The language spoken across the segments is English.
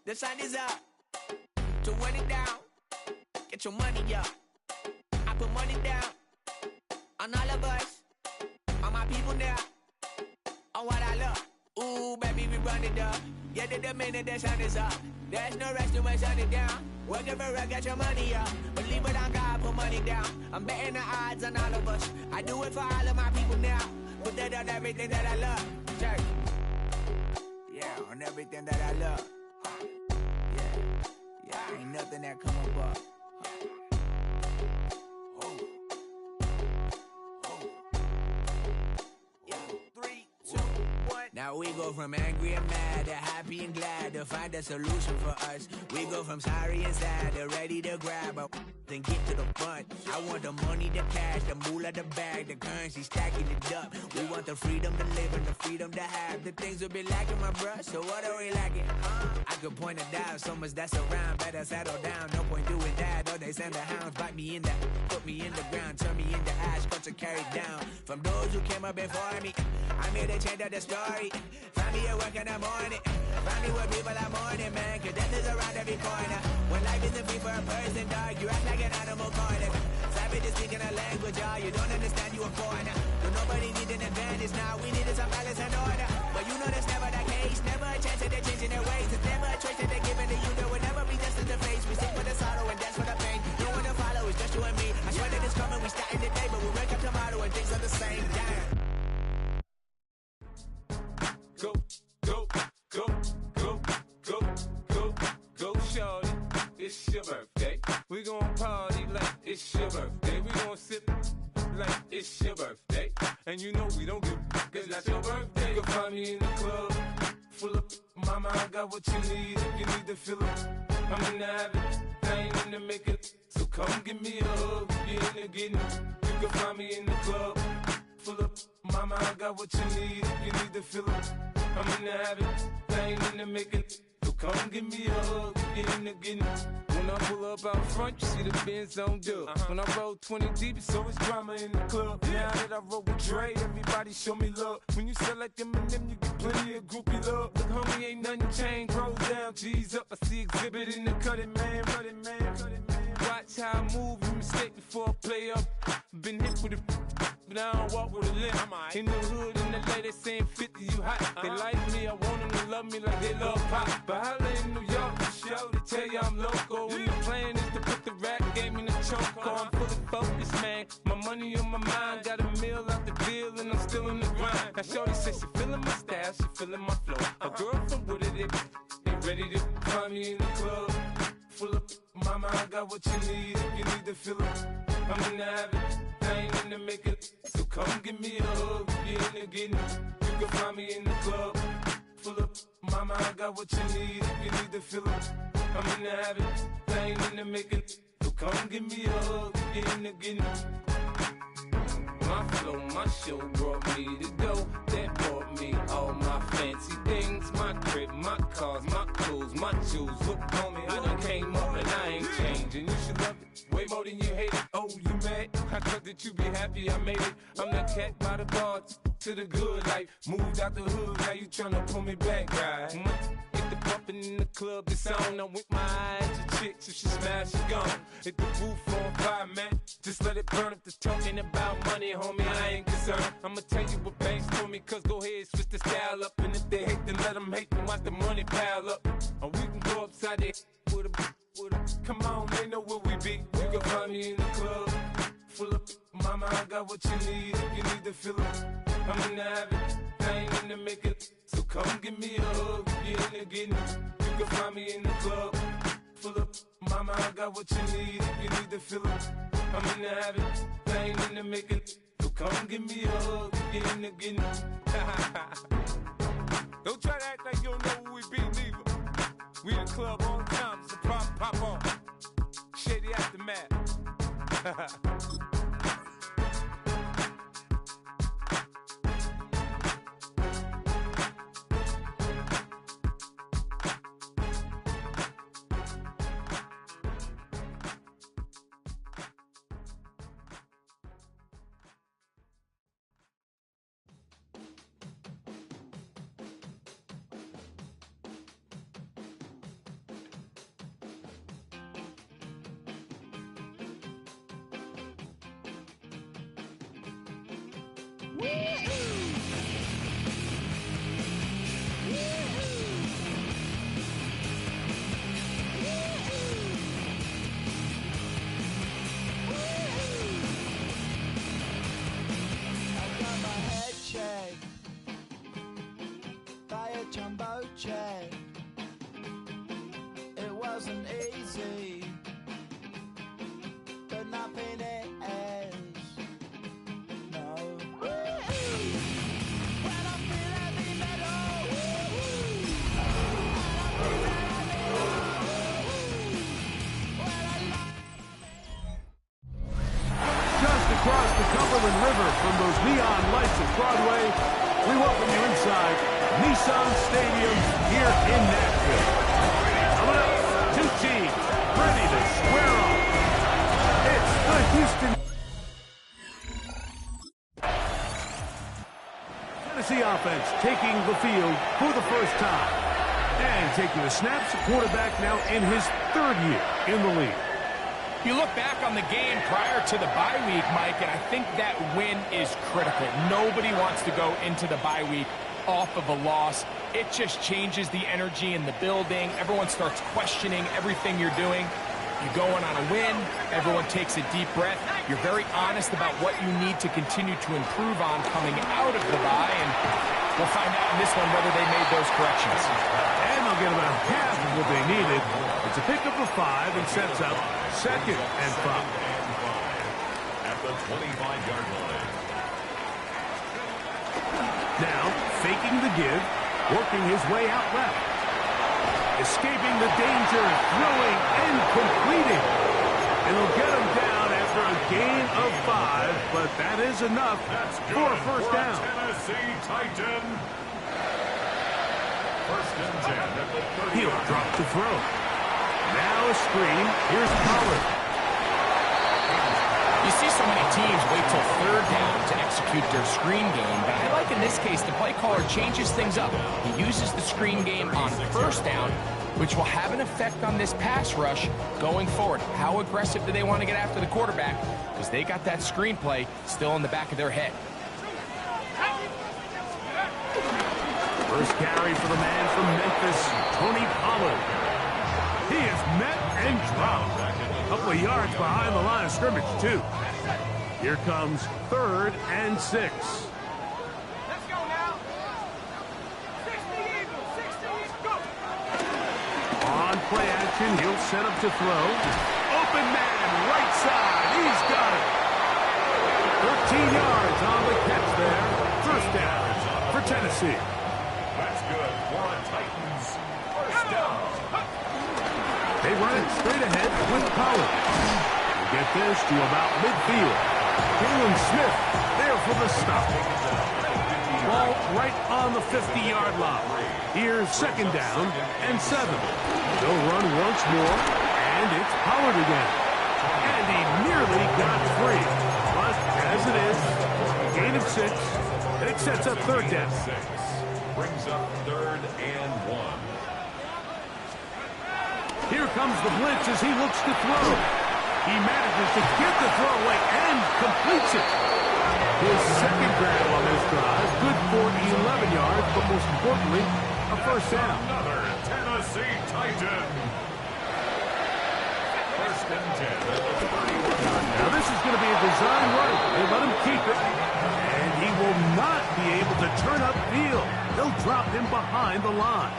The sun is up. To run it down. Get your money up. I put money down on all of us, on my people now, on what I love. Ooh, baby, we run it up. Yeah, the minute the sun is up, there's no rest to when sun it down. Working for it, get your money up. Believe it on God, put money down. I'm betting the odds on all of us. I do it for all of my people now. Put that on everything that I love. Church. Yeah, on everything that I love. Yeah, ain't nothing that come above. Now we go from angry and mad to happy and glad to find a solution for us. We go from sorry and sad to ready to grab a then get to the front. I want the money, the cash, the moolah, the bag, the currency, stacking it up. We want the freedom to live and the freedom to have. The things will be lacking, my bruh, so what are we lacking? I could point it out, so much that's around. Better settle down, no point doing that. Or they send the hounds, bite me in the, put me in the ground, turn me into ash, cut to carry down. From those who came up before me, I'm here to change up the story. Find me at work in the morning, find me where people are mourning, man, cause death is around every corner. When life isn't free for a person, dog, you act like an animal corner. Savage is speaking a language, y'all, you don't understand, you a foreigner. So nobody needs an advantage now, we needed some balance and order. But you know that's never the case, never a chance that they're changing their ways. It's never a choice that they're giving to you, there will never be justice to face. We stick for the sorrow and dance for the pain. No one to follow, it's just you and me. I swear that it's coming, we starting today, but we wake up tomorrow and things are the same. Damn. Go, go, go, go, go, go, go, shorty. It's your birthday. We gon' party like it's your birthday. We gon' sip like it's your birthday. And you know we don't give cause that's your birthday. You can find me in the club, full of mama, I got what you need. If you need to fill up, I'm in the habit, I ain't in the make it. So come give me a hug, you in the getting. You can find me in the club, full of mama, I got what you need. If you need to fill up, I'm in the habit, I ain't in the making. So come give me a hug, get in the getting. When I pull up out front, you see the Benz on dub. When I roll 20 deep, it's always drama in the club. Now that I roll with Dre, everybody show me love. When you sell like them and them, you get plenty of groupie love. Look, homie, ain't nothing changed. Rolls down, G's up. I see exhibit in the cutting, man. Cutting, man. Cutting, man. Watch how I move, you mistake before I play up. Been hit with a but I don't walk with a limp. In the hood, in the lady saying 50, you hot. They like me, I want them to love me like they love pop. But holla in New York, the show, they tell you I'm local. And the plan is to put the rap game in the choke. I'm fully focused, man. My money on my mind, got a meal out the deal, and I'm still in the grind. Now shorty says she feeling my style, she feeling my flow. A girl from Wooded, they ready to find me in the club. Full of mama, I got what you need. If you need to fill up, I'm in the habit, I ain't in the make it. So come give me a hug, you in the getting. You can find me in the club, full of mama, I got what you need. If you need to fill up, I'm in the habit, I ain't in the make it. So come give me a hug, you in the getting. My flow, my show brought me to go. That brought me all my fancy things. My crib, my cars, my clothes, my jewels. Look on me, I done came up and I ain't changing. You should love it way more than you hate it. Oh, you mad? I thought that you be happy I made it. I'm that cat by the bar to the good life. Moved out the hood, now you tryna pull me back, right? Hit the bumpin' in the club, it's on. I'm with my eyes to chicks, if she smash, she gone. Hit the roof on fire, man. Just let it burn. If they're talking about money, homie, I ain't concerned. I'ma tell you what banks told me, cause go ahead, switch the style up. And if they hate, then let them hate, then watch the money pile up. Or we can go upside there with a, come on, they know where we be. You can find me in the club, full of mama, I got what you need. If you need to fill up, I'm in the habit, I ain't in the make it. So come give me a hug, you in the getting. You can find me in the club, full of mama, I got what you need. If you need to fill up, I'm in the habit, I ain't in the make it. So come give me a hug, you in the getting. Don't try to act like you don't know who we be, neither. We in the club all the time, so pop on. Shady Aftermath. wasn't easy, but nothing is. No. When I feel heavy metal, Just across the Cumberland River from those neon lights at Broadway, we welcome you inside Nissan Stadium here in Nashville. Coming up, two teams ready to square off. It's the Houston Tennessee offense taking the field for the first time. And taking the snaps, quarterback now in his third year in the league. You look back on the game prior to the bye week, Mike, and I think that win is critical. Nobody wants to go into the bye week off of a loss. It just changes the energy in the building. Everyone starts questioning everything you're doing. You go in on a win, everyone takes a deep breath. You're very honest about what you need to continue to improve on coming out of the bye, and we'll find out in this one whether they made those corrections. And they'll get about half of what they needed. It's a pickup of 5 and sets up 2nd and 5. At the 25-yard line. Now, faking the give, working his way out left. Escaping the danger, throwing and completing. And they'll get him down after a gain of 5, but that is enough for a first down. Tennessee Titan. First and 10 at the 30. He'll drop to throw. Now a screen. Here's Pollard. You see so many teams wait till third down to execute their screen game, but I like in this case the play caller changes things up. He uses the screen game on first down, which will have an effect on this pass rush going forward. How aggressive do they want to get after the quarterback? Because they got that screenplay still in the back of their head. First carry for the man from Memphis, Tony Pollard. He is met and dropped. A couple of yards behind the line of scrimmage, too. Here comes 3rd and 6. Let's go now. 60 Eagles, 60 Eagles, go. On play action, he'll set up to throw. Open man, right side. He's got it. 13 yards on the catch there. First down for Tennessee. That's good for a Titans first down. They run it straight ahead with Pollard. We'll get this to about midfield. Jalen Smith there for the stop. Ball right on the 50-yard line. Here's 2nd down and 7. They'll run once more, and it's Pollard again. And he nearly got free. But as it is, gain of 6, and it sets up 3rd down. Brings up 3rd and 1. Here comes the blitz as he looks to throw. He manages to get the throw away and completes it. His 2nd grab on this drive, good for 11 yards, but most importantly, a first down. Another Tennessee Titan. First and 10 at the 31. Now this is going to be a design run. They let him keep it, and he will not be able to turn upfield. They'll drop him behind the line.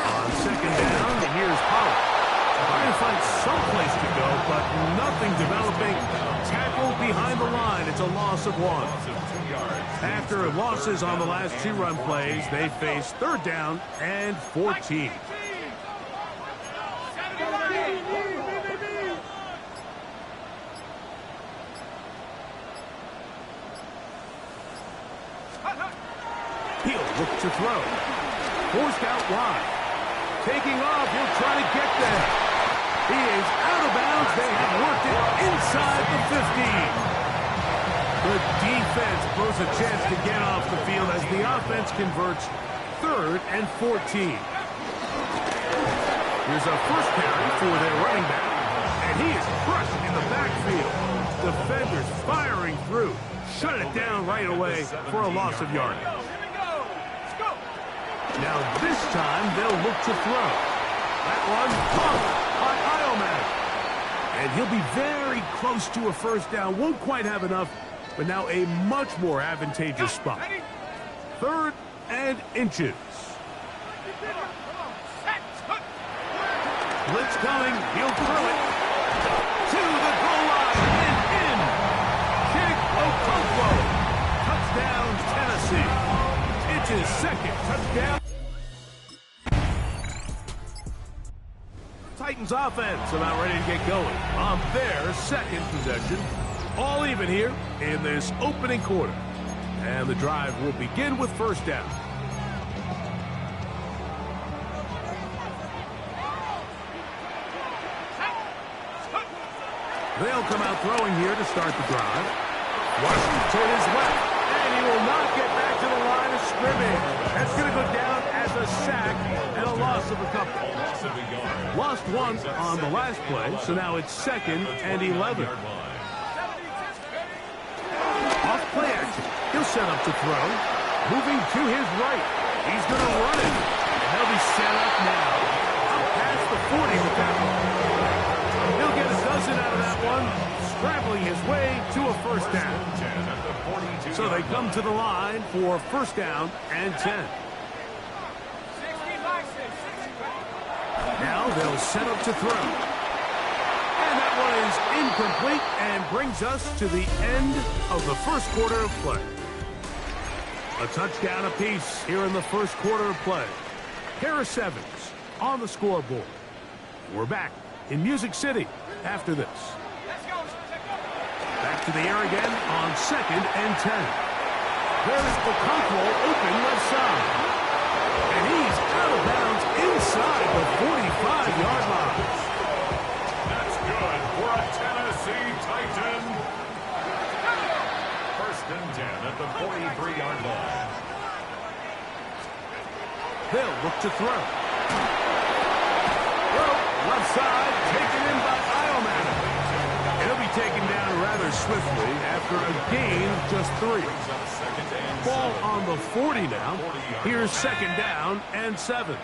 On 2nd down, here's Pollard. Trying to find some place to go, but nothing developing. Tackled behind the line. It's a loss of 1. After losses on the last 2 run plays, they face 3rd down and 14. He'll look to throw. Forced out wide. Taking off, he'll try to get there. He is out of bounds. They have worked it inside the 15. The defense blows a chance to get off the field as the offense converts 3rd and 14. Here's a first carry for their running back, and he is crushed in the backfield. Defenders firing through. Shut it down right away for a loss of yardage. Now this time they'll look to throw. That one caught by Iomatic. And he'll be very close to a first down. Won't quite have enough, but now a much more advantageous spot. 3rd and inches. Blitz coming. He'll throw it to the goal line and in. Kick Okonkwo. Touchdown, Tennessee. It's his 2nd touchdown. Titans offense about ready to get going on their 2nd possession. All even here in this opening quarter. And the drive will begin with 1st down. They'll come out throwing here to start the drive. Washington is left, and he will not get back to the line of scrimmage. That's going to go down as a sack and a loss of a couple. Lost 1 on the last play, so now it's 2nd and 11. Off play action. He'll set up to throw. Moving to his right. He's going to run it. And he'll be set up now. Up past the 40 with that one. He'll get a dozen out of that one, scrambling his way to a 1st down. So they come to the line for 1st down and 10. Now they'll set up to throw. And that one is incomplete and brings us to the end of the 1st quarter of play. A touchdown apiece here in the 1st quarter of play. Pair of 7s on the scoreboard. We're back in Music City after this. Back to the air again on 2nd and 10. There's Okonkwo open left side. And he's out of bounds inside the 45-yard line. That's good for a Tennessee Titan. 1st and 10 at the 43-yard line. They'll look to throw. Left side, taken in by Madden. He'll be taken down rather swiftly after a gain of just 3. Ball on the 40 now. Here's 2nd down and 7.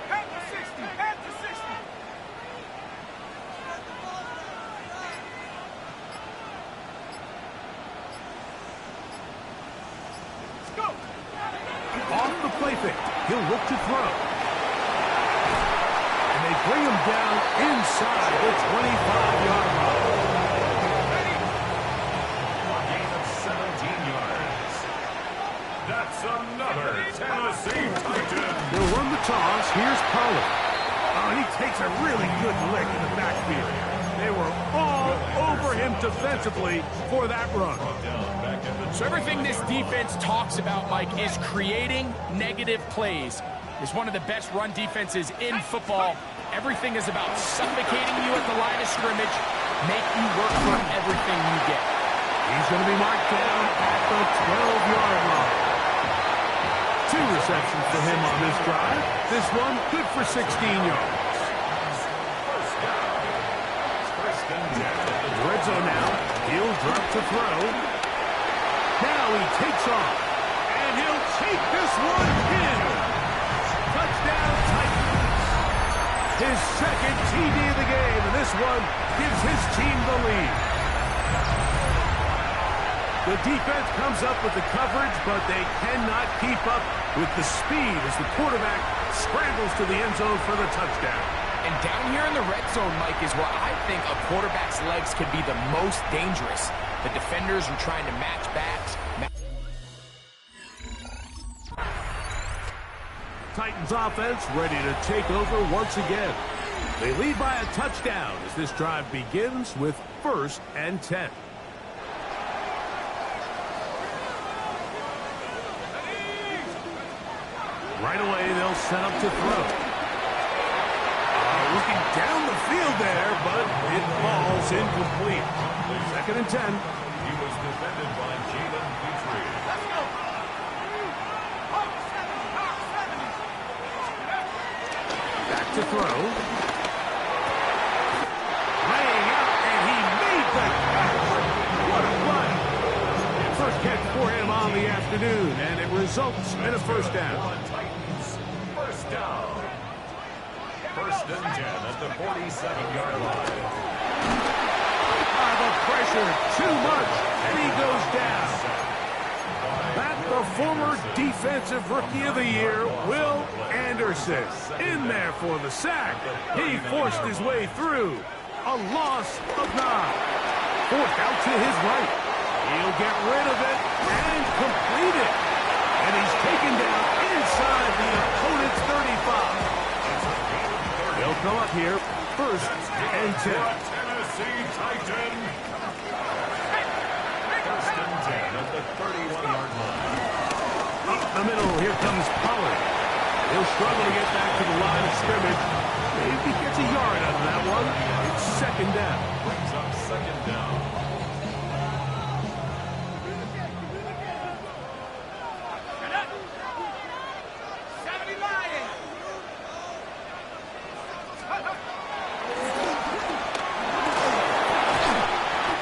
Off the play fake. He'll look to throw. They bring him down inside the 25-yard line. A gain of 17 yards. That's another Tennessee Titan. They'll run the toss. Here's Pollard. Oh, he takes a really good lick in the backfield. They were all over him defensively for that run. So everything this defense talks about, Mike, is creating negative plays. It's one of the best run defenses in football. Everything is about suffocating you at the line of scrimmage, make you work for everything you get. He's going to be marked down at the 12-yard line. 2 receptions for him on this drive. This one good for 16 yards. Red zone now. He'll drop to throw. Now he takes off. And he'll take this one in. Touchdown Titans. His 2nd TD of the game, and this one gives his team the lead. The defense comes up with the coverage, but they cannot keep up with the speed as the quarterback scrambles to the end zone for the touchdown. And down here in the red zone, Mike, is where I think a quarterback's legs can be the most dangerous. The defenders are trying to match backs. Titans offense ready to take over once again. They lead by a touchdown as this drive begins with 1st and 10. Right away, they'll set up to throw. Looking down the field there, but it falls incomplete. 2nd and 10. He was defended by Jalen Petrie. Back to throw. Laying out, and he made that catch. What a play. First catch for him on the afternoon, and it results in a 1st down. Titans, 1st down. 1st and 10 at the 47-yard line. The pressure, too much, and he goes down. former Defensive Rookie of the Year, Will Anderson. In there for the sack. He forced his way through. A loss of 9. Forced out to his right. He'll get rid of it and complete it. And he's taken down inside the opponent's 35. They'll come up here, 1st and 10. Tennessee Titan. 1st and 10 at the 31-yard line. Up the middle, here comes Pollard. He'll struggle to get back to the line of scrimmage. Maybe gets a yard out of that one. It's 2nd down. Brings up 2nd down.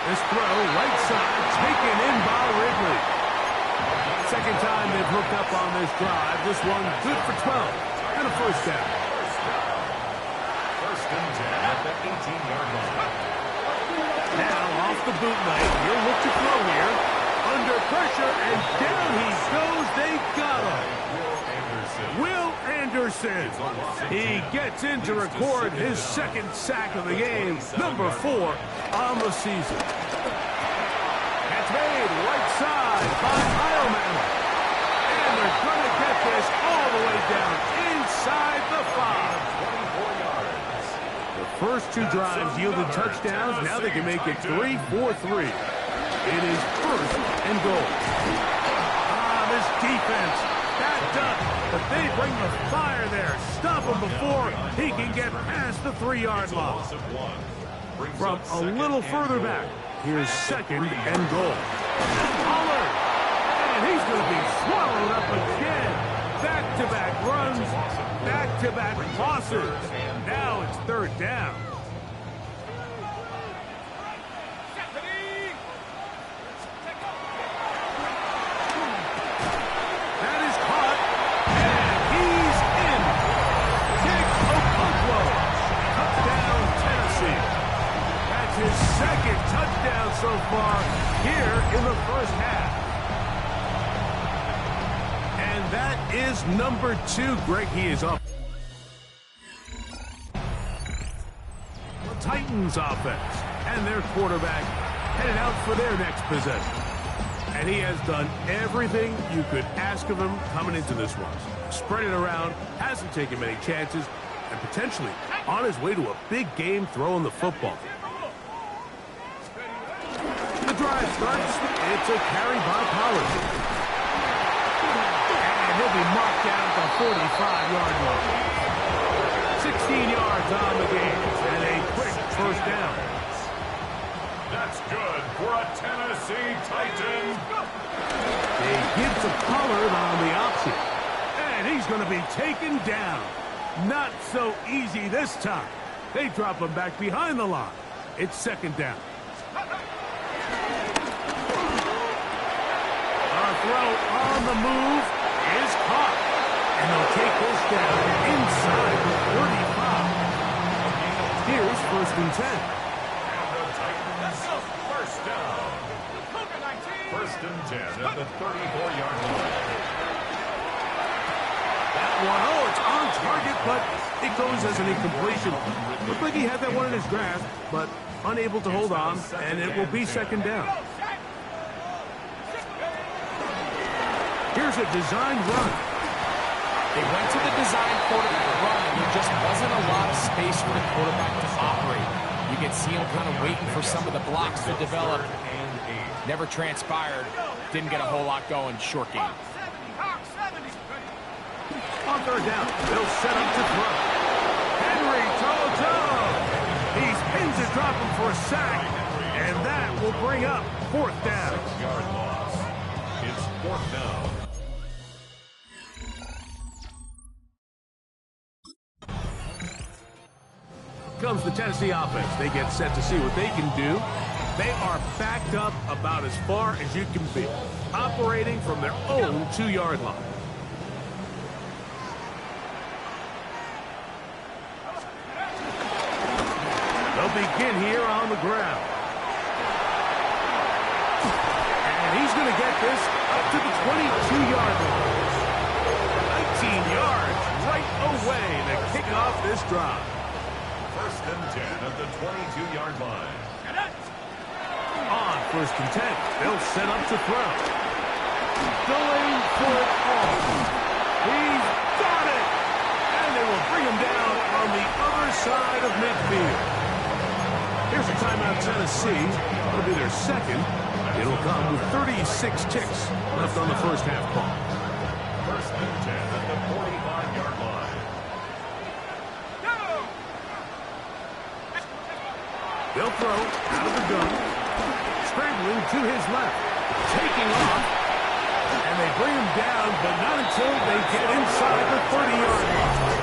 This throw, right side, taken in by Ridley. 2nd time they've hooked up on this drive. This one good for 12 and a 1st down. 1st and 10 at the 18-yard line. Now off the boot knife, he'll look to throw here. Under pressure, and down he goes. They got him. Will Anderson. He gets in to record his 2nd sack of the game, number 4 on the season. That's made right side by Heilman. And they're going to get this all the way down inside the 5. The first 2 drives yielded touchdowns. Now they can make it 3-4-3. It is 1st and goal. This defense backed up, but they bring the fire there. Stop him before he can get past the 3-yard line. From a little further back, here's 2nd and goal. Pollard, and he's going to be swallowed up again. Back-to-back runs, back-to-back losses. Now it's 3rd down. That is caught, and he's in. Dick Okonkwo, touchdown Tennessee. That's his 2nd touchdown so far here in the 1st half. And that is number 2. Greg, he is up. The Titans offense and their quarterback headed out for their next possession. And he has done everything you could ask of him coming into this one. Spread it around, hasn't taken many chances, and potentially on his way to a big game throwing the football. The drive starts. It's a carry by Pollard. And he'll be marked down at the 45-yard line. 16 yards on the game, and a quick 1st down. That's good for a Tennessee Titan. They give to Pollard on the option. And he's going to be taken down. Not so easy this time. They drop him back behind the line. It's 2nd down. A throw on the move is caught. And they'll take this down inside the 35. Here's 1st and 10. First down. 1st and 10 at the 34-yard line. That one, it's on target, but it goes as an incompletion. Looked like he had that one in his grasp, but unable to hold on, and it will be 2nd down. Here's a design run. They went to the design quarterback run, and there just wasn't a lot of space for the quarterback to operate. You can see him kind of waiting for some of the blocks to develop. Never transpired. Didn't get a whole lot going. Short game. On 3rd down, they'll set up to throw. Henry Toto. He's pinned to drop him for a sack, and that will bring up 4th down. 6-yard loss. It's 4th down. Comes the Tennessee offense. They get set to see what they can do. They are backed up about as far as you can be, operating from their own 2-yard line. They'll begin here on the ground. And And he's going to get this up to the 22-yard line. 19 yards right away to kick off this drive. First and 10 at the 22-yard line. On first and 10, they'll set up to throw. Going for it all. He's got it! And they will bring him down on the other side of midfield. Here's a timeout, Tennessee. It'll be their second. It'll come with 36 ticks left on the first half clock. First and 10 at the 45-yard line. They'll throw out of the gun. Scrambling to his left. Taking off. And they bring him down, but not until they get inside the 30-yard line.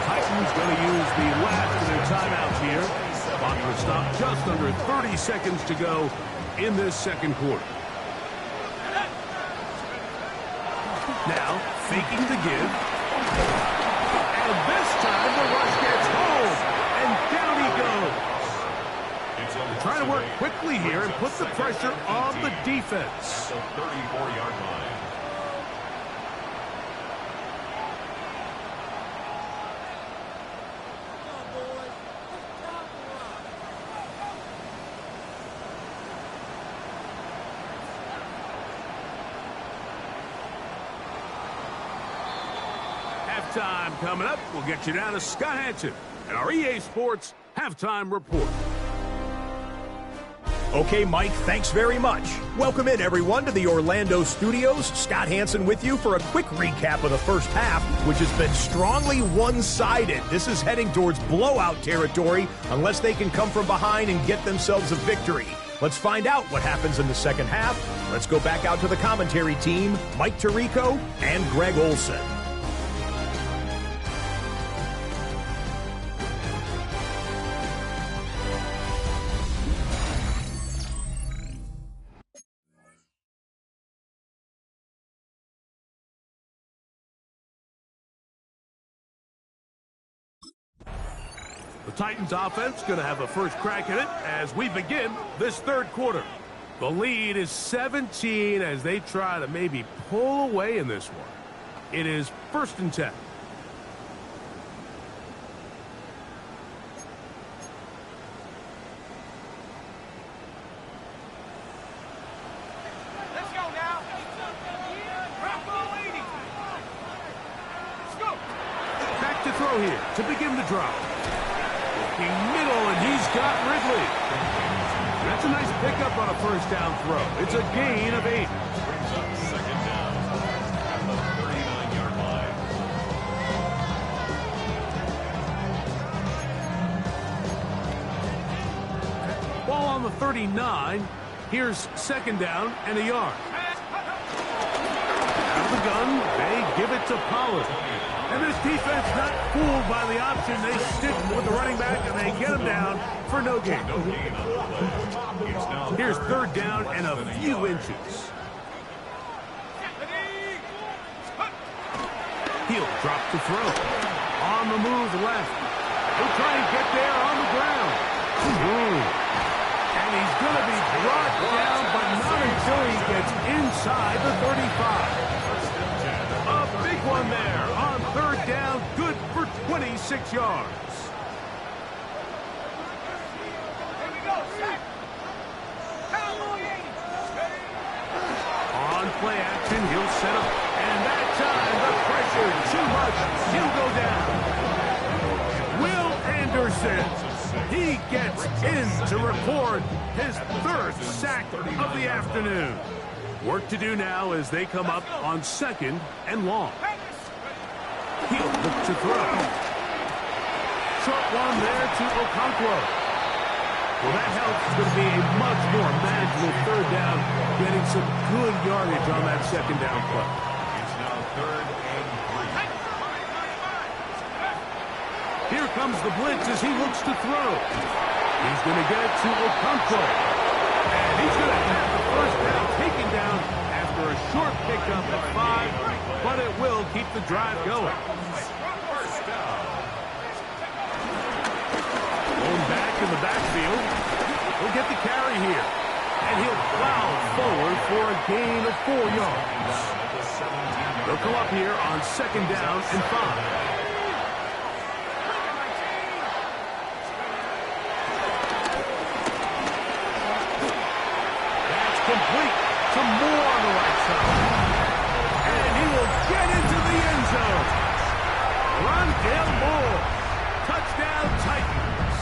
Titans going to use the last of their timeouts here. Clock will stop just under 30 seconds to go in this second quarter. Now, faking the give. And this time the rush gets home. And down he goes. They're trying to work quickly here and put the pressure on the defense. The 34-yard line. Halftime coming up. We'll get you down to Scott Hanson and our EA Sports Halftime Report. Okay, Mike, thanks very much. Welcome in, everyone, to the Orlando studios. Scott Hanson with you for a quick recap of the first half, which has been strongly one-sided. This is heading towards blowout territory unless they can come from behind and get themselves a victory. Let's find out what happens in the second half. Let's go back out to the commentary team, Mike Tirico and Greg Olson. The Titans offense going to have a first crack at it as we begin this third quarter. The lead is 17 as they try to maybe pull away in this one. It is first and 10. Let's go now. Bravo 80. Let's go. Back to throw here to begin the drive. Looking middle, and he's got Ridley. That's a nice pickup on a first down throw. It's a gain of 8. Brings up second down at the 39-yard line. Ball on the 39. Here's second down and a yard. Out of the gun, they give it to Pollard. And this defense not fooled by the option. They stick with the running back, and they get him down for no gain. No gain on the play. It's now Here's third down and a few inches. He'll drop to throw. On the move left. He'll try and get there on the ground. And he's going to be brought down, but not until he gets inside the 35. A big one there on third down, good for 26 yards. On play action, he'll set up, and that time the pressure too much. He'll go down. Will Anderson, he gets in to record his third sack of the afternoon. Work to do now as they come up on second and long. He'll look to throw. Short one there to Okonkwo. Well, that helps. It's going to be a much more manageable third down, getting some good yardage on that second down play. It's now third and 3. Here comes the blitz as he looks to throw. He's going to get it to Okonkwo. And he's going to have the first down taken down after a short pickup of 5, but it will keep the drive going. First down. Going back in the backfield. He'll get the carry here. And he'll plow forward for a gain of 4 yards. They'll come up here on 2nd down and 5. Complete to Moore on the right side. And he will get into the end zone. Rondale Moore. Touchdown Titans.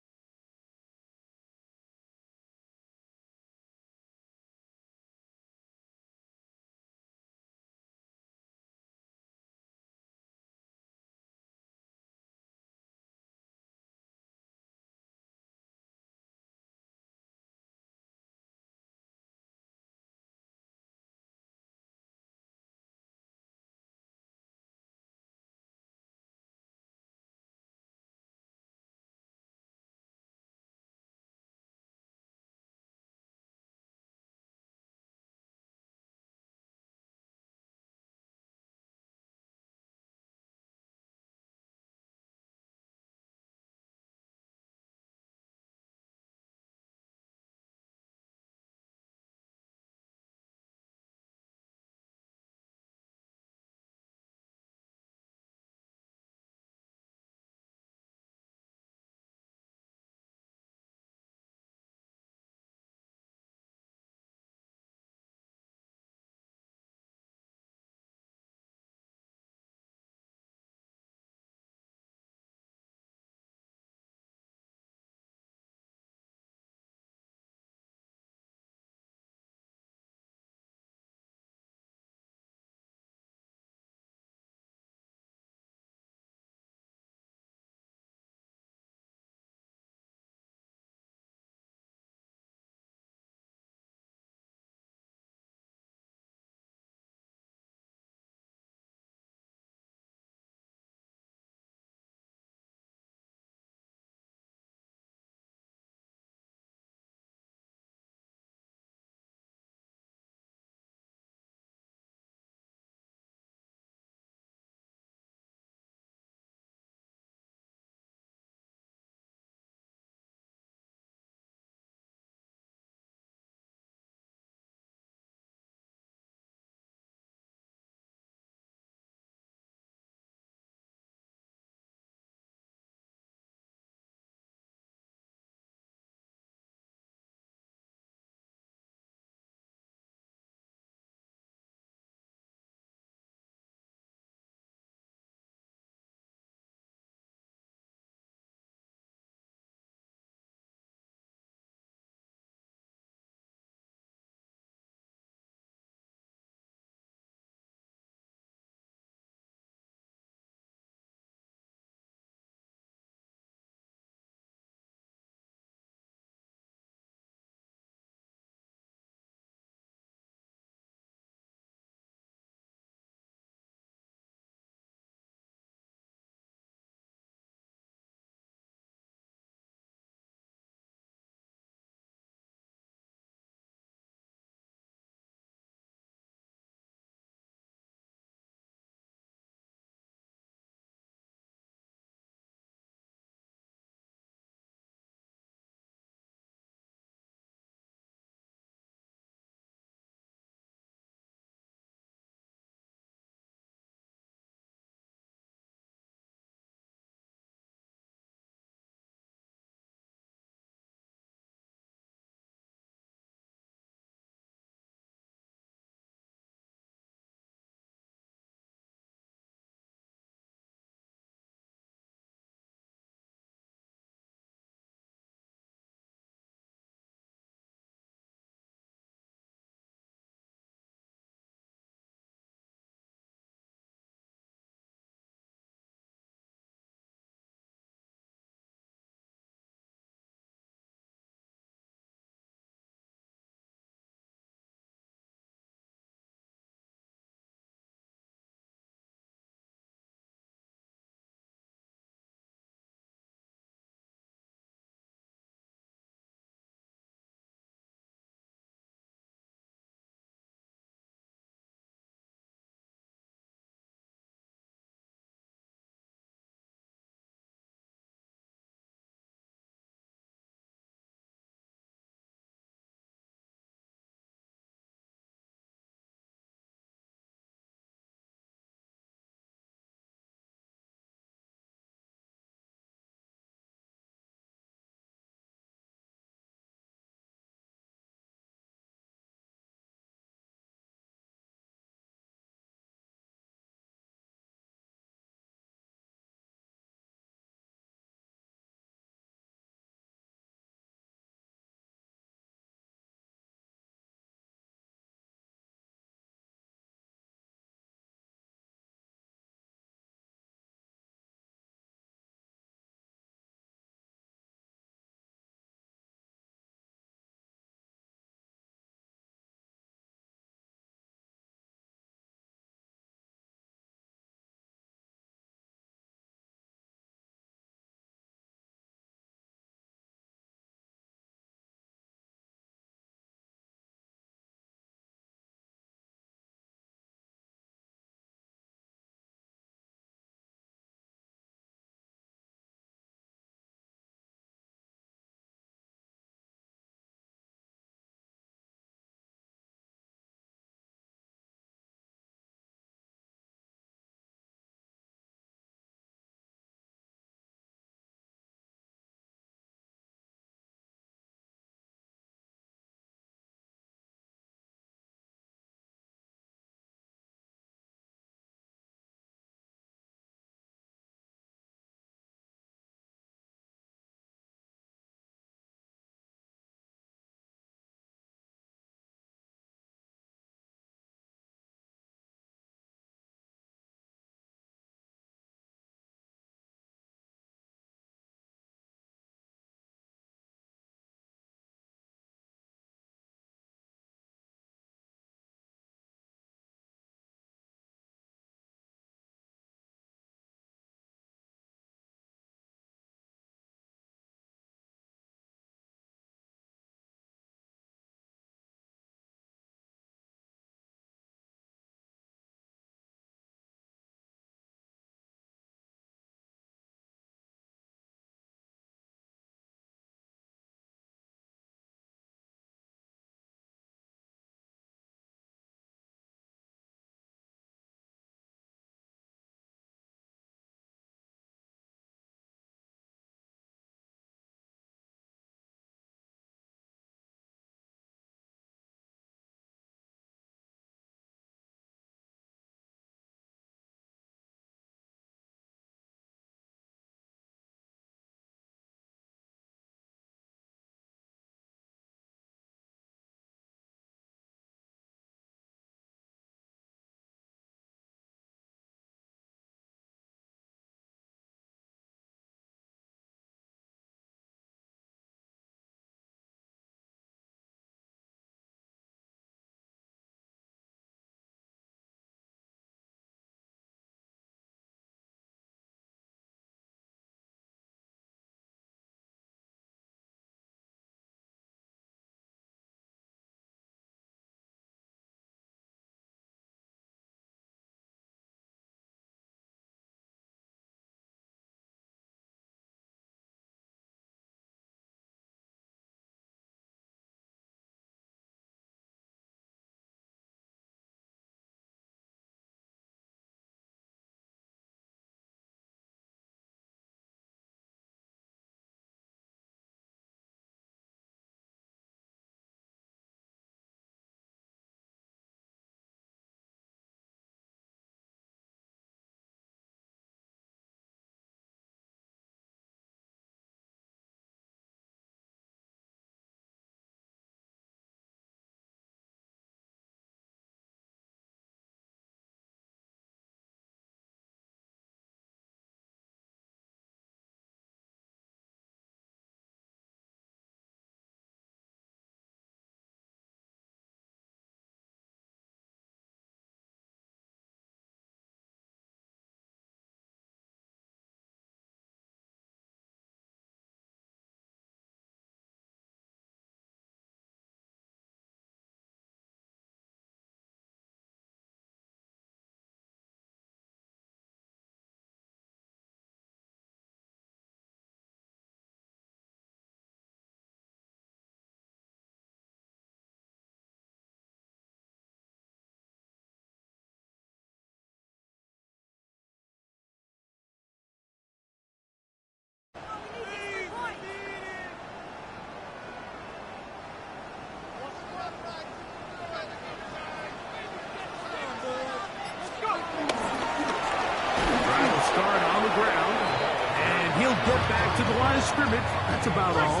get back to the line of scrimmage. That's about all.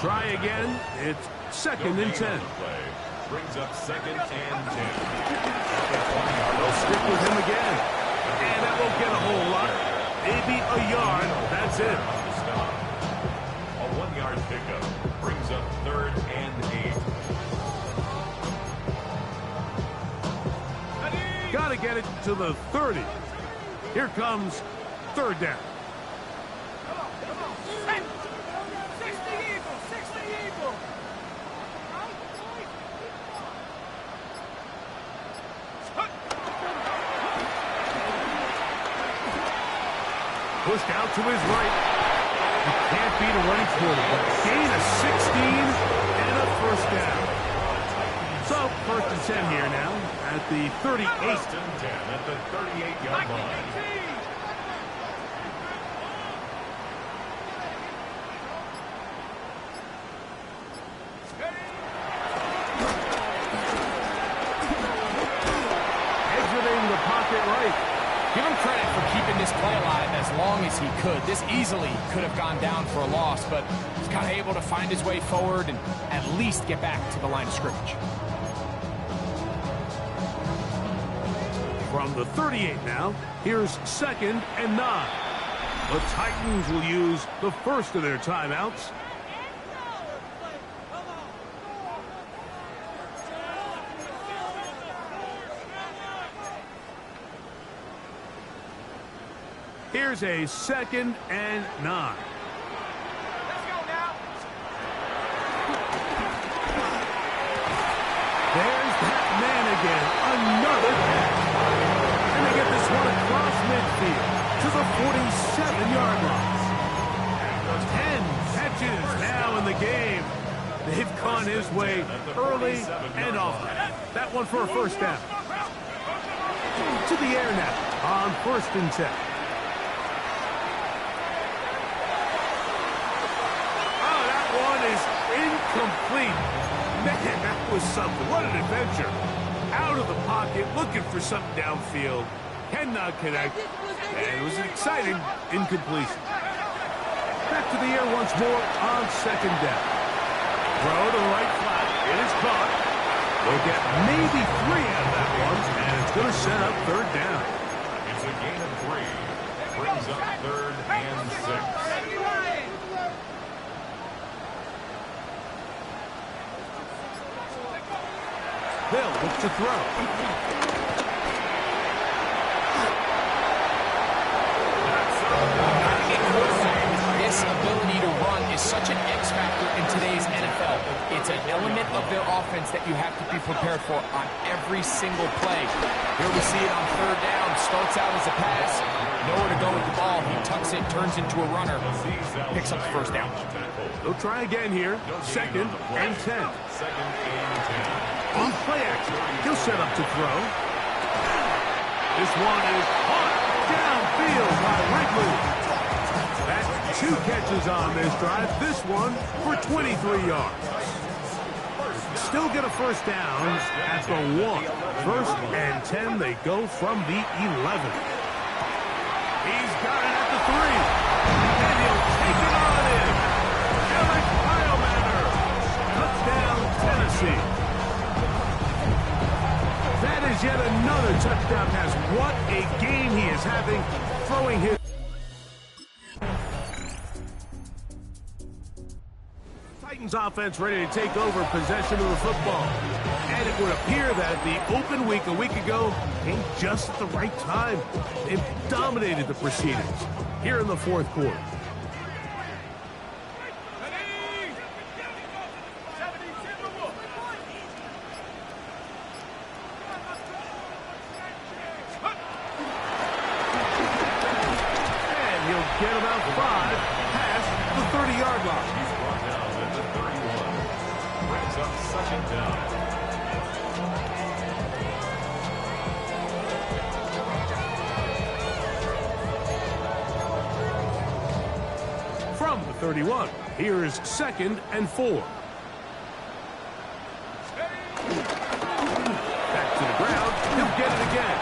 Try again. It's 2nd and 10. Brings up 2nd and 10. They'll stick with him again. And that won't get a whole lot. Maybe a yard. That's it. A 1-yard pickup brings up 3rd and 8. Got to get it to the 30. Here comes 3rd down. Pushed out to his right. You can't beat a running quarterback. Gain of 16 and a 1st down. So, 1st and 10 here now at the 38. 1st and 10 at the 38-yard line. Exiting the pocket right. Give him credit for keeping this play alive as long as he could. This easily could have gone down for a loss, but he's kind of able to find his way forward and at least get back to the line of scrimmage. From the 38 now, here's 2nd and 9. The Titans will use the first of their timeouts. Here's a 2nd and 9. There's that man again. Another catch. And they get this one across midfield to the 47-yard line. 10 catches now in the game. They've gone his way early and often. That one for a 1st down. To the air now on 1st and 10. Incomplete. Man, that was something. What an adventure. Out of the pocket, looking for something downfield. Cannot connect. And it was an exciting incompletion. Back to the air once more on 2nd down. Throw to the right flat. It is caught. They'll get maybe 3 out of that one, and it's going to set up 3rd down. It's a gain of 3. Brings up 3rd and 6. They'll look to throw. This ability to run is such an X factor in today's NFL. It's an element of their offense that you have to be prepared for on every single play. Here we see it on 3rd down. Starts out as a pass. Nowhere to go with the ball. He tucks it, turns into a runner. Picks up the 1st down. They'll try again here. 2nd and 10. 2nd and 10. On play action, he'll set up to throw. This one is caught downfield by Wrigley. That's 2 catches on this drive. This one for 23 yards. Still get a 1st down at the 1. 1st and 10, they go from the 11. He's got it at the 3. And he'll take it on in. Eric Heilmanner. Touchdown, Tennessee. That is yet another touchdown pass. What a game he is having, throwing his... Titans offense ready to take over possession of the football. And it would appear that the open week a week ago came just at the right time. They've dominated the proceedings here in the 4th quarter. Get about 5 past the 30-yard line. He's brought down at the 31. Brings up 2nd down. From the 31, here's 2nd and 4. Back to the ground. He'll get it again.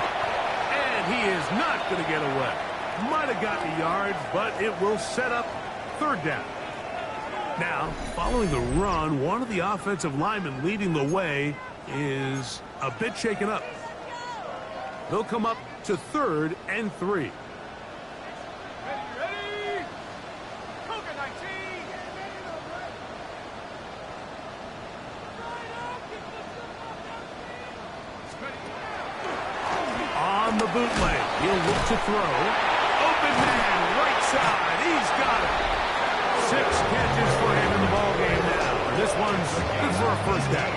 And he is not going to get away. might have gotten a yard, but it will set up third down. Now, following the run, one of the offensive linemen leading the way is a bit shaken up. They'll come up to 3rd and 3. On the bootleg, he'll look to throw. Open man, right side, he's got it. 6 catches for him in the ballgame now. This one's good for a first down.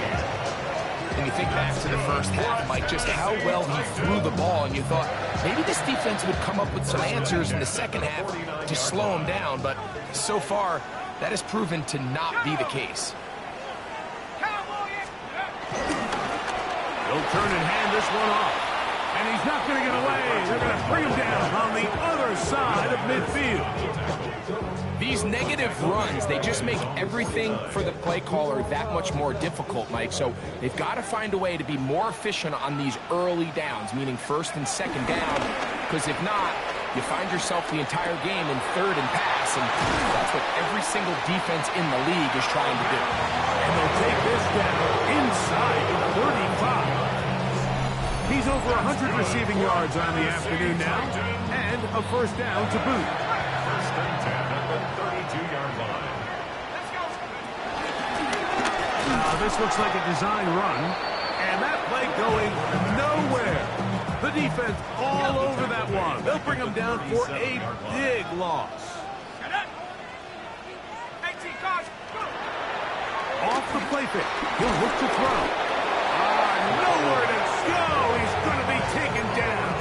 And you think back to the first half, Mike, just how well he threw the ball, and you thought maybe this defense would come up with some answers in the second half to slow him down, but so far that has proven to not be the case. He'll turn and hand this one off. And he's not going to get away. They're going to bring him down on the other side of midfield. These negative runs, they just make everything for the play caller that much more difficult, Mike. So they've got to find a way to be more efficient on these early downs, meaning 1st and 2nd down, because if not, you find yourself the entire game in 3rd and pass, and that's what every single defense in the league is trying to do. And they'll take this down inside the 35. He's over 100 receiving yards on the afternoon now, and a first down to boot. 1st and 10 at the 32-yard line. This looks like a design run, and that play going nowhere. The defense all over that one. They'll bring him down for a big loss. Off the play pick, he'll look to throw. Nowhere to go. He's going to be taken down.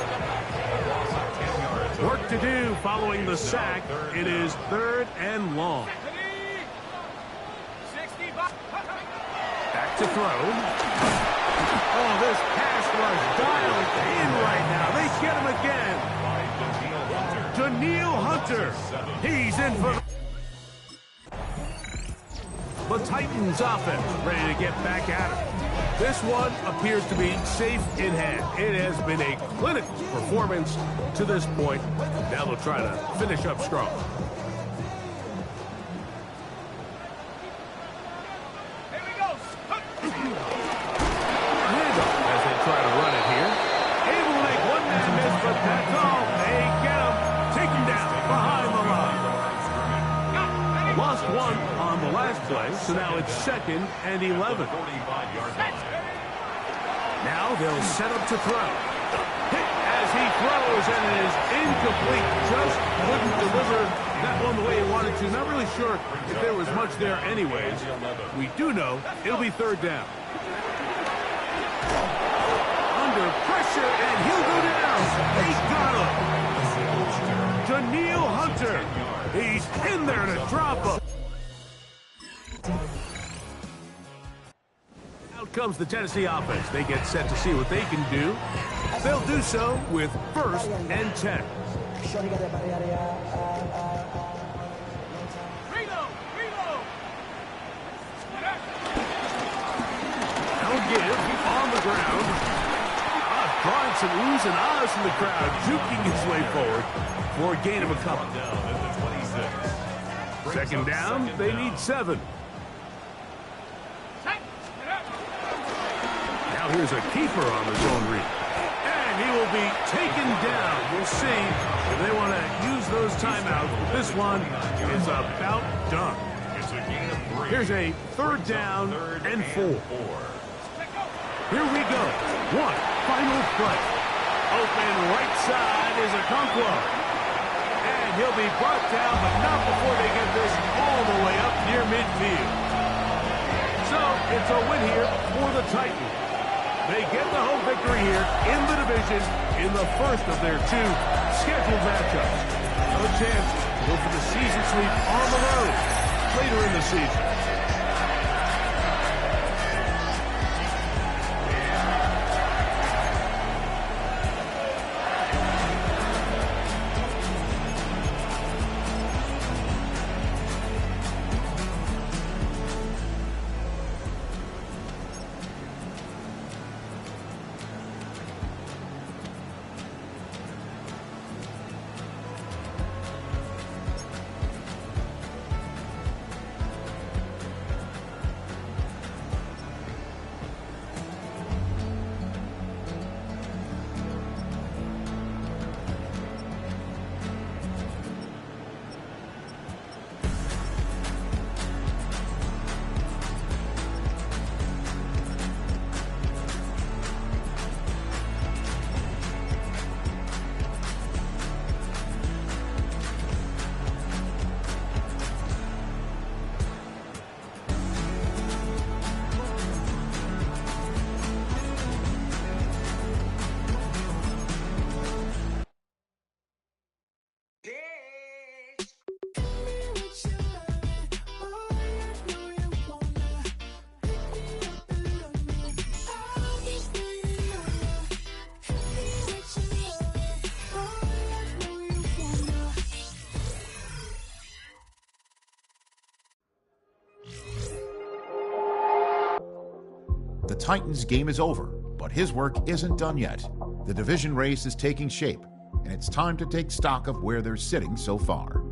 Work to do following the sack. It is 3rd and long. Back to throw. Oh, this pass was dialed in right now. They get him again. Daniil Hunter. He's in for the Titans offense, ready to get back at it. This one appears to be safe in hand. It has been a clinical performance to this point. Now they'll try to finish up strong. Here we go. Handoff as they try to run it here. Able to make one man miss, but that's all. They get him. Take him down behind the line. Lost one on the last play, so now it's 2nd and 11. Now they'll set up to throw. Hit as he throws, and it is incomplete. Just couldn't deliver that one the way he wanted to. Not really sure if there was much there anyways. We do know it'll be 3rd down. Under pressure, and he'll go down. They got him. Daniil Hunter. He's in there to drop him. Out comes the Tennessee offense. They get set to see what they can do. They'll do so with 1st and 10. They'll give on the ground. Drawing some oohs and ahs from the crowd, juking his way forward for a gain of a couple. 2nd down, they need 7. Now here's a keeper on the zone read. And he will be taken down. We'll see if they want to use those timeouts. This one is about done. Here's a 3rd down and 4. Here we go. One final play. Open right side is a Okonkwo. And he'll be brought down, but not before they get this all the way up near midfield. So it's a win here for the Titans. They get the home victory here in the division in the first of their 2 scheduled matchups. No chance to go for the season sweep on the road later in the season. Titans' game is over, but his work isn't done yet. The division race is taking shape, and it's time to take stock of where they're sitting so far.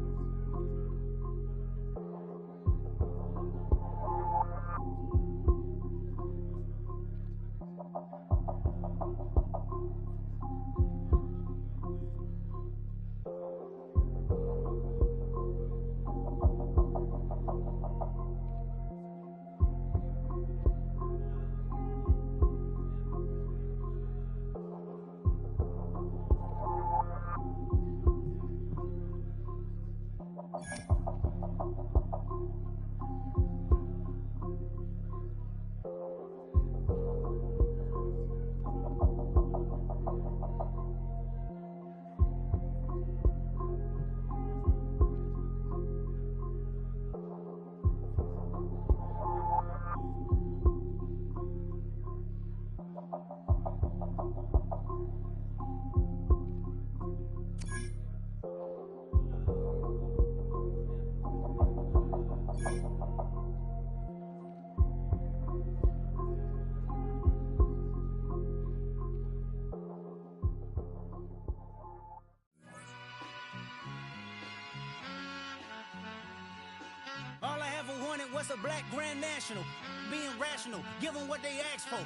All I ever wanted was a black grand national. Being rational, give them what they ask for.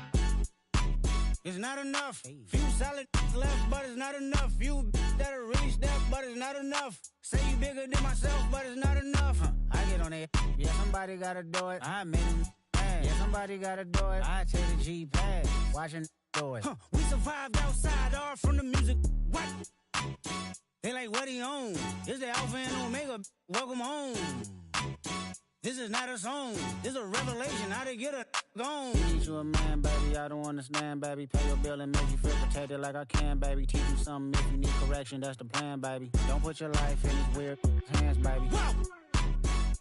It's not enough. Few solid left, but it's not enough. Few that'll reach that, but it's not enough. Say you bigger than myself, but it's not enough. I get on it. Yeah, somebody gotta do it. I made him mad. Yeah, somebody gotta do it. I take the G-pad. Watching do it. We survived outside, all from the music. What? They like, what he on? This the Alpha and Omega. Welcome home. This is not a song. This is a revelation. How to get a gone. Teach you a man, baby. I don't understand, baby. Pay your bill and make you feel protected like I can, baby. Teach you something if you need correction. That's the plan, baby. Don't put your life in these weird hands, baby. Whoa!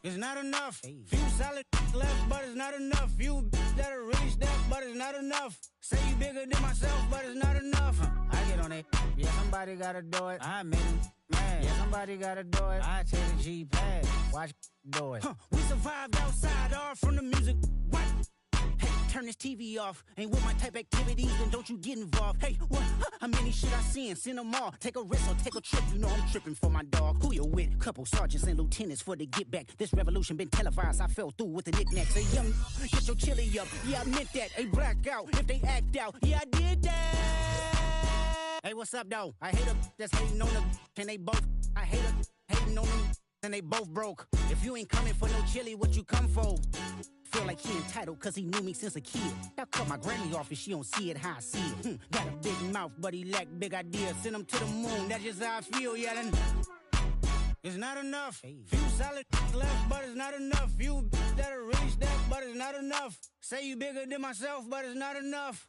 It's not enough. Few solid left, but it's not enough. Few that'll reach that, but it's not enough. Say you bigger than myself, but it's not enough. I get on it. Yeah, somebody gotta do it. I made him mad. Yeah, somebody gotta do it. I take the G-pad. Watch do it. We survived outside, all from the music. What? Hey, turn this TV off. Ain't with my type activities, then don't you get involved. Hey, what? How many shit I seen? Send them all. Take a risk or take a trip. You know I'm tripping for my dog. Who you with? Couple sergeants and lieutenants for the get back. This revolution been televised. I fell through with the knickknacks. Hey, young, get your chili up. Yeah, I meant that. Hey, black out if they act out. Yeah, I did that. Hey, what's up, though? I hate a that's hating on the and they both. I hate a hating on them and they both broke. If you ain't coming for no chili, what you come for? Feel like he entitled cause he knew me since a kid. I cut my granny off and she don't see it how I see it. Got a big mouth, but he lack big ideas. Send him to the moon, that's just how I feel, yelling. It's not enough. Few solid left, but it's not enough. Few that'll reach that, but it's not enough. Say you bigger than myself, but it's not enough.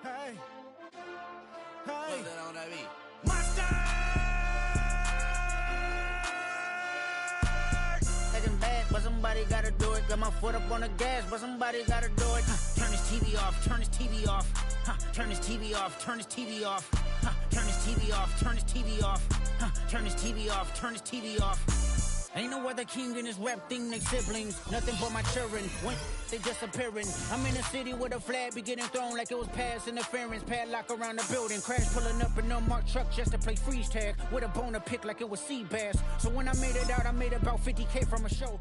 Hey. Hey. What's that on that beat? But somebody gotta do it. Got my foot up on the gas, but somebody gotta do it. Turn this TV off, turn this TV off. Turn this TV off, turn this TV off. Turn this TV off, turn this TV off. Turn this TV off, turn this TV off. Ain't no other king in this rap thing, they siblings. Nothing but my children. When they disappearing. I'm in the city with a flag be getting thrown like it was pass interference. Padlock around the building. Crash pulling up an unmarked truck just to play freeze tag. With a bone to pick like it was sea bass. So when I made it out, I made about 50K from a show.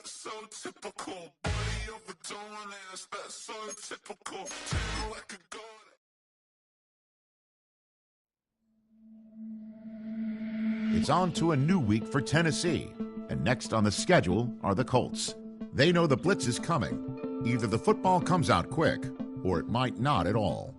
So typical, body of a dominance, that's so typical. Tell like a god. It's on to a new week for Tennessee, and next on the schedule are the Colts. They know the blitz is coming. Either the football comes out quick, or it might not at all.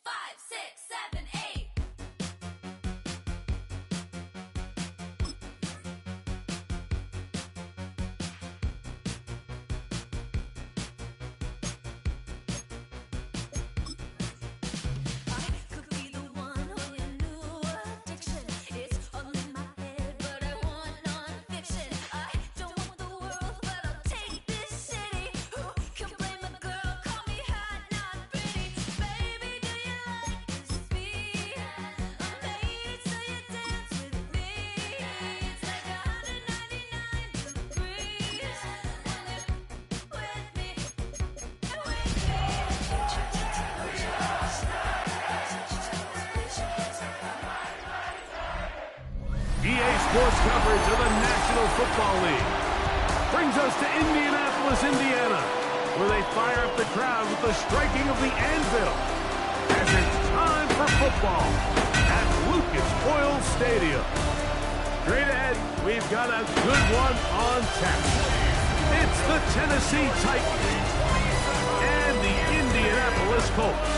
5, 6, 7, 8. I could be the one on your new addiction. It's all in my head, but I want non-fiction. I don't want the world, but I'll take this city. Who can blame a girl? Call me hot, not pretty. Baby, do you like this beat? I made it so you dance with me. It's like 199 degrees when you're with me. EA Sports coverage of the National Football League brings us to Indianapolis, Indiana, where they fire up the crowd with the striking of the anvil as it's time for football at Lucas Oil Stadium. Straight ahead, we've got a good one on tap. It's the Tennessee Titans and the Indianapolis Colts.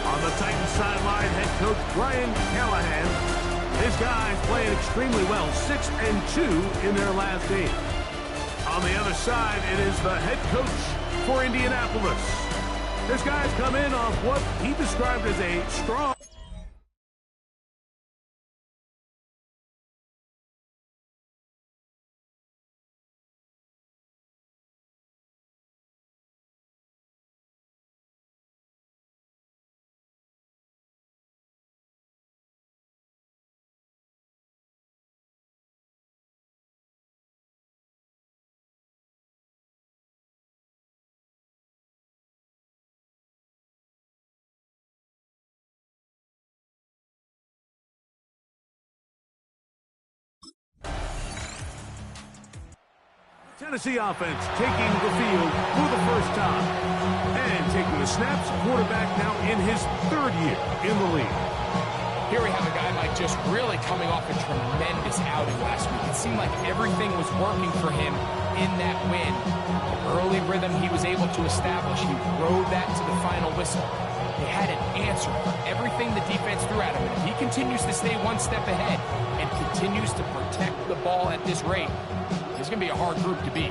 On the Titans sideline, head coach Brian Callahan. His guys playing extremely well, 6-2 in their last 8. On the other side, it is the head coach for Indianapolis. His guys come in off what he described as a strong... Tennessee offense taking the field for the first time. And taking the snaps, quarterback now in his 3rd year in the league. Here we have a guy, Mike, just really coming off a tremendous outing last week. It seemed like everything was working for him in that win. The early rhythm he was able to establish, he rode that to the final whistle. They had an answer for everything the defense threw at him. And if he continues to stay one step ahead and continues to protect the ball at this rate, it's going to be a hard group to beat.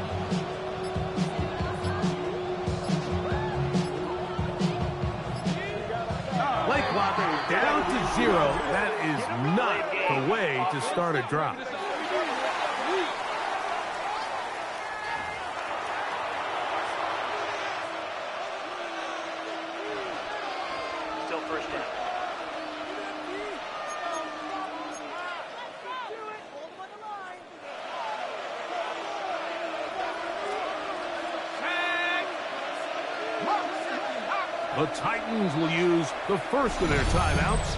Play clock down to 0. That is not the way to start a drive. Still first down. The Titans will use the first of their timeouts.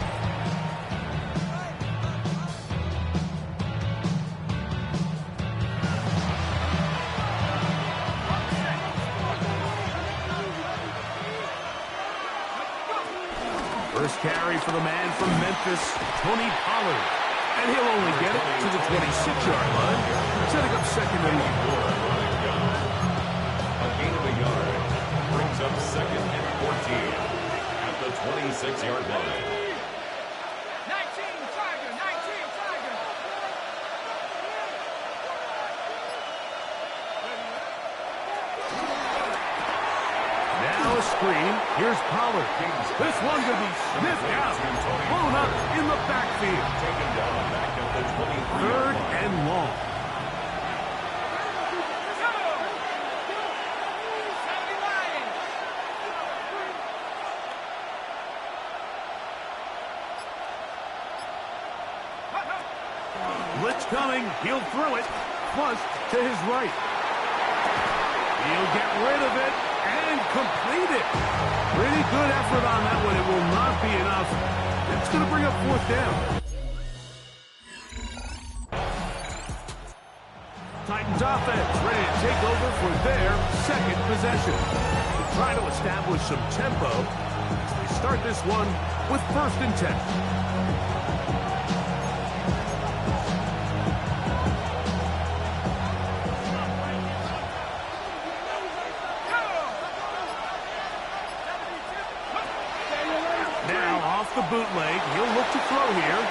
First carry for the man from Memphis, Tony Pollard. And he'll only get it to the 26-yard line, setting up 2nd and 1. A gain of a yard brings up 2nd and 14 at the 26-yard line. 19 Tiger. Now a screen. Here's Pollard. This one could be sniffed out. Blown up in the backfield. Taken down back at the 23. 3rd and long. Blitz coming. He'll throw it. Flushed to his right. He'll get rid of it and complete it. Pretty good effort on that one. It will not be enough. It's going to bring up 4th down. Titans offense ready to take over for their 2nd possession. To try to establish some tempo, they start this one with 1st and 10. off the bootleg. He'll look to throw here.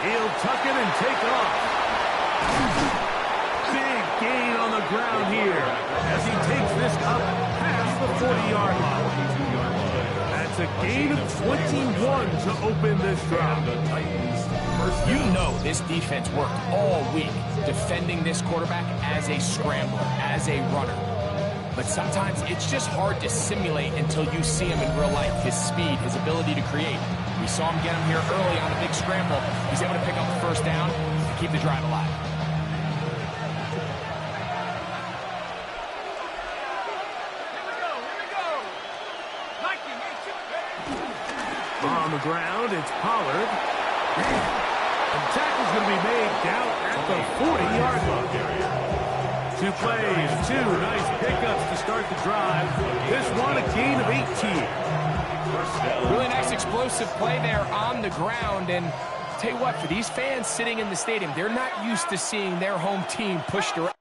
He'll tuck it and take off. Big gain on the ground here as he takes this up past the 40-yard line. That's a gain of 21 to open this drive. You know this defense worked all week defending this quarterback as a scrambler, as a runner. But sometimes it's just hard to simulate until you see him in real life. His speed, his ability to create. We saw him get him here early on a big scramble. He's able to pick up the first down and keep the drive alive. On the ground, it's Pollard. And the tackle's going to be made down at the 40-yard line. 2 plays, 2 nice pickups to start the drive. This one, a gain of 18. Really nice explosive play there on the ground. And tell you what, for these fans sitting in the stadium, they're not used to seeing their home team pushed around.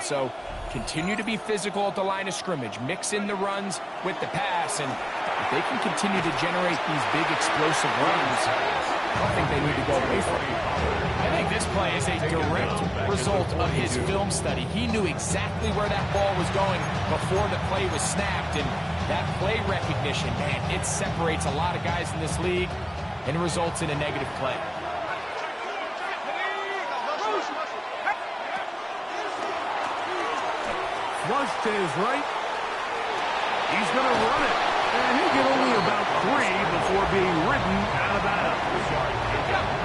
So continue to be physical at the line of scrimmage. Mix in the runs with the pass. And if they can continue to generate these big explosive runs, I don't think they need to go away from it. I think this play is a direct result of his film study. He knew exactly where that ball was going before the play was snapped. And that play recognition, man, it separates a lot of guys in this league and it results in a negative play. Flush to his right. He's going to run it. And he'll get only about 3 before being ridden out of bounds.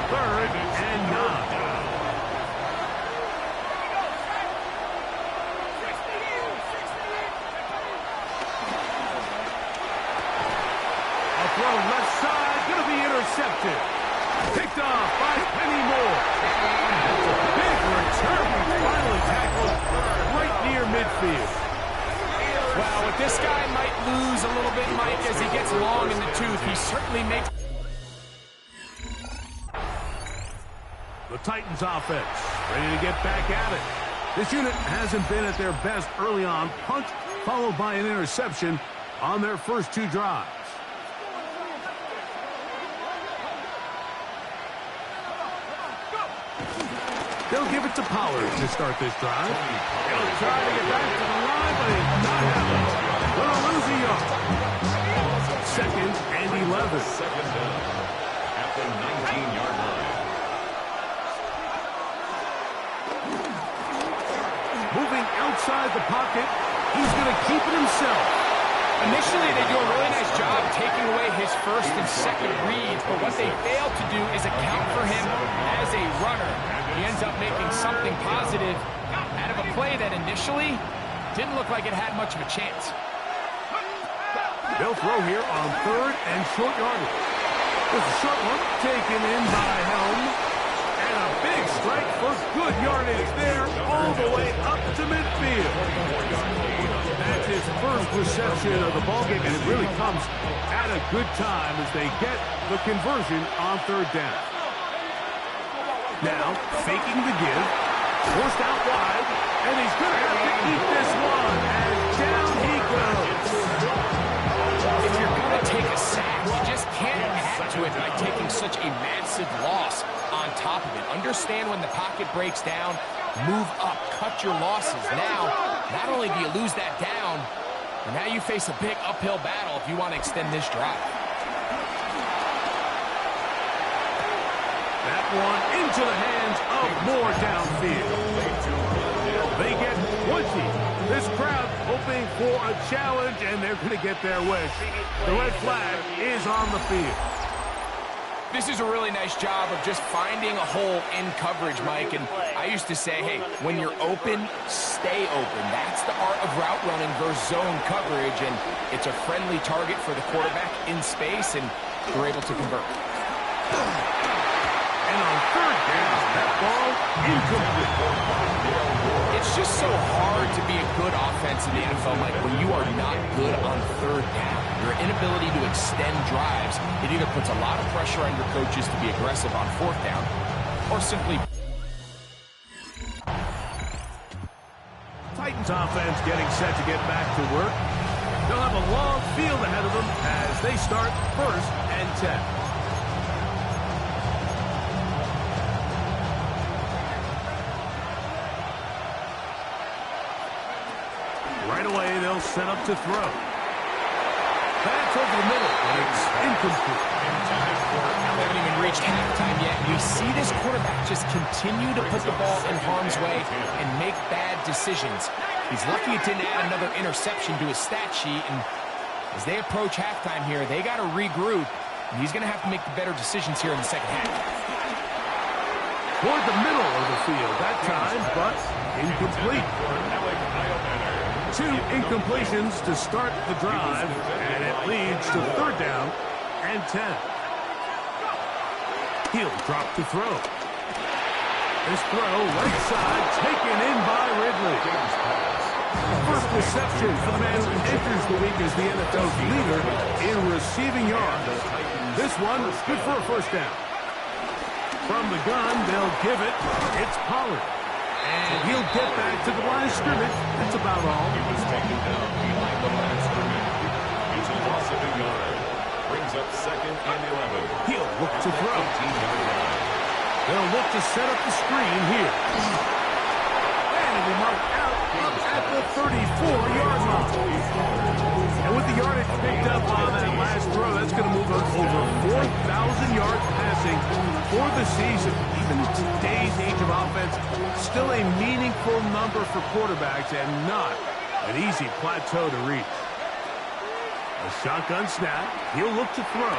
3rd and 9. A throw left side, going to be intercepted. Picked off by Penny Moore. Big return. Finally tackled right near midfield. Well, what this guy might lose a little bit, Mike, as he gets long in the tooth, he certainly makes... The Titans offense ready to get back at it. This unit hasn't been at their best early on. Punt followed by an interception on their first 2 drives. They'll give it to Pollard to start this drive. He'll try to get back to the line, but it's not happening. Gonna lose a yard. 2nd and 11. Second down at the 19-yard line. Moving outside the pocket, he's going to keep it himself. Initially, they do a really nice job taking away his first and second reads, but what they fail to do is account for him as a runner. He ends up making something positive out of a play that initially didn't look like it had much of a chance. They'll throw here on 3rd and short yardage. There's a short one taken in by Helm. And a big strike for good yardage there all the way up to midfield. That's his first reception of the ballgame, and it really comes at a good time as they get the conversion on 3rd down. Now, faking the give, forced out wide, and he's going to have to eat this one, and down he goes. If you're going to take a sack, you just can't add to it by taking such a massive loss on top of it. Understand when the pocket breaks down, move up, cut your losses. Now, not only do you lose that down, but now you face a big uphill battle if you want to extend this drive. That one into the hands of Moore downfield. They get 20. This crowd hoping for a challenge, and they're going to get their wish. The red flag is on the field. This is a really nice job of just finding a hole in coverage, Mike. And I used to say, hey, when you're open, stay open. That's the art of route running versus zone coverage. And it's a friendly target for the quarterback in space, and we're able to convert. And on third down, that ball incomplete. It's just so hard to be a good offense in the NFL, Mike, when you are not good on third down. Your inability to extend drives, it either puts a lot of pressure on your coaches to be aggressive on fourth down, or simply... Titans offense getting set to get back to work. They'll have a long field ahead of them as they start 1st and 10. Right away, they'll set up to throw. That's over the middle, and it's incomplete. They haven't even reached halftime yet. You see this quarterback just continue to put the ball in harm's way and make bad decisions. He's lucky it didn't add another interception to his stat sheet, and as they approach halftime here, they got to regroup, and he's going to have to make the better decisions here in the second half. Toward the middle of the field that time, but incomplete. 2 incompletions to start the drive, and it leads to 3rd down and 10. He'll drop to throw. This throw right side taken in by Ridley. First reception for the man who enters the week as the NFL's leader in receiving yards. This one good for a 1st down. From the gun, they'll give it. It's Pollard. And he'll get back to the line of scrimmage. That's about all. He was taken down behind the line of scrimmage. It's a loss of a yard. Brings up 2nd and 11. He'll look to throw. They'll look to set up the screen here. And it'll be marked out up at the 34-yard line. And with the yardage picked up on that last throw, that's going to move us over 4,000 yards passing for the season. Even in today's age of offense, still a meaningful number for quarterbacks and not an easy plateau to reach. A shotgun snap. He'll look to throw.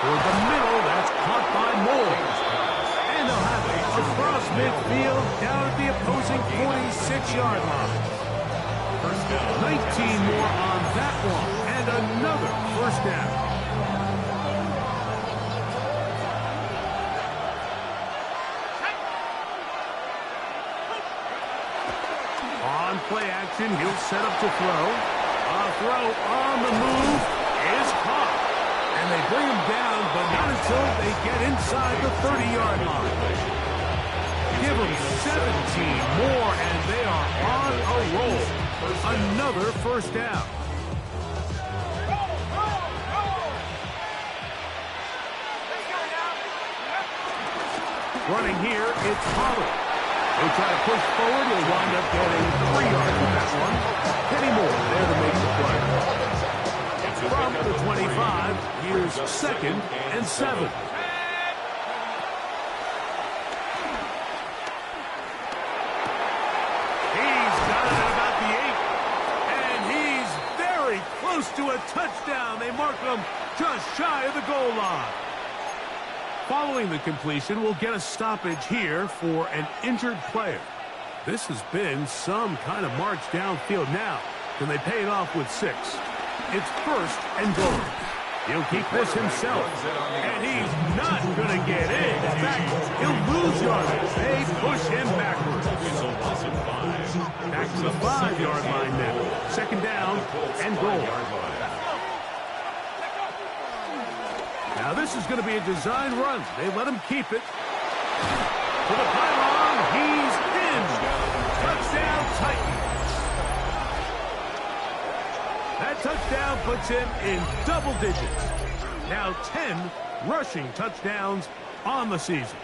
Toward the middle, that's caught by Moore. And they'll have it across midfield down at the opposing 46-yard line. 19 more on that one, and another 1st down. On play action, he'll set up to throw. A throw on the move is caught. And they bring him down, but not until they get inside the 30-yard line. Give them 17 more, and they are on a roll. Another 1st down. Running here, it's Pollard. They try to push forward. He'll wind up getting 3 yards with that one. Kenny Moore there to make the play. From the 25, here's 2nd and 7. To a touchdown. They mark him just shy of the goal line. Following the completion, we'll get a stoppage here for an injured player. This has been some kind of march downfield now. Can they pay it off with 6? It's 1st and goal. He'll keep this himself. And he's not going to get in. In fact, he'll lose yardage. They push him backwards. It's a loss of 5. Back to the 5-yard line now. 2nd down and goal. Now this is going to be a design run. They let him keep it. For the pylon, he's in. Touchdown Titans. That touchdown puts him in double digits. Now 10 rushing touchdowns on the season.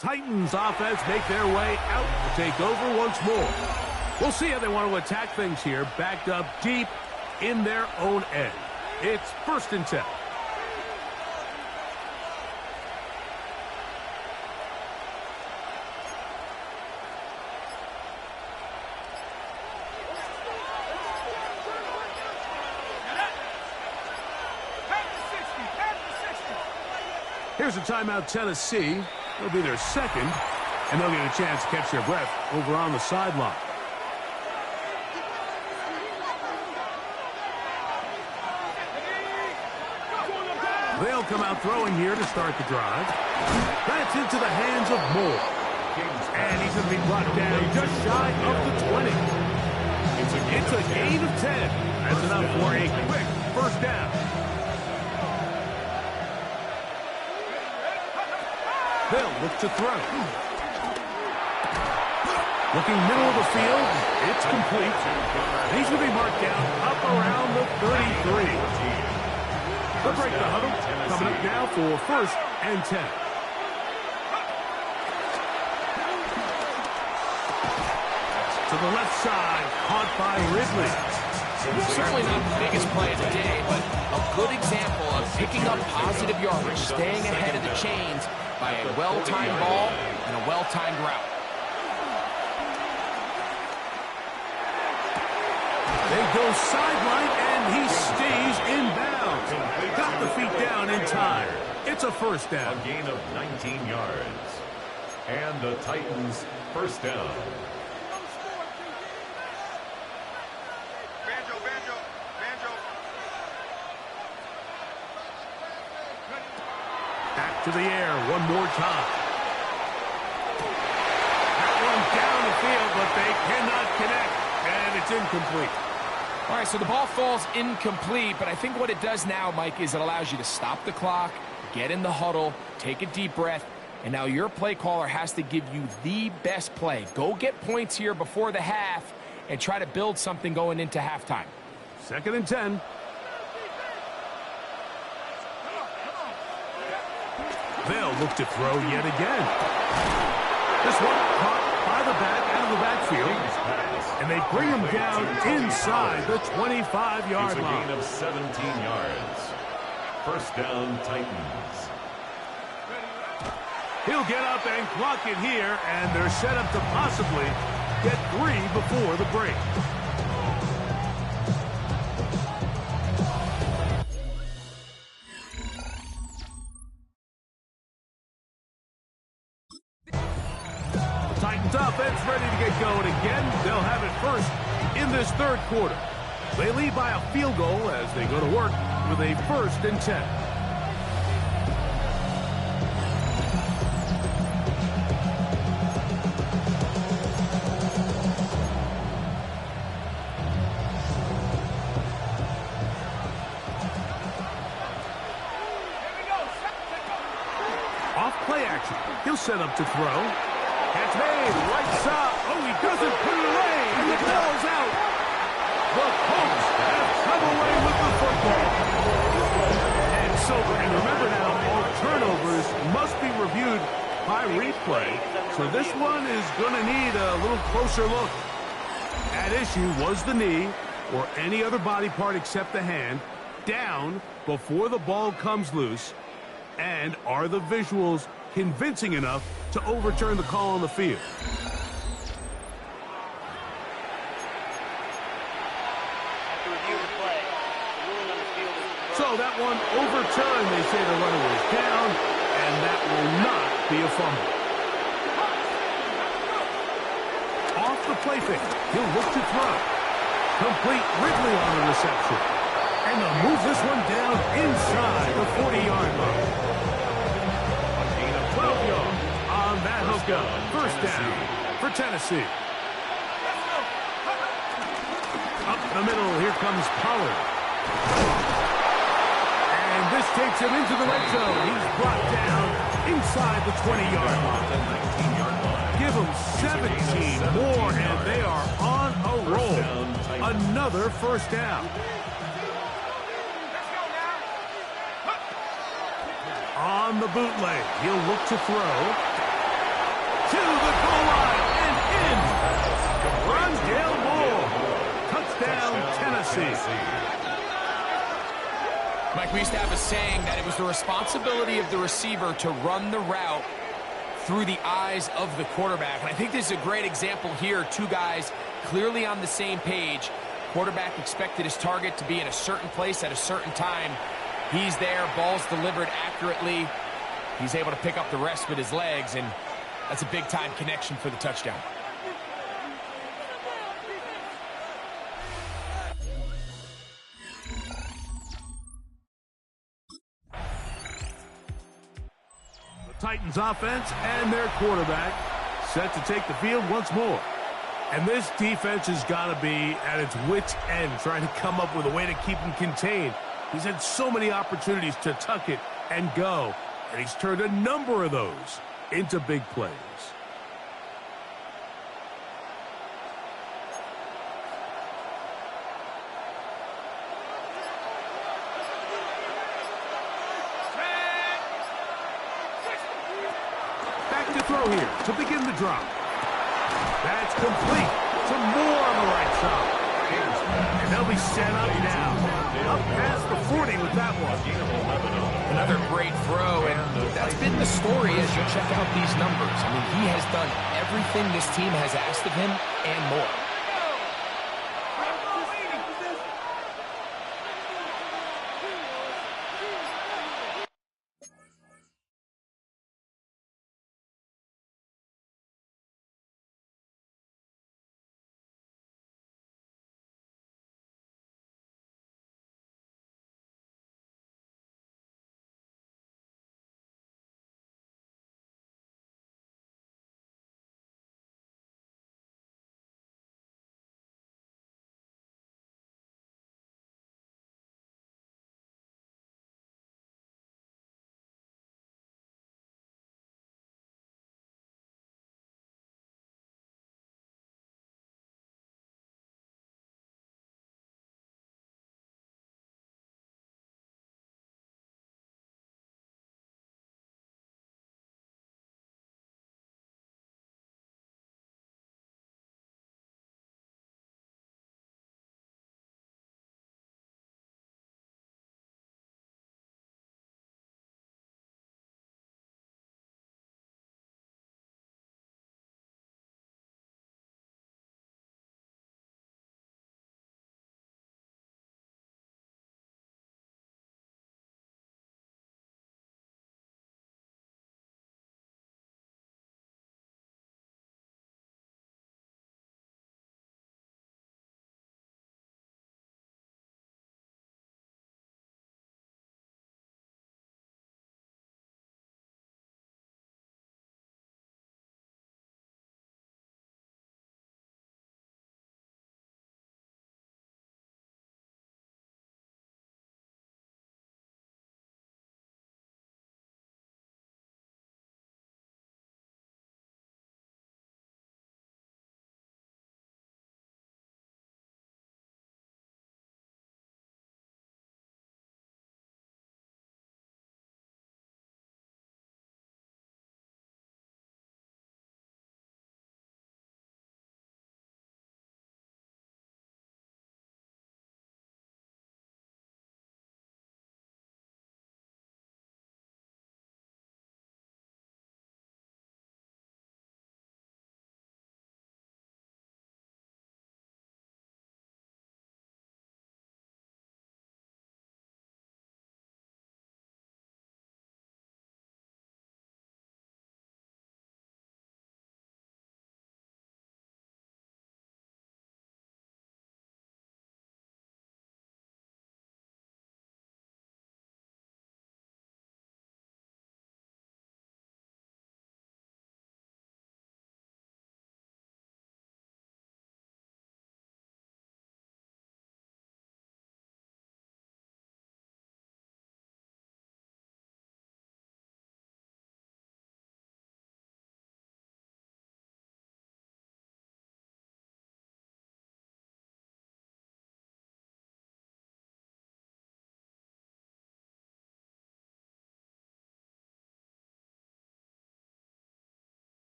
Titans offense make their way out to take over once more. We'll see how they want to attack things here, backed up deep in their own end. It's 1st and 10. Here's a timeout, Tennessee. It'll be their second, and they'll get a chance to catch their breath over on the sideline. They'll come out throwing here to start the drive. That's into the hands of Moore. And he's going to be brought down just shy of the 20. It's a gain of 10. That's enough for a quick first down. They'll look to throw. Looking middle of the field, it's complete. He's going to be marked down up around the 33. They'll break the huddle. Coming up now for 1st and 10. To the left side, caught by Ridley. Certainly not the biggest play of the day, but a good example of picking up positive yardage, staying ahead of the chains by a well-timed ball and a well-timed route. They go sideline, and he stays in bounds. Got the feet down in time. It's a first down. A gain of 19 yards. And the Titans' first down. Back to the air one more time. That one down the field, but they cannot connect, and it's incomplete. All right, so the ball falls incomplete, but I think what it does now, Mike, is it allows you to stop the clock, get in the huddle, take a deep breath, and now your play caller has to give you the best play. Go get points here before the half and try to build something going into halftime. 2nd and 10. They'll look to throw yet again. This one caught by the back out of the backfield, and they bring him down inside the 25-yard line. It's a gain of 17 yards. First down, Titans. He'll get up and clock it here, and they're set up to possibly get 3 before the break. Titans offense ready to get going again. They'll have it first in this 3rd quarter. They lead by a field goal as they go to work with a 1st and 10. Off play action. He'll set up to throw. Catch made, right side. Oh, he doesn't put it away, and the ball's out. The Colts have come away with the football. And remember now, all turnovers must be reviewed by replay, so this one is going to need a little closer look. At issue was the knee, or any other body part except the hand, down before the ball comes loose, and are the visuals convincing enough to overturn the call on the field? So that one overturned. They say the runner was down, and that will not be a fumble. Off the play fake, he'll look to throw. Complete Ridley on the reception. And they'll move this one down inside the 40-yard line. A gain of 12 yards. On that hookup, first down for Tennessee. Up the middle, here comes Pollard. And this takes him into the red zone. He's brought down inside the 20-yard line. Give them 17 more, and they are on a roll. Another first down. On the bootleg, he'll look to throw. to the goal line and in. Rondale Moore. Touchdown, Tennessee. Mike, we used to have a saying that it was the responsibility of the receiver to run the route through the eyes of the quarterback. And I think this is a great example here. Two guys clearly on the same page. Quarterback expected his target to be in a certain place at a certain time. He's there, ball's delivered accurately. He's able to pick up the rest with his legs, and that's a big-time connection for the touchdown. Titans offense and their quarterback set to take the field once more. And this defense has got to be at its wits' end, trying to come up with a way to keep him contained. He's had so many opportunities to tuck it and go, and he's turned a number of those into big plays. To throw here to begin the drop. That's complete to Moore on the right side. And they'll be set up now. Up past the 40 with that one. Another great throw, and that's been the story as you check out these numbers. I mean, he has done everything this team has asked of him and more.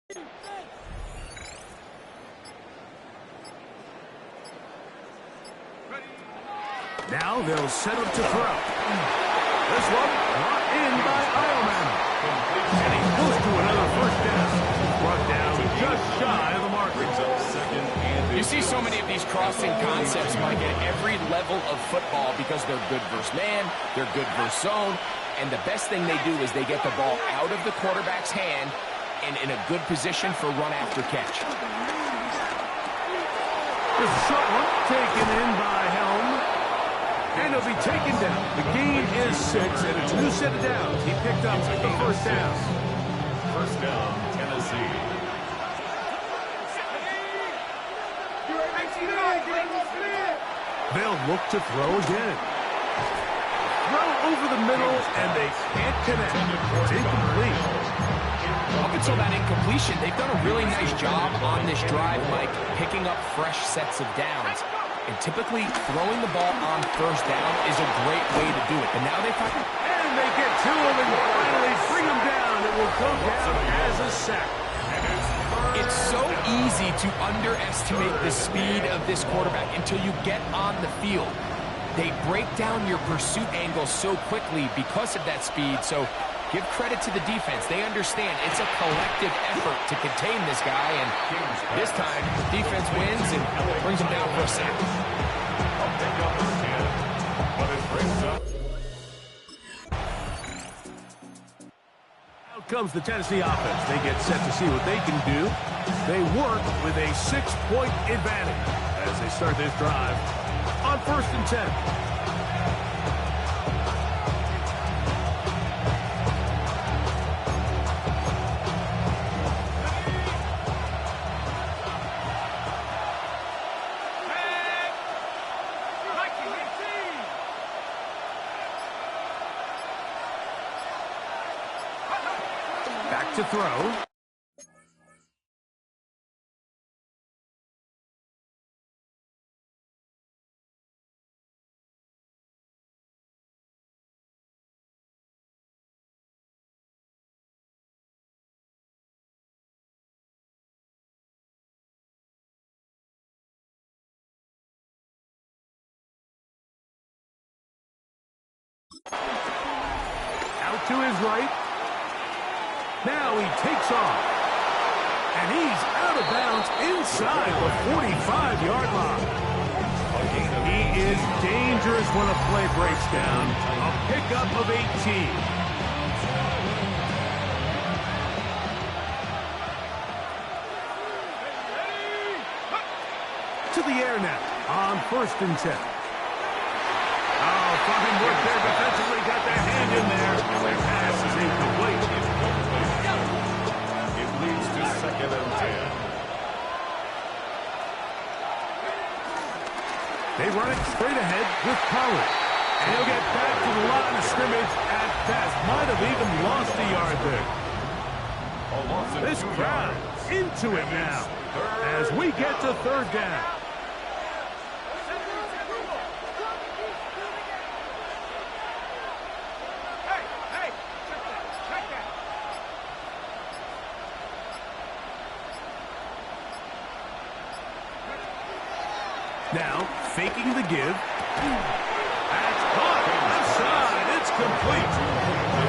Now they'll set up to throw. This one brought in by Ironman. And he's close to another first down. Brought down just shy of the mark. You see so many of these crossing concepts, Mike, at every level of football because they're good versus man, they're good versus zone, and the best thing they do is they get the ball out of the quarterback's hand and in a good position for run after catch. There's a short one taken in by Helm. And he'll be taken down. The gain is 6, and it's a new set of downs. He picked up the first down. First down, Tennessee. They'll look to throw again. Throw over the middle, and they can't connect. It's incomplete. Up until that incompletion, they've done a really nice job on this drive, Mike, picking up fresh sets of downs. And typically, throwing the ball on first down is a great way to do it. But now they find... And they get to him and finally bring him down. It will go down as a sack. It's so easy to underestimate the speed of this quarterback until you get on the field. They break down your pursuit angle so quickly because of that speed. So give credit to the defense. They understand it's a collective effort to contain this guy, and this time, defense wins and brings him down for a sack. Out comes the Tennessee offense. They get set to see what they can do. They work with a 6-point advantage as they start this drive on 1st and 10. Back to throw. Out to his right. Now he takes off. And he's out of bounds inside the 45-yard line. He is dangerous when a play breaks down. A pickup of 18. To the air now on 1st and 10. Oh, fucking work there defensively. Got their hand in there. Their pass is incomplete. It leads to 2nd and 10. They run it straight ahead with Pollard. And he'll get back to the line of scrimmage at best. Might have even lost a yard there. This crowd into it now as we get to 3rd down. Now, faking the give. That's caught. Left side. It's complete.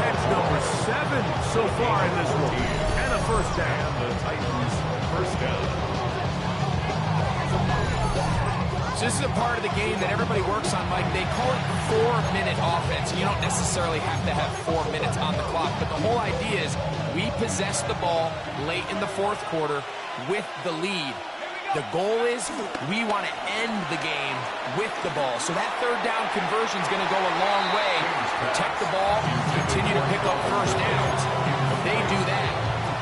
That's number 7 so far in this one. And a first down. And the Titans first down. So this is a part of the game that everybody works on, Mike. They call it 4-minute offense. You don't necessarily have to have 4 minutes on the clock, but the whole idea is we possess the ball late in the 4th quarter with the lead. The goal is we want to end the game with the ball. So that 3rd down conversion is going to go a long way. Protect the ball, continue to pick up first downs. If they do that,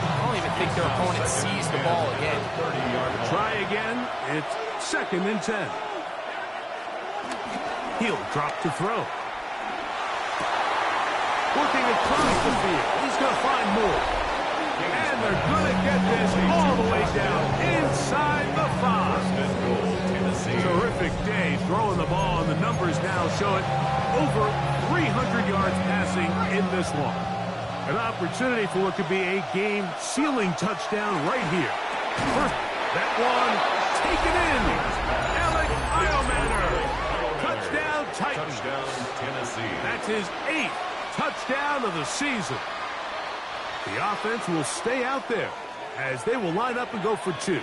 I don't even think their opponent sees the ball again. Try again. It's 2nd and 10. He'll drop to throw. Working across the field. He's going to find more. And they're going to get this all the way down inside the 5. Terrific day throwing the ball, and the numbers now show it over 300 yards passing in this one. An opportunity for what could be a game-sealing touchdown right here. First, that one, taken in. Alec Eilmanner. Touchdown, Titans. Touchdown, Tennessee. That's his 8th touchdown of the season. The offense will stay out there as they will line up and go for 2. The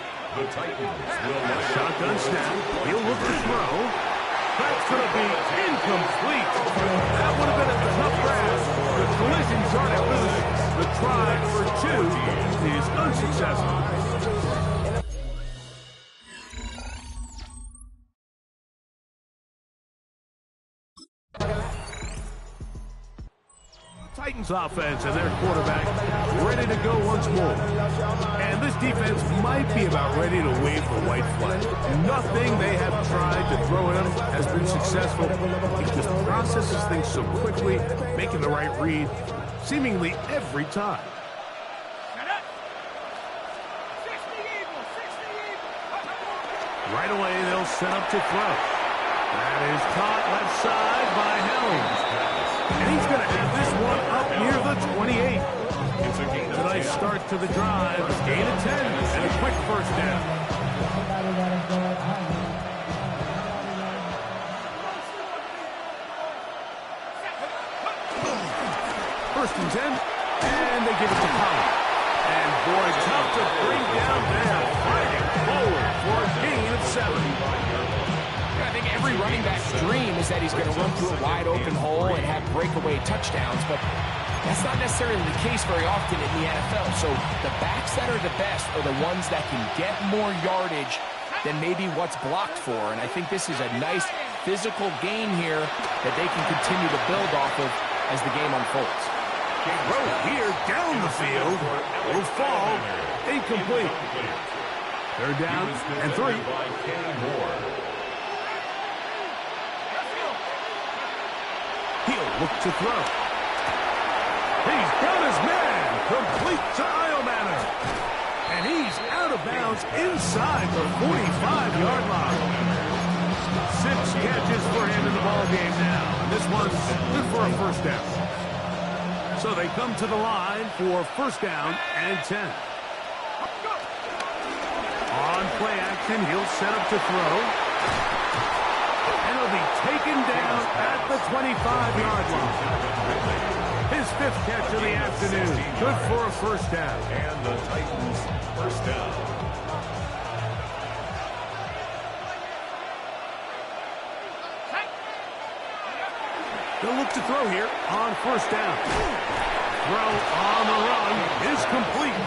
Titans will line up. Shotgun snap. He'll look to throw. That's going to be incomplete. That would have been a tough grab. The collision's on it loose. The try for 2 is unsuccessful. Titans offense and their quarterback ready to go once more. And this defense might be about ready to wave the white flag. Nothing they have tried to throw at him has been successful. He just processes things so quickly, making the right read seemingly every time. Right away, they'll set up to throw. That is caught left side by Helms. And he's going to have this one up near the 28. It's a nice start to the drive. Gain of 10 and a quick first down. First and 10, and they give it to Collins. And boy, tough to bring down there. Fighting forward for a gain of 7. I think every running back's dream is that he's going to run through a wide open hole and have breakaway touchdowns, but that's not necessarily the case very often in the NFL. So the backs that are the best are the ones that can get more yardage than maybe what's blocked for. And I think this is a nice physical gain here that they can continue to build off of as the game unfolds. Throw here down the field will fall incomplete. Third down and 3. He'll look to throw. He's got his man. Complete to Eilmanner. And he's out of bounds inside the 45-yard line. 6 catches for him in the ballgame now. And this one's good for a first down. So they come to the line for first down and 10. On play action, he'll set up to throw. And he'll be taken down at the 25-yard line. His 5th catch of the afternoon. Good for a first down. And the Titans first down. They'll look to throw here on first down. Throw on the run is complete.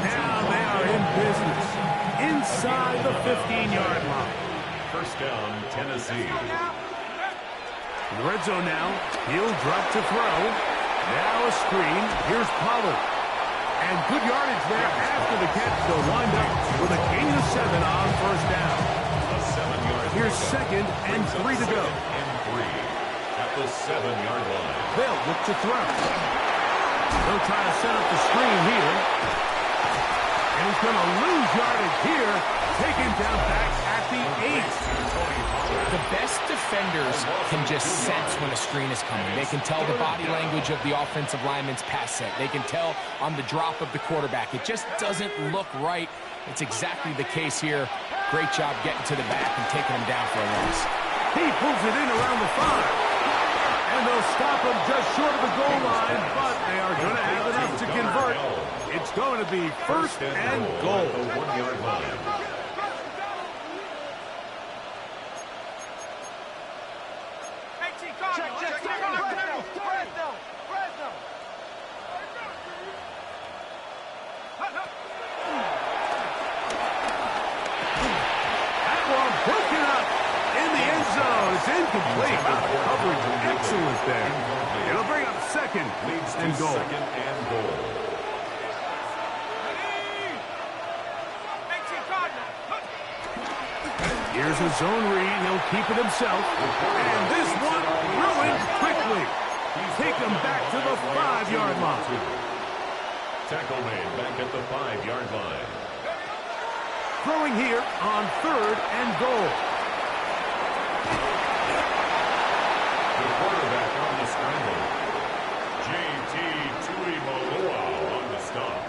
Now they are in business inside the 15-yard line. First down, Tennessee. In the red zone now. He'll drop to throw. Now a screen. Here's Pollard. And good yardage there after the catch. They'll wind up with a gain of 7 on first down. A 7-yard. Here's second and 3 to go. And 3 at the 7-yard line. They'll look to throw. They'll try to set up the screen here. And he's going to lose yardage here. Taken down back at the 8. The best defenders can just sense when a screen is coming. They can tell the body language of the offensive lineman's pass set. They can tell on the drop of the quarterback. It just doesn't look right. It's exactly the case here. Great job getting to the back and taking him down for a loss. He pulls it in around the 5. And they'll stop him just short of the goal line, but they are going to have enough to convert. It's going to be first and goal. The 1-yard line. Incomplete. Coverage excellent there. It'll bring up second and goal. Second and goal. Here's a zone read. He'll keep it himself. And this one ruined quickly. Take him back to the 5-yard line. Tackle made back at the 5-yard line. Throwing here on 3rd and goal. Quarterback on the scramble. J.T. Maloa on the stop.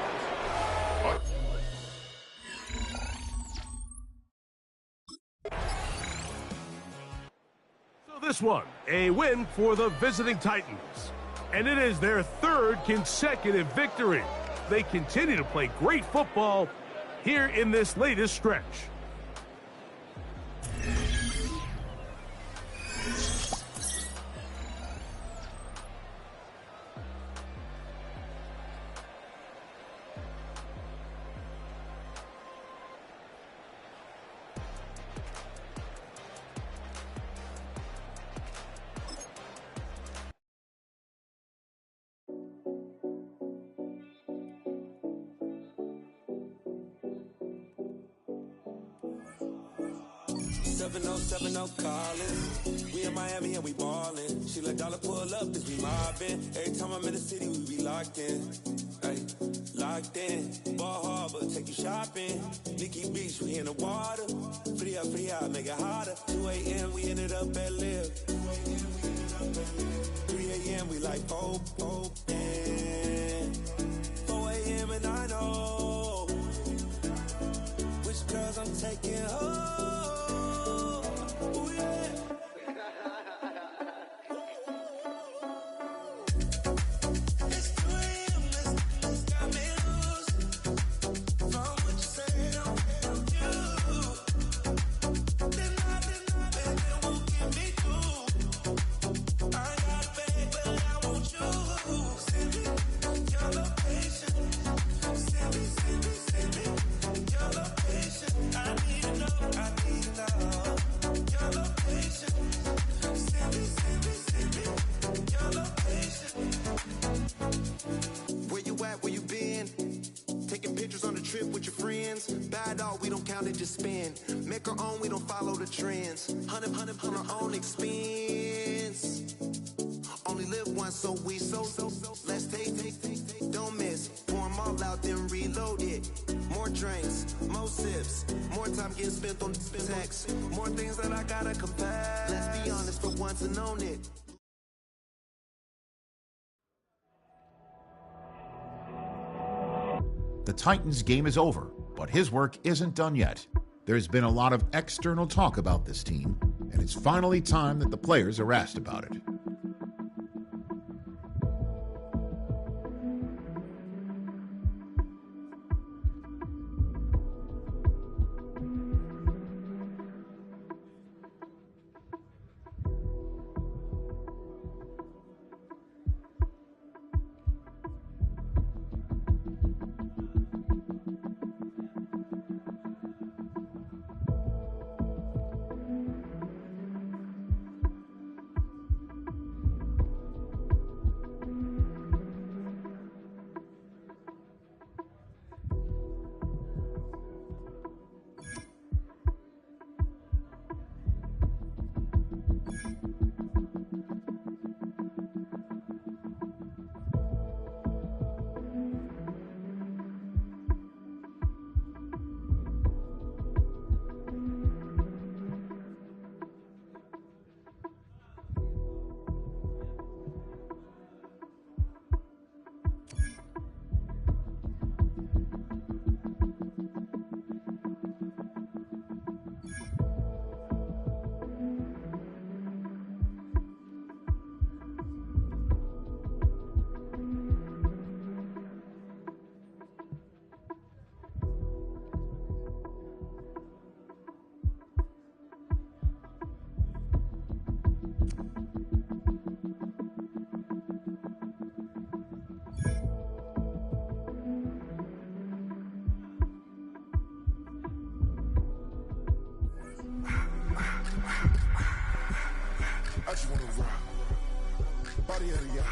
So this one, a win for the visiting Titans. And it is their third consecutive victory. They continue to play great football here in this latest stretch. Calling. We in Miami and we ballin'. She let dollar pull up cause we mobbin'. Every time I'm in the city, we be locked in. Ay, locked in. Ball Harbor, take you shopping. Nikki Beach, we in the water. Free up, make it hotter. 2 a.m., we ended up at Live. 3 a.m., we like open. 4 a.m. and I know which girls I'm taking home. Trends, 100 on our own expense. Only live once, so we so. Let's take. Don't miss. Pour 'em all out, then reload it. More drinks, more sips, more time getting spent on text. More things that I gotta confess. Let's be honest for once and own it. The Titans' game is over, but his work isn't done yet. There's been a lot of external talk about this team, and it's finally time that the players are asked about it. I just wanna rock. Body of the yard.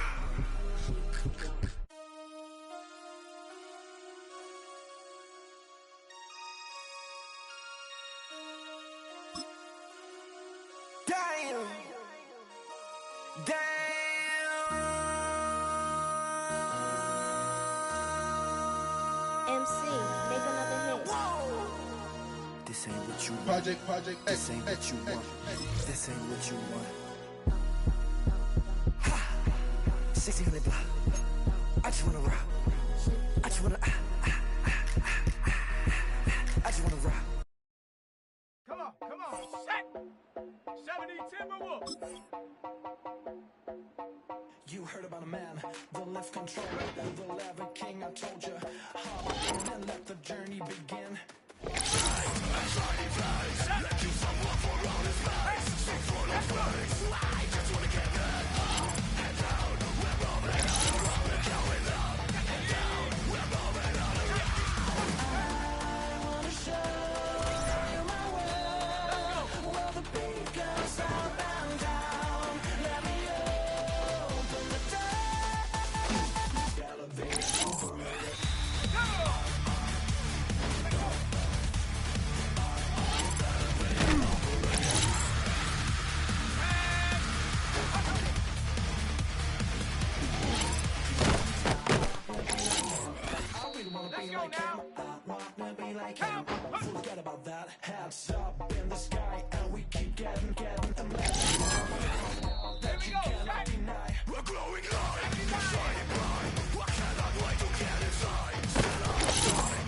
Damn. MC, make another hit. This ain't what you want. Project X. This ain't what you want. This ain't what you want. 1600 block. I just wanna rock. I just wanna, I just wanna rock. Come on, set! 70 Timberwolves! You heard about a man, the left control, the lever king, I told you. Hop in and let the journey begin. Forget about that. Hats up in the sky, and we keep getting that you cannot deny. We're glowing light, shining bright. I cannot wait to get inside. Stand up, shine.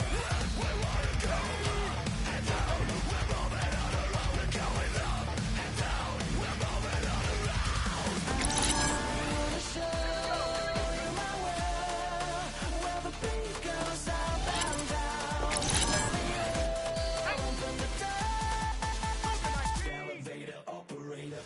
We wanna go up and down. We're moving on around. We're going up and down. We're moving on around. I wanna show you my world, where the beat goes up and down. Let me open the door. Elevator operator.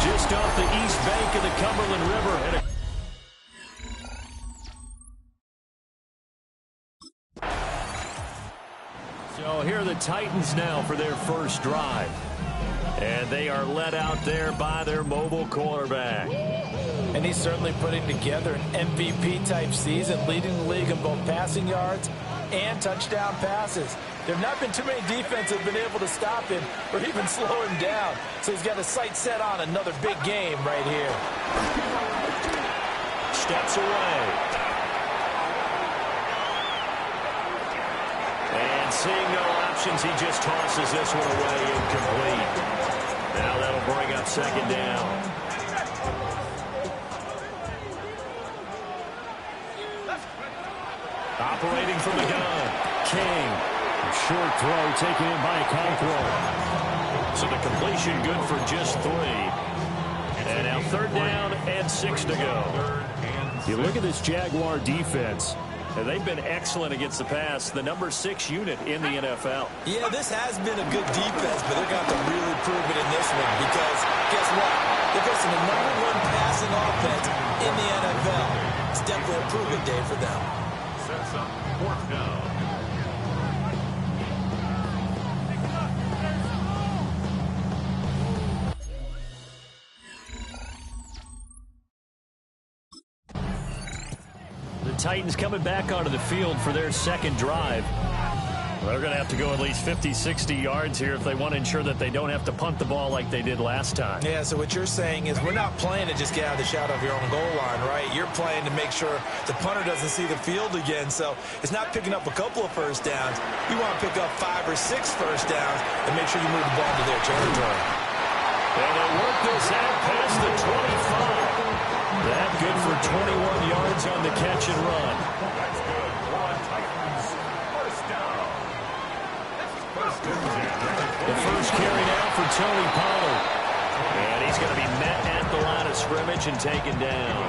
Just off the east bank of the Cumberland River. So here are the Titans now for their first drive. And they are led out there by their mobile quarterback. And he's certainly putting together an MVP-type season, leading the league in both passing yards and touchdown passes. There have not been too many defenses that have been able to stop him or even slow him down. So he's got his sights set on another big game right here. Steps away. seeing no options, he just tosses this one away incomplete. Now that'll bring up second down. Operating from the gun, King. Short throw taken in by Okonkwo. So the completion good for just 3. And now third down and 6 to go. You look at this Jaguar defense. And they've been excellent against the pass, the number 6 unit in the NFL. Yeah, this has been a good defense, but they're going to have to really prove it in this one because guess what? They're facing the number 1 passing offense in the NFL. It's definitely a prove-it day for them. Sets up fourth down. Titans coming back onto the field for their second drive. They're going to have to go at least 50, 60 yards here if they want to ensure that they don't have to punt the ball like they did last time. Yeah, so what you're saying is we're not playing to just get out of the shadow of your own goal line, right? You're playing to make sure the punter doesn't see the field again. So it's not picking up a couple of first downs. You want to pick up 5 or 6 first downs and make sure you move the ball to their territory. And they work this out past the 25. That good for 21 yards on the catch and run. That's good. Titans. First down. The first carry now for Tony Pollard. And he's going to be met at the line of scrimmage and taken down.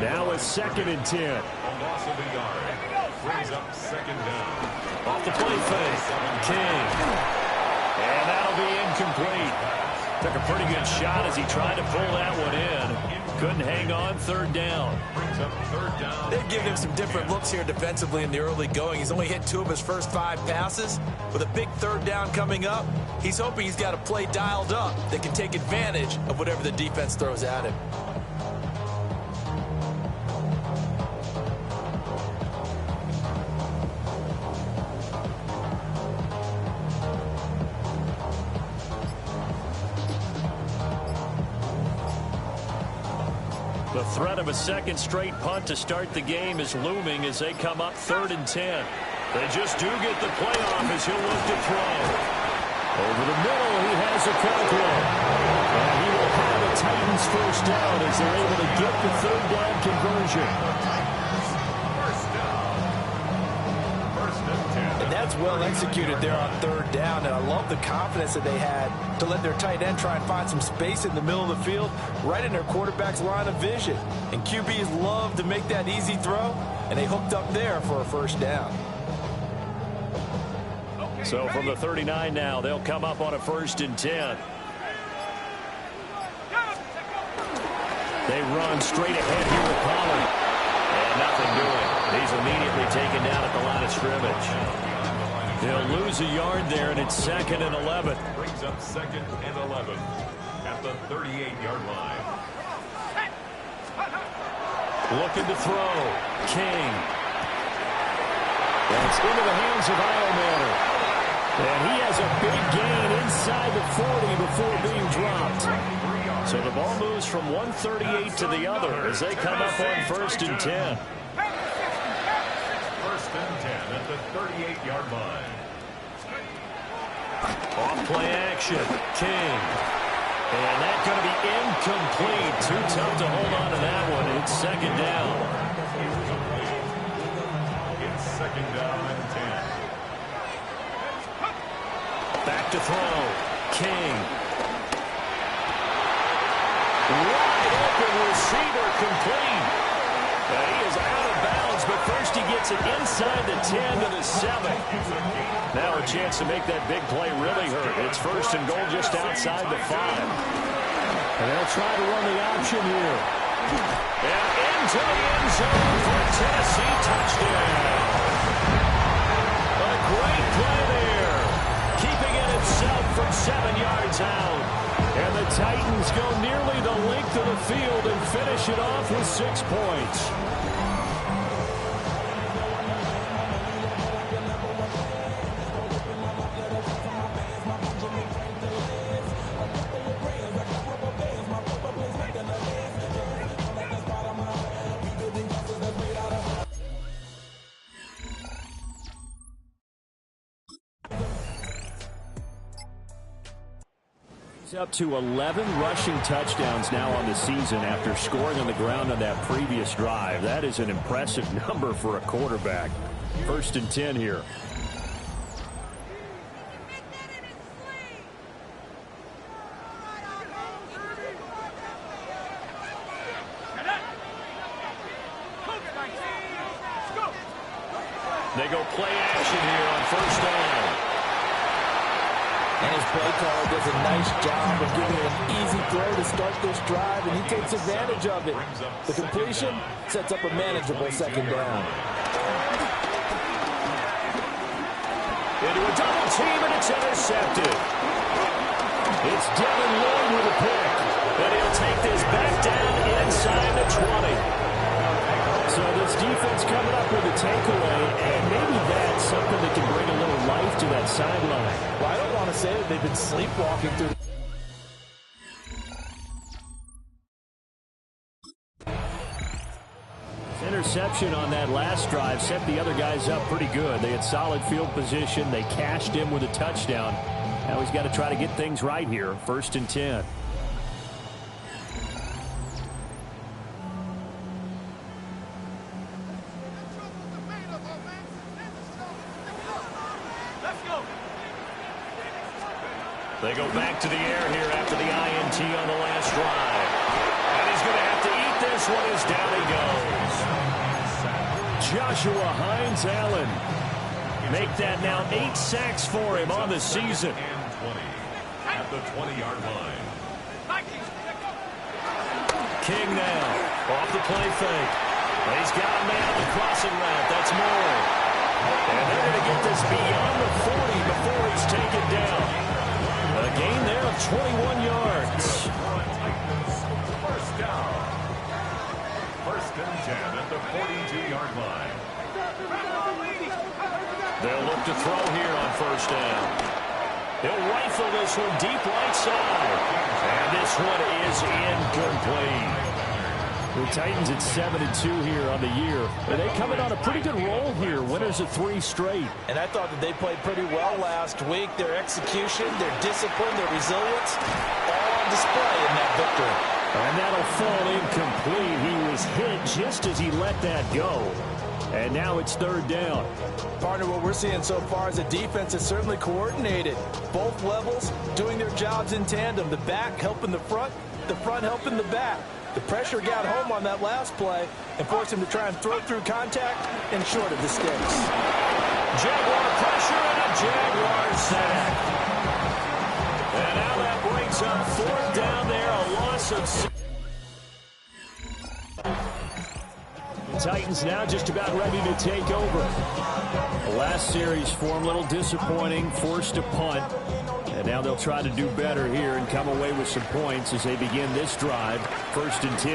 Now it's 2nd and 10. A loss of a yard. Brings up second down. Off the play fake. King. And that'll be incomplete. Took a pretty good shot as he tried to pull that one in. Couldn't hang on, third down. Brings up third down. They've given him some different looks here defensively in the early going. He's only hit 2 of his first 5 passes. With a big third down coming up, he's hoping he's got a play dialed up that can take advantage of whatever the defense throws at him. The threat of a second straight punt to start the game is looming as they come up 3rd and 10. They just do get the playoff as he'll look to throw. Over the middle, he has Okonkwo. And he will have a Titans first down as they're able to get the third down conversion. First and 10. And that's well executed there on third down, and I love the confidence that they had to let their tight end try and find some space in the middle of the field, right in their quarterback's line of vision. And QBs love to make that easy throw, and they hooked up there for a first down. So from the 39 now, they'll come up on a 1st and 10. They run straight ahead here with Pollard. And nothing doing. He's immediately taken down at the line of scrimmage. They'll lose a yard there, and it's 2nd and 11. Brings up 2nd and 11 at the 38-yard line. Looking to throw. King. That's into the hands of Iomanner. And he has a big gain inside the 40 before being dropped. So the ball moves from 138 to the other as they come up on 1st and 10. 1st and 10 at the 38-yard line. Off play action. King. And that's going to be incomplete. Too tough to hold on to that one. It's 2nd down. It's 2nd down and 10. Back to throw. King. Wide open receiver complete. He is out of bounds, but first he gets it inside the 10 to the 7. Now a chance to make that big play really hurt. It's 1st and goal just outside the 5. And they'll try to run the option here. And into the end zone for a Tennessee touchdown. A great play there. Keeping it himself from 7 yards out. And the Titans go nearly the length of the field and finish it off with 6 points. He's up to 11 rushing touchdowns now on the season after scoring on the ground on that previous drive. That is an impressive number for a quarterback. 1st and 10 here. They go play action here on 1st down. And his play caller does a nice job of giving it an easy throw to start this drive, and he takes advantage of it. The completion sets up a manageable 2nd down. Into a double team, and it's intercepted. It's Devin Lloyd with a pick, and he'll take this back down inside the 20. So this defense coming up with a takeaway, and maybe that's something that can bring a little life to that sideline. Well, I don't want to say that they've been sleepwalking through. Interception on that last drive set the other guys up pretty good. They had solid field position. They cashed him with a touchdown. Now he's got to try to get things right here. 1st and 10. They go back to the air here after the INT on the last drive. And he's going to have to eat this one as down he goes. Joshua Hines-Allen. Make that now 8 sacks for him on the season. At the 20-yard line. King now. Off the play fake. He's got a man on the crossing route. That's Moore. And they're going to get this beyond the 40 before he's taken down. A gain there of 21 yards. 1st down. 1st and 10 at the 42-yard line. They'll look to throw here on 1st down. He'll rifle this one deep right side. And this one is incomplete. The Titans at 7-2 here on the year. Are they coming on a pretty good roll here? Winners of 3 straight. And I thought that they played pretty well last week. Their execution, their discipline, their resilience, all on display in that victory. And that'll fall incomplete. He was hit just as he let that go. And now it's 3rd down. Partner, what we're seeing so far is a defense that's certainly coordinated. Both levels doing their jobs in tandem. The back helping the front helping the back. The pressure got home on that last play and forced him to try and throw through contact and short of the sticks. Jaguar pressure and a Jaguar sack. And now that brings up 4th down there, a loss of 6. The Titans now just about ready to take over. The last series form a little disappointing, forced to punt. And now they'll try to do better here and come away with some points as they begin this drive. 1st and 10.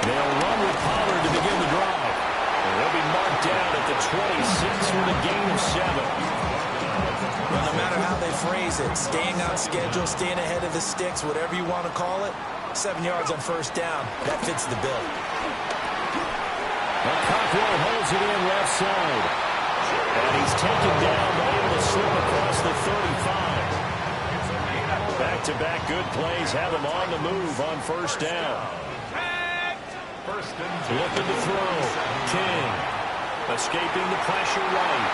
They'll run with Pollard to begin the drive. And they'll be marked down at the 26 with a gain of 7. Well, no matter how they phrase it, staying on schedule, staying ahead of the sticks, whatever you want to call it, 7 yards on 1st down. That fits the bill. Cockrell holds it in left side. And he's taken down, but able to slip across the 35. Back-to-back good plays have him on the move on 1st down. 1st and 10. Looking to throw. King escaping the pressure right.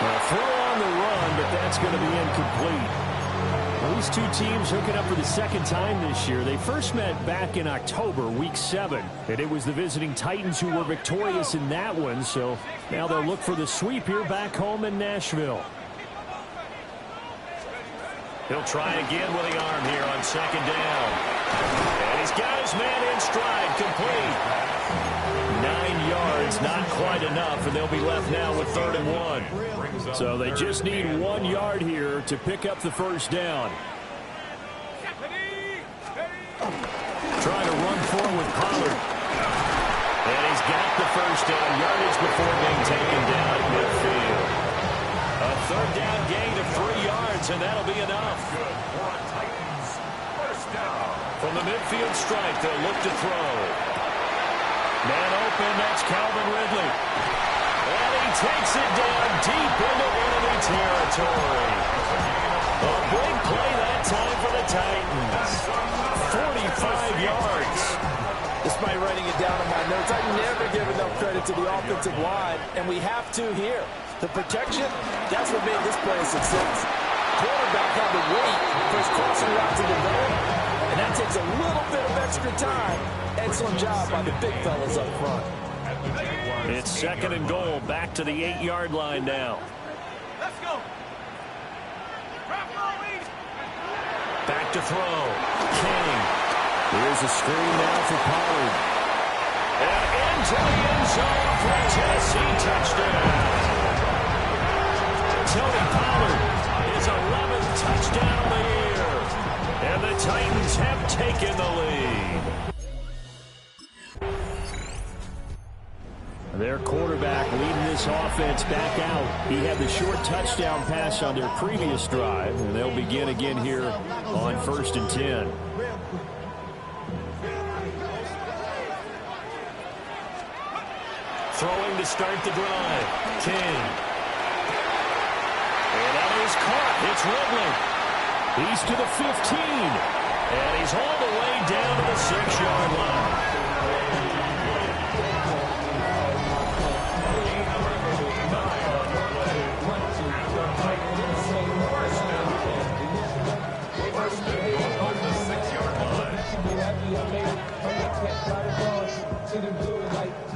A throw on the run, but that's going to be incomplete. Well, these two teams hooking up for the 2nd time this year. They first met back in October, week 7. And it was the visiting Titans who were victorious in that one. So now they'll look for the sweep here back home in Nashville. He'll try again with the arm here on 2nd down. And he's got his man in stride, complete. 9 yards, not quite enough, and they'll be left now with 3rd and 1. So they just need 1 yard here to pick up the 1st down. Trying to run forward with Pollard. And he's got the 1st down, yardage before being taken down at midfield. A 3rd down gain of 3 yards, and that'll be enough. From the midfield stripe, they'll look to throw. Man open, that's Calvin Ridley. And he takes it down deep into enemy territory. A big play that time for the Titans. to the offensive line, and we have to here. The protection, that's what made this play a success. Quarterback had to wait for his crossing route to develop, and that takes a little bit of extra time. Excellent job by the big fellas up front. It's 2nd and goal, back to the 8-yard line now. Let's go. Back to throw. King. Here's a screen now for Pollard. And into the end zone for a Tennessee touchdown. Tony Pollard, his 11th touchdown of the year. And the Titans have taken the lead. Their quarterback leading this offense back out. He had the short touchdown pass on their previous drive, and they'll begin again here on 1st and 10. Throwing to start the drive. King. And that is caught. It's Ridley. He's to the 15. And he's all the way down to the 6-yard line.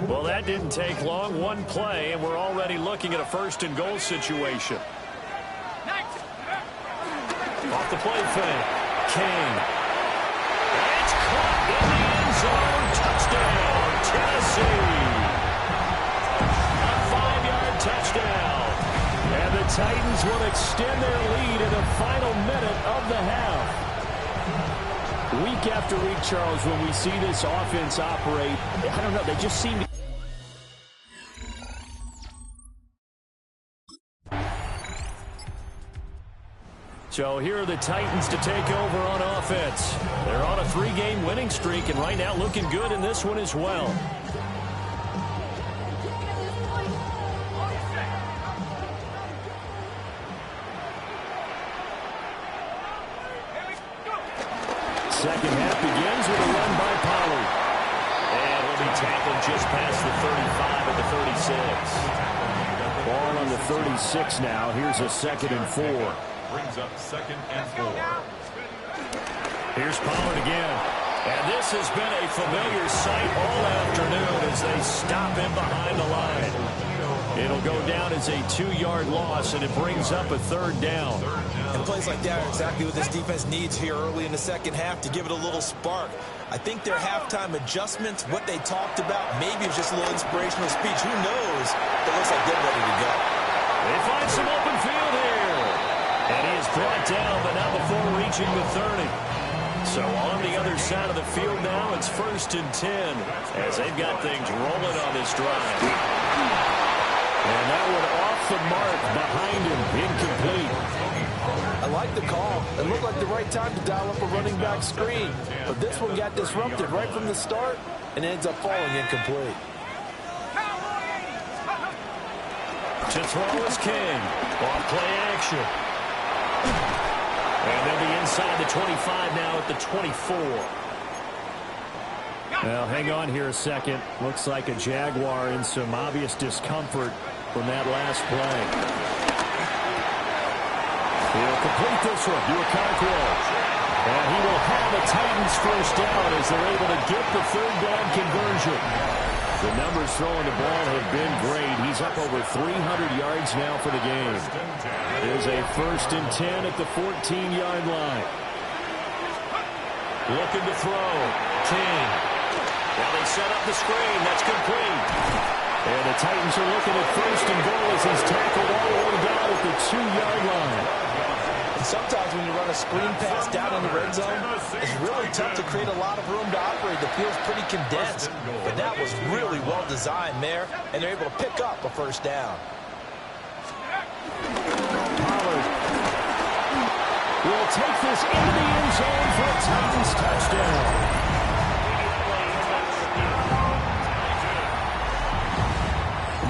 Well, that didn't take long. One play, and we're already looking at a 1st and goal situation. Off the play fake. King. It's caught in the end zone. Touchdown, Tennessee. A 5-yard touchdown. And the Titans will extend their lead in the final minute of the half. Week after week, Charles, when we see this offense operate, I don't know, they just seem to... So here are the Titans to take over on offense. They're on a 3-game winning streak, and right now looking good in this one as well. Second half begins with a run by Pollard. And he'll be tackled just past the 35 at the 36. Ball on the 36 now. Here's a 2nd and 4. Brings up 2nd and 4. Here's Pollard again. And this has been a familiar sight all afternoon as they stop him behind the line. It'll go down as a 2-yard loss, and it brings up a 3rd down. And plays like that are exactly what this defense needs here early in the second half to give it a little spark. I think their halftime adjustments, what they talked about, maybe it was just a little inspirational speech. Who knows? It looks like they're ready to go. They find some open field here. And he is brought down, but not before reaching the 30. So on the other side of the field now, it's 1st and 10 as they've got things rolling on this drive. And that one off the mark behind him, incomplete. I like the call. It looked like the right time to dial up a running back screen. But this one got disrupted right from the start and ends up falling incomplete. To throw is King. Off play action. And they'll be inside the 25 now at the 24. Well, hang on here a second. Looks like a Jaguar in some obvious discomfort from that last play. He'll complete this one. Do a cartwheel. And he will have a Titans 1st down as they're able to get the 3rd down conversion. The numbers throwing the ball have been great. He's up over 300 yards now for the game. There's a 1st and 10 at the 14-yard line. Looking to throw. King. Now they set up the screen. That's complete. And the Titans are looking at 1st and goal as he's tackled all the way down at the 2-yard line. And sometimes when you run a screen pass down in the red zone, it's really tough to create a lot of room to operate. The field's pretty condensed. But that was really well designed there, and they're able to pick up a 1st down. Pollard will take this into the end zone for a Titans touchdown.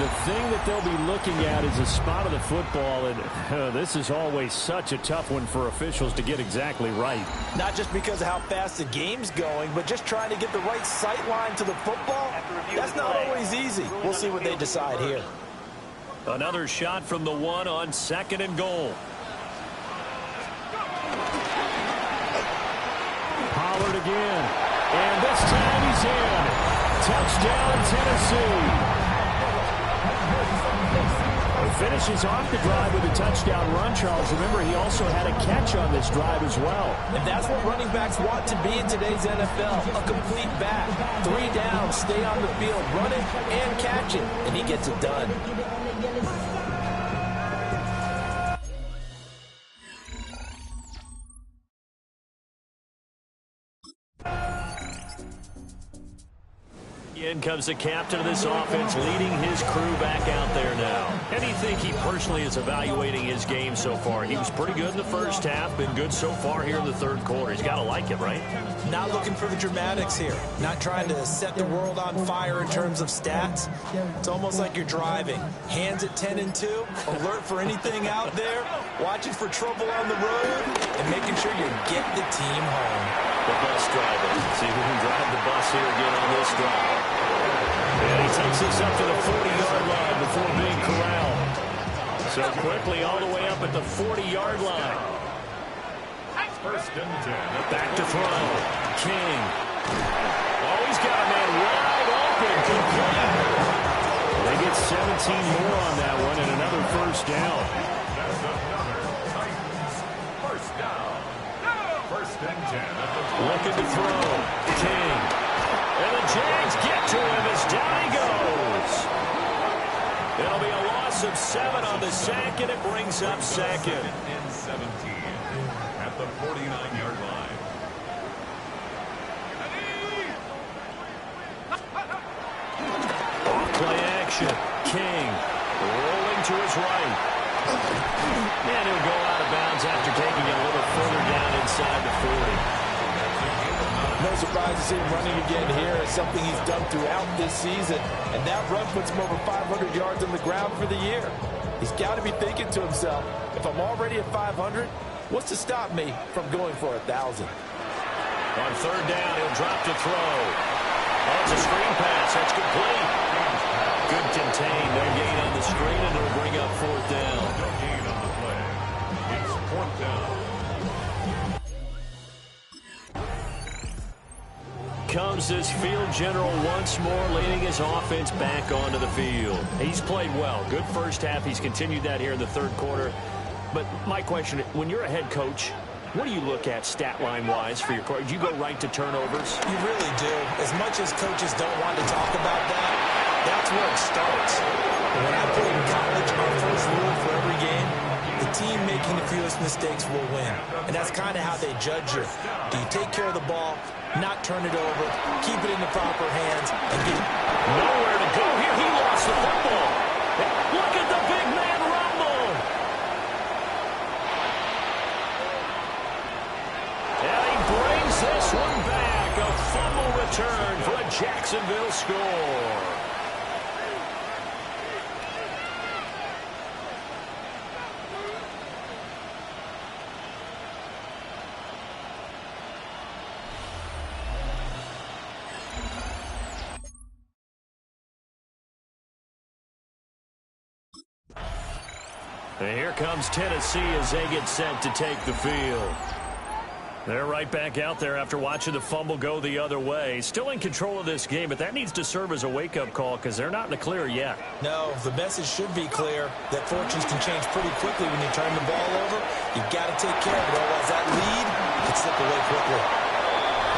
The thing that they'll be looking at is a spot of the football, and this is always such a tough one for officials to get exactly right. Not just because of how fast the game's going, but just trying to get the right sight line to the football. That's not always easy. We'll see what they decide here. Another shot from the one on 2nd and goal. Pollard again. And this time he's in. Touchdown, Tennessee. Finishes off the drive with a touchdown run, Charles. Remember, he also had a catch on this drive as well. And that's what running backs want to be in today's NFL, a complete back. 3 down, stay on the field, run it and catch it, and he gets it done. In comes the captain of this offense, leading his crew back out there now. And do you think he personally is evaluating his game so far? He was pretty good in the first half, been good so far here in the third quarter. He's got to like it, right? Not looking for the dramatics here. Not trying to set the world on fire in terms of stats. It's almost like you're driving. Hands at 10 and 2, alert for anything out there, watching for trouble on the road, and making sure you get the team home. The bus driver. See who can drive the bus here again on this drive. And he takes this up to the 40-yard line before being corralled. So quickly all the way up at the 40-yard line. 1st and 10. Back to throw. King. Oh, he's got a man wide open. Complete. They get 17 more on that one and another 1st down. That's another Titans 1st down. 1st and 10. Looking to throw. King. And the Jags get to him as down he goes. It'll be a loss of 7 on the sack, and it brings up 2nd. And 17 at the 49-yard line. Play action. King rolling to his right. And he'll go out of bounds after taking it a little further down inside the 40. No surprise to see him running again here. It's something he's done throughout this season. And that run puts him over 500 yards on the ground for the year. He's got to be thinking to himself, if I'm already at 500, what's to stop me from going for 1,000? On 3rd down, he'll drop to throw. Oh, it's a screen pass. That's complete. Good contain. No gain on the screen, and it'll bring up 4th down. No gain on the play. It's 4th down. Comes this field general once more, leading his offense back onto the field. He's played well. Good first half. He's continued that here in the 3rd quarter. But my question, when you're a head coach, what do you look at stat line-wise for your coach? Do you go right to turnovers? You really do. As much as coaches don't want to talk about that, that's where it starts. When I played in college, our first rule for every game, the team making the fewest mistakes will win. And that's kind of how they judge you. Do you take care of the ball, not turn it over, keep it in the proper hands, and get nowhere to go here? He lost the football. Look at the big man rumble. And he brings this one back. A fumble return for a Jacksonville score. And here comes Tennessee as they get set to take the field. They're right back out there after watching the fumble go the other way. Still in control of this game, but that needs to serve as a wake-up call because they're not in the clear yet. No, the message should be clear that fortunes can change pretty quickly when you turn the ball over. You've got to take care of it, otherwise that lead can slip away quickly.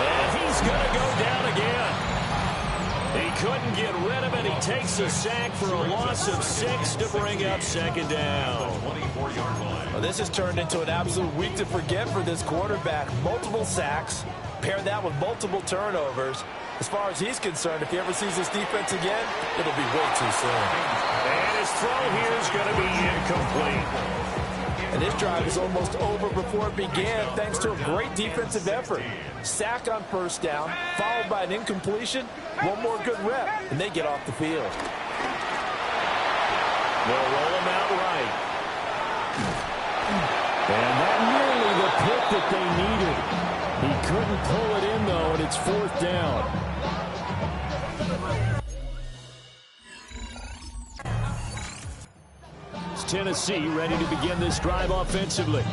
And he's going to go down again. He couldn't get rid of it. He takes a sack for a loss of 6 to bring up 2nd down. 24-yard line. Well, this has turned into an absolute week to forget for this quarterback. Multiple sacks, pair that with multiple turnovers. As far as he's concerned, if he ever sees this defense again, it'll be way too soon. And his throw here is going to be incomplete. And this drive is almost over before it began thanks to a great defensive effort. Sack on 1st down, followed by an incompletion. One more good rep, and they get off the field. They'll roll him out right. And that nearly the pick that they needed. He couldn't pull it in, though, and it's 4th down. It's Tennessee ready to begin this drive offensively.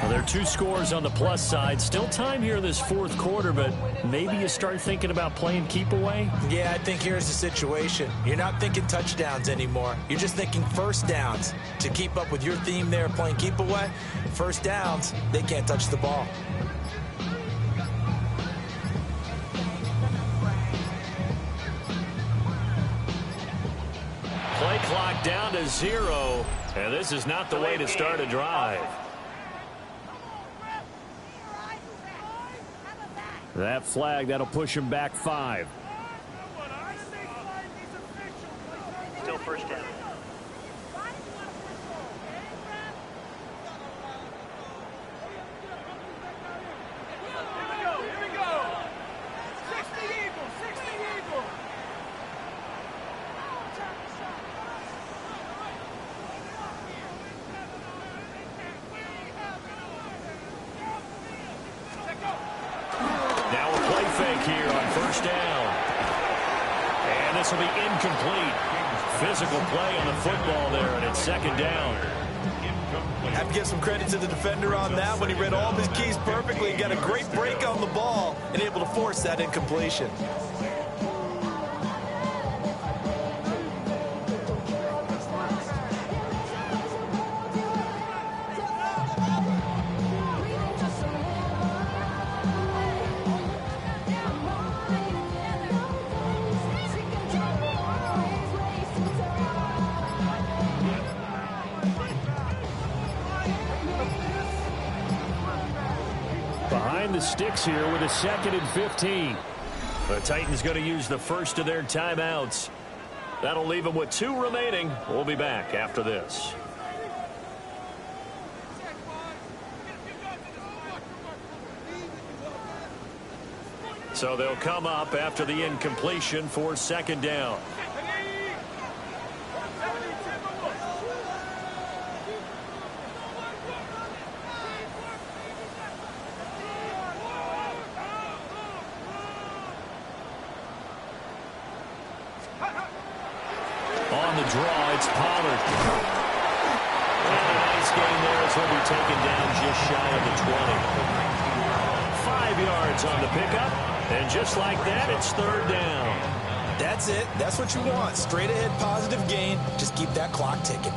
Well, there are 2 scores on the plus side. Still time here in this 4th quarter, but maybe you start thinking about playing keep away? Yeah, I think here's the situation. You're not thinking touchdowns anymore. You're just thinking first downs. To keep up with your theme there, playing keep away, first downs, they can't touch the ball. Play clock down to 0, and this is not the way to start a drive. That flag, that'll push him back 5. Still first down. Now a play fake here on first down. And this will be incomplete. Physical play on the football there, and it's 2nd down. Have to give some credit to the defender on that when he read all of his keys perfectly and got a great break on the ball and able to force that incompletion. Behind the sticks here with a 2nd and 15. The Titans going to use the first of their timeouts. That'll leave them with 2 remaining. We'll be back after this. So they'll come up after the incompletion for 2nd down. On the draw, it's Pollard. And a nice game there as he'll be taken down just shy of the 20. 5 yards on the pickup, and just like that, it's 3rd down. That's it. That's what you want. Straight ahead positive gain. Just keep that clock ticking.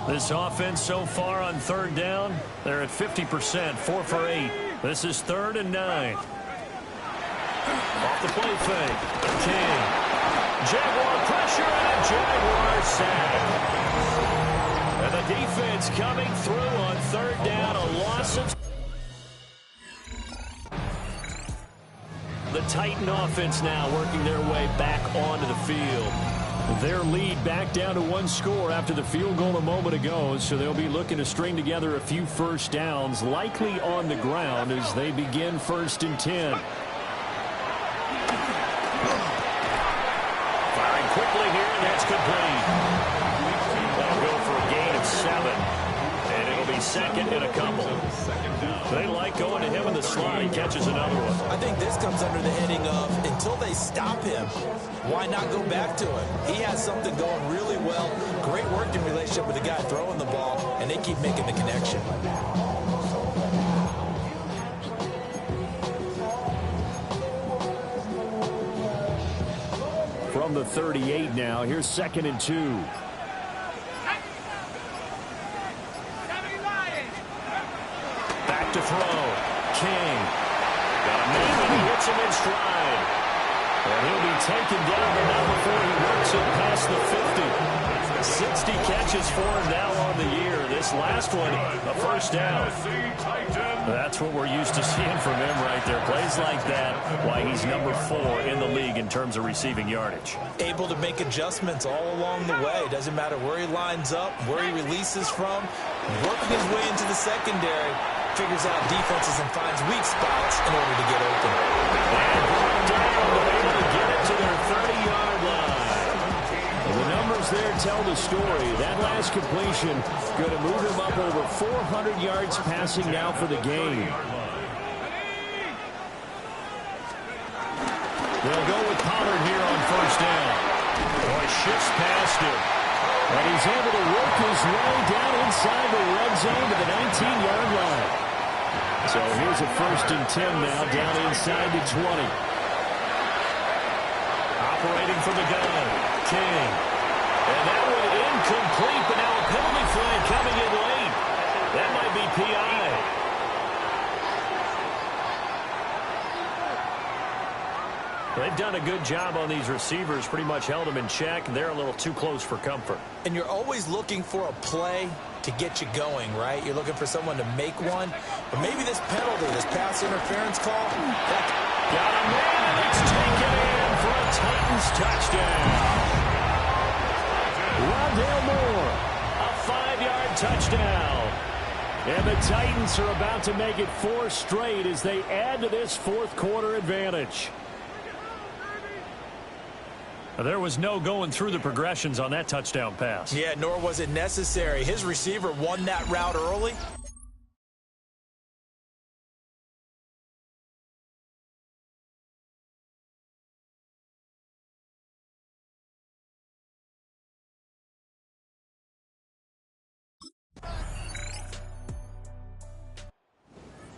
This offense so far on 3rd down, they're at 50%, 4 for 8. This is 3rd and 9. Off the play fake. King. Jaguar pressure and a Jaguar sack. And the defense coming through on 3rd down, a loss of... The Titan offense now working their way back onto the field. Their lead back down to 1 score after the field goal a moment ago, so they'll be looking to string together a few first downs, likely on the ground as they begin 1st and 10. Firing quickly here, and that's complete. They'll go for a gain of 7, and it'll be 2nd and a couple. They like going to him in the slot. He catches another one. I think this comes under the heading of until they stop him, why not go back to him? He has something going really well. Great working relationship with the guy throwing the ball, and they keep making the connection. From the 38 now, here's 2nd and 2. Back to throw. King. Got a man, and he hits him in stride. And he'll be taken down, but not before he works it past the 50. 60 catches for him now on the year. This last one, a first down. That's what we're used to seeing from him right there. Plays like that, why he's number 4 in the league in terms of receiving yardage. Able to make adjustments all along the way. Doesn't matter where he lines up, where he releases from. Working his way into the secondary, figures out defenses and finds weak spots in order to get open. And brought down, able to get it to their 30-yard line. The numbers there tell the story. That last completion going to move him up over 400 yards passing now for the game. They'll go with Pollard here on first down. Boy, shifts past him. And he's able to work his way down inside the red zone to the 19-yard line. So here's a 1st and 10 now, down inside the 20. Operating from the gun, King. And that one incomplete, but now a penalty flag coming in late. That might be PI. They've done a good job on these receivers, pretty much held them in check. They're a little too close for comfort. And you're always looking for a play to get you going, right? You're looking for someone to make one. But maybe this penalty, this pass interference call. Got a man. It's taken in for a Titans touchdown. Rondale Moore, a 5-yard touchdown. And the Titans are about to make it 4 straight as they add to this 4th quarter advantage. There was no going through the progressions on that touchdown pass. Yeah, nor was it necessary. His receiver won that route early.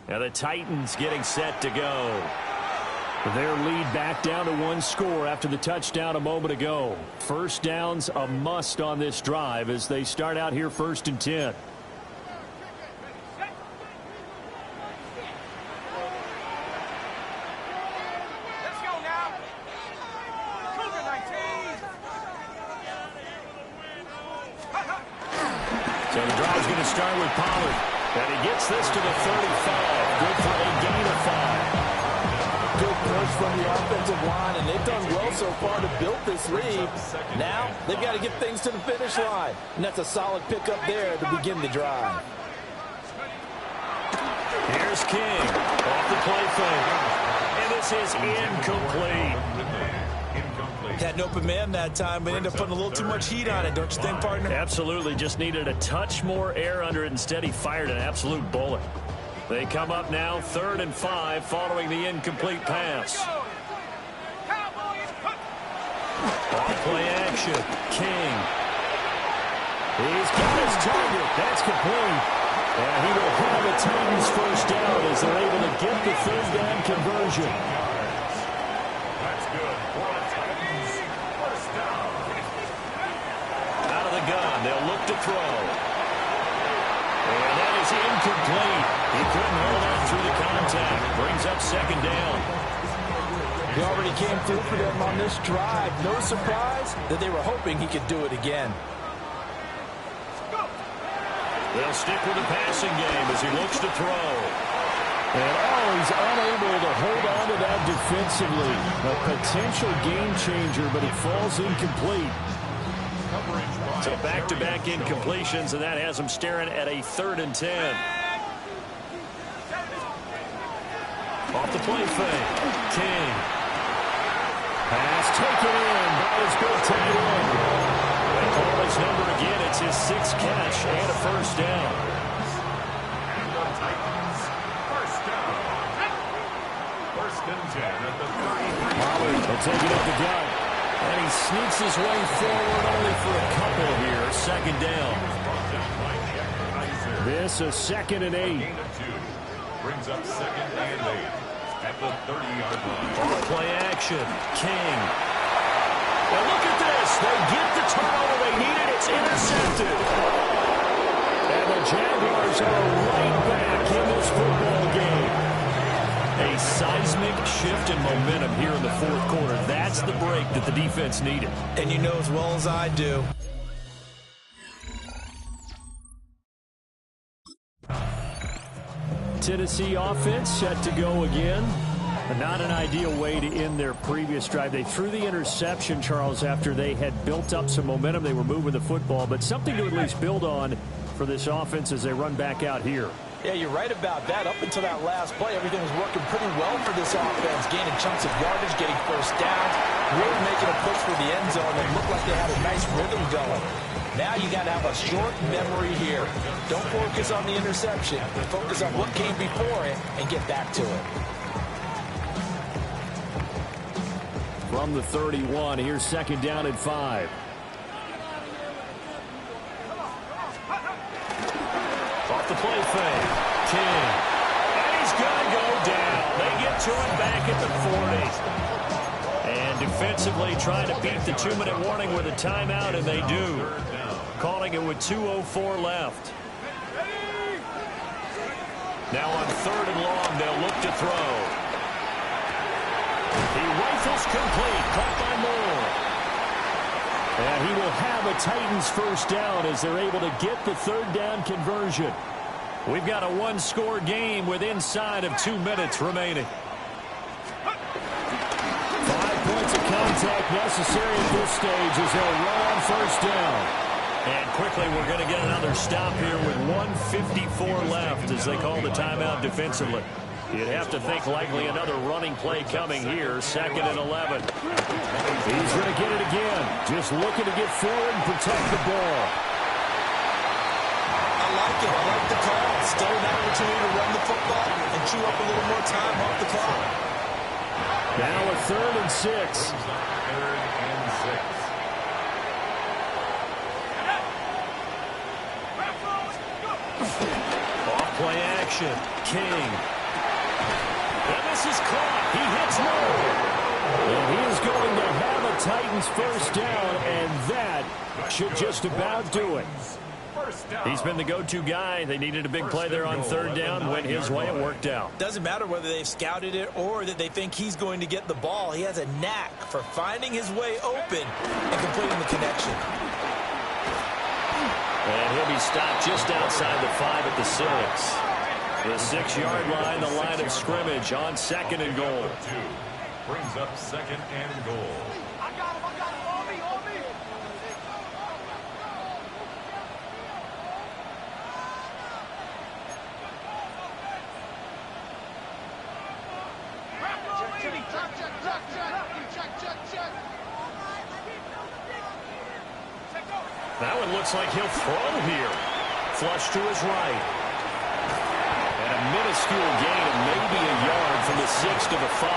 Now the Titans getting set to go. Their lead back down to 1 score after the touchdown a moment ago. First down's a must on this drive as they start out here 1st and 10. Let's go now. Cougar 19. So the drive's going to start with Pollard. And he gets this to the 35. Good for a gain of 5. Good push from the offensive line, and they've done well so far to build this lead. Now, they've got to get things to the finish line, and that's a solid pickup there to begin the drive. Here's King off the play fake, and this is incomplete. Had an open man that time, but ended up putting a little too much heat on it, don't you think, partner? Absolutely, just needed a touch more air under it. Instead, he fired an absolute bullet. They come up now 3rd and 5 following the incomplete pass. On play action, King. He's got his target. That's complete. And he will have the Titans first down as they're able to get the 3rd down conversion. That's good. For the Titans, first down. Out of the gun, they'll look to throw. And that is incomplete. He couldn't hold on through the contact. Brings up 2nd down. He already came through for them on this drive. No surprise that they were hoping he could do it again. They'll stick with the passing game as he looks to throw. And he's unable to hold on to that defensively. A potential game changer, but it falls incomplete. So back-to-back incompletions, and that has him staring at a 3rd and 10. Off the play fake, King. Pass taken in by his good tight end. They call his number again. It's his 6th catch and a first down. And the Titans, first down. 1st and 10 at the 33. Pollard will take it up the gut. And he sneaks his way forward only for a couple here. 2nd down. This is 2nd and 8. Gain of 2. Brings up 2nd and 8 at the 30-yard line. On play action, King. Well, look at this. They get the turnover they needed. It's intercepted. And the Jaguars are right back in this football game. A seismic shift in momentum here in the 4th quarter. That's the break that the defense needed. And you know as well as I do. Tennessee offense set to go again. Not an ideal way to end their previous drive. They threw the interception, Charles, after they had built up some momentum. They were moving the football, but something to at least build on for this offense as they run back out here. Yeah, you're right about that. Up until that last play, everything was working pretty well for this offense, gaining chunks of yardage, getting first downs, really making a push for the end zone, and looked like they had a nice rhythm going. Now you got to have a short memory here. Don't focus on the interception. Focus on what came before it and get back to it. From the 31, here's second down and 5. Off the play fake. King. And he's going to go down. They get to him back at the 40. And defensively trying to beat the 2-minute warning with a timeout, and they do. Calling it with 2:04 left. Now on 3rd and long, they'll look to throw. He rifles complete. Caught by Moore. And he will have a Titans first down as they're able to get the 3rd down conversion. We've got a 1-score game with inside of 2 minutes remaining. 5 points of contact necessary at this stage as they'll run on first down. And quickly we're going to get another stop here with 1:54 left as they call the timeout defensively. You'd have to think likely another running play coming here. 2nd and 11. He's going to get it again. Just looking to get forward and protect the ball. I like it. I like the call. Still an opportunity to run the football and chew up a little more time off the clock. Now a 3rd and 6. 3rd and 6. Off play action. King. And this is caught. He hits Moore. And he is going to have a Titans first down, and that should just about do it. He's been the go-to guy. They needed a big play there on 3rd down. Went his way. It worked out. Doesn't matter whether they've scouted it or that they think he's going to get the ball. He has a knack for finding his way open and completing the connection. And he'll be stopped just outside the 5 at the 6. The 6-yard line, the line of scrimmage on 2nd and goal. Brings up 2nd and goal. That one looks like he'll throw here. Flush to his right. And a minuscule gain of maybe a yard from the 6 to the 5.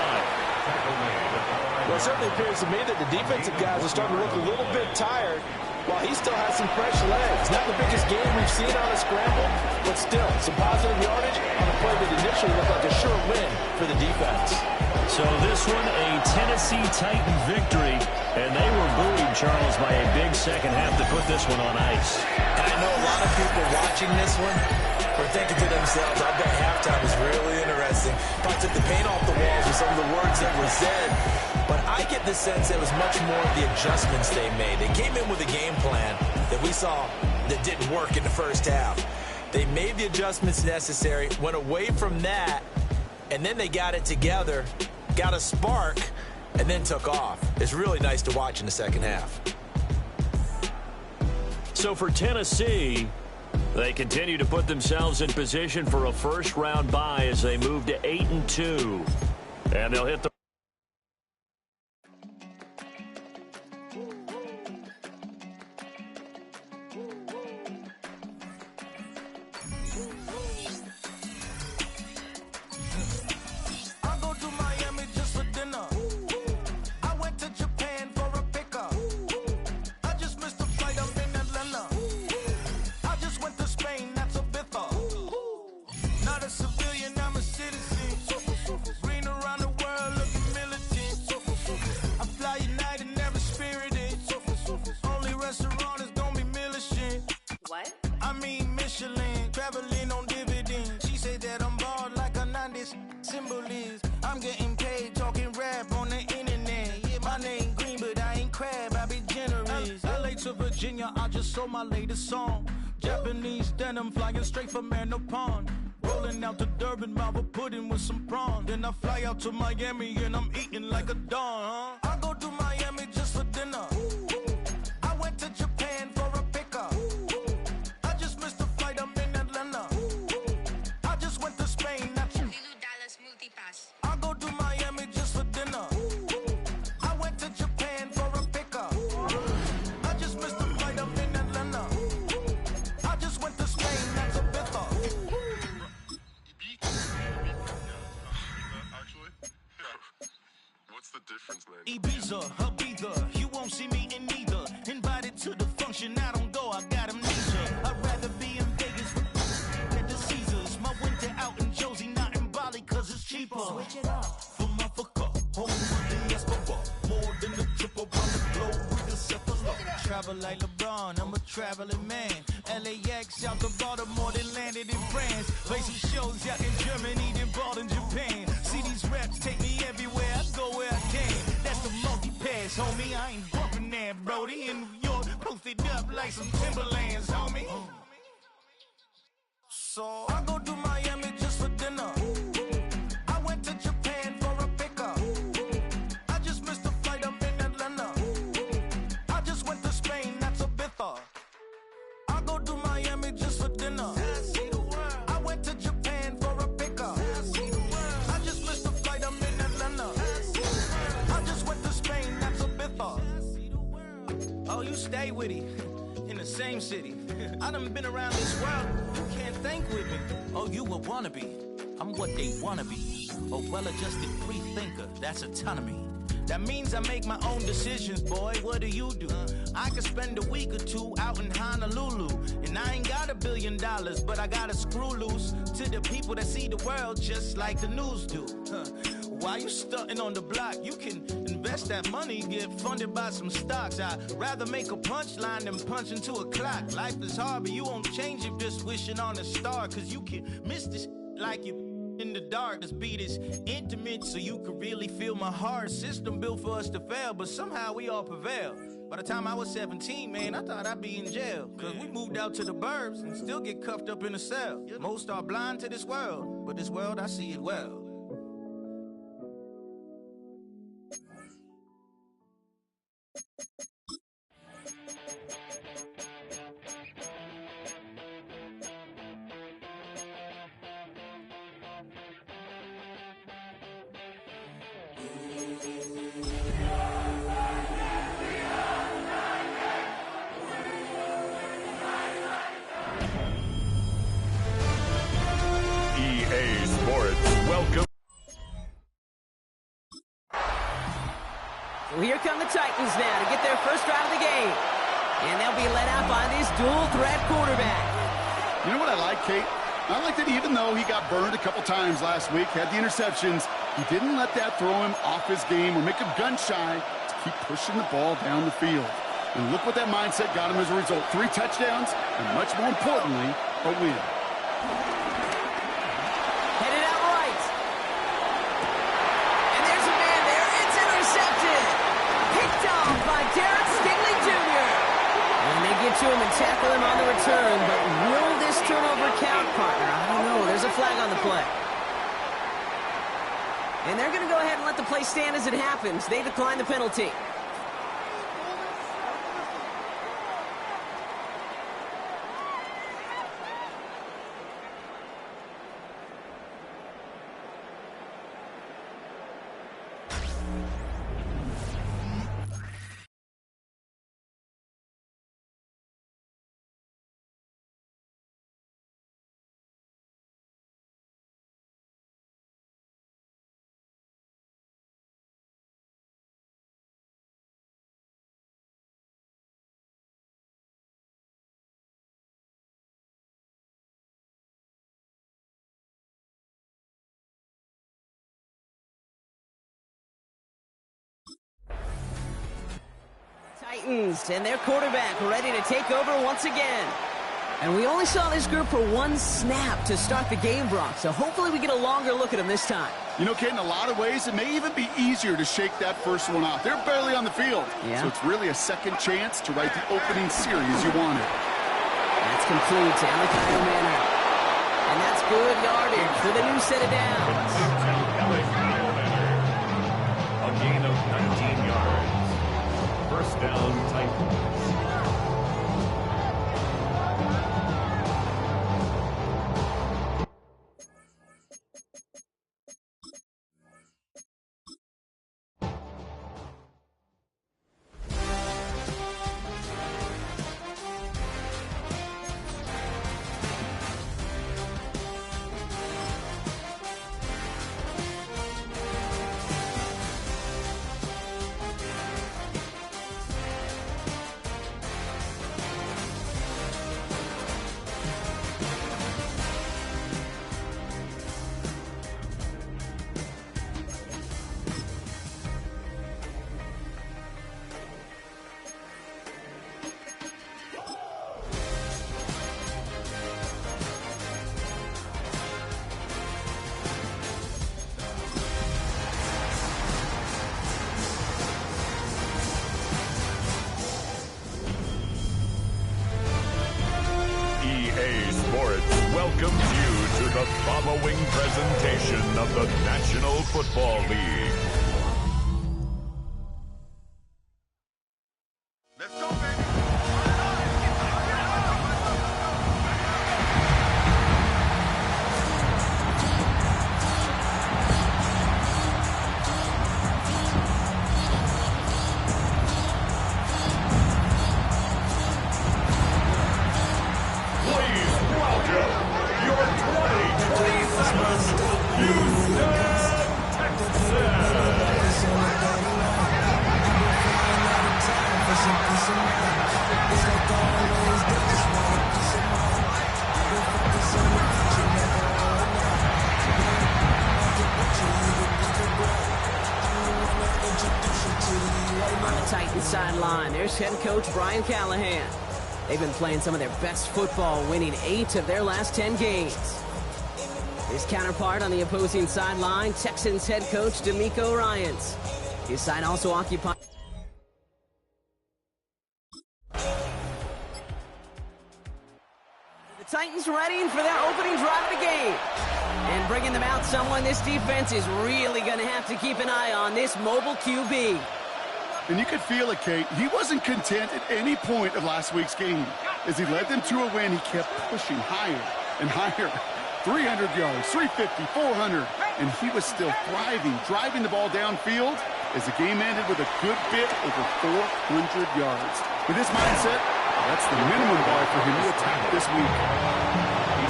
Well, it certainly appears to me that the defensive guys are starting to look a little bit tired while he still has some fresh legs. Not the biggest game we've seen on a scramble, but still some positive yardage on a play that initially looked like a sure win for the defense. So this one, a Tennessee Titan victory, and they were buoyed, Charles, by a big second half to put this one on ice. And I know a lot of people watching this one were thinking to themselves, I bet halftime was really interesting. Probably took the paint off the walls with some of the words that were said. But I get the sense it was much more of the adjustments they made. They came in with a game plan that we saw that didn't work in the first half. They made the adjustments necessary, went away from that, and then they got it together, got a spark, and then took off. It's really nice to watch in the second half. So for Tennessee, they continue to put themselves in position for a first-round bye as they move to 8-2. And they'll hit the I'm getting paid talking rap on the internet. Yeah, my name green, but I ain't crab, I be generous. LA to Virginia, I just sold my latest song. Japanese denim flying straight from Manapon. Rolling out to Durban, mouth pudding with some prawns. Then I fly out to Miami and I'm eating like a don, huh? I go to Miami just for dinner. I went to Japan for a pickup. I just missed the flight, I'm in Atlanta. Ibiza, Ibiza, you won't see me in neither. Invited to the function, I don't go, I got amnesia. I'd rather be in Vegas at the Caesars. My winter out in Josie, not in Bali, cause it's cheaper. Switch it up. From Africa, home of the Escobar. More than a trip around the globe with the circle. Travel like LeBron, I'm a traveling man. LAX out to Baltimore, then landed in France. Places shows out in Germany, then bought in Japan. See these reps take me everywhere, I go where I can. That's the multi-pass, homie, I ain't bumping that, Brody. In New York, posted up like some Timberlands, homie. So I go to Miami just for dinner. I went to Japan for a pickup. I just missed a flight up in Atlanta. I just went to Spain, that's a bither. I go to Miami just for dinner. I went to Japan for a pickup. I just missed a flight, I'm in Atlanta. I just went to Spain, that's a bither. Oh, you stay with it in the same city. I done been around this world, you can't think with me. Oh, you a wannabe, I'm what they wanna be. A well-adjusted free thinker, that's autonomy. That means I make my own decisions, boy, what do you do? I could spend a week or two out in Honolulu. And I ain't got $1 billion, but I got a screw loose to the people that see the world just like the news do. Why you stunting on the block? You can invest that money, get funded by some stocks. I'd rather make a punchline than punch into a clock. Life is hard, but you won't change it just wishing on a star. Cause you can miss this like you in the dark. This beat is intimate, so you can really feel my heart. System built for us to fail, but somehow we all prevail. By the time I was 17, man, I thought I'd be in jail. Cause we moved out to the burbs and still get cuffed up in a cell. Most are blind to this world, but this world, I see it well. EA Sports, welcome. Well, here come the Titans now to get their first drive of the game. And they'll be led out by this dual-threat quarterback. You know what I like, Kate? I like that even though he got burned a couple times last week, had the interceptions, he didn't let that throw him off his game or make him gun-shy to keep pushing the ball down the field. And look what that mindset got him as a result. 3 touchdowns, and much more importantly, a win. Headed out right. And there's a man there. It's intercepted. Picked off by Derek Stingley Jr. And they get to him and tackle him on the return. But will this turnover count, partner? I don't know. There's a flag on the play. And they're going to go ahead and let the play stand as it happens. They decline the penalty. Titans and their quarterback ready to take over once again. And we only saw this group for one snap to start the game, Brock, so hopefully we get a longer look at them this time. You know, Kate, in a lot of ways, it may even be easier to shake that first one off. They're barely on the field, so it's really a second chance to write the opening series you wanted. That's complete to Kyle Manor. And that's good yardage for the new set of downs. A gain of 19 yards. First down, Titans. presentation of the National Football League. Sideline. There's head coach Brian Callahan. They've been playing some of their best football, winning 8 of their last 10 games. His counterpart on the opposing sideline, Texans head coach D'Amico Ryans. His side also occupied. The Titans readying for their opening drive of the game. And bringing them out someone this defense is really going to have to keep an eye on, this mobile QB. And you could feel it, Kate. He wasn't content at any point of last week's game. As he led them to a win, he kept pushing higher and higher. 300 yards, 350, 400, and he was still thriving, driving the ball downfield as the game ended with a good bit over 400 yards. With this mindset, that's the minimum bar for him to attack this week.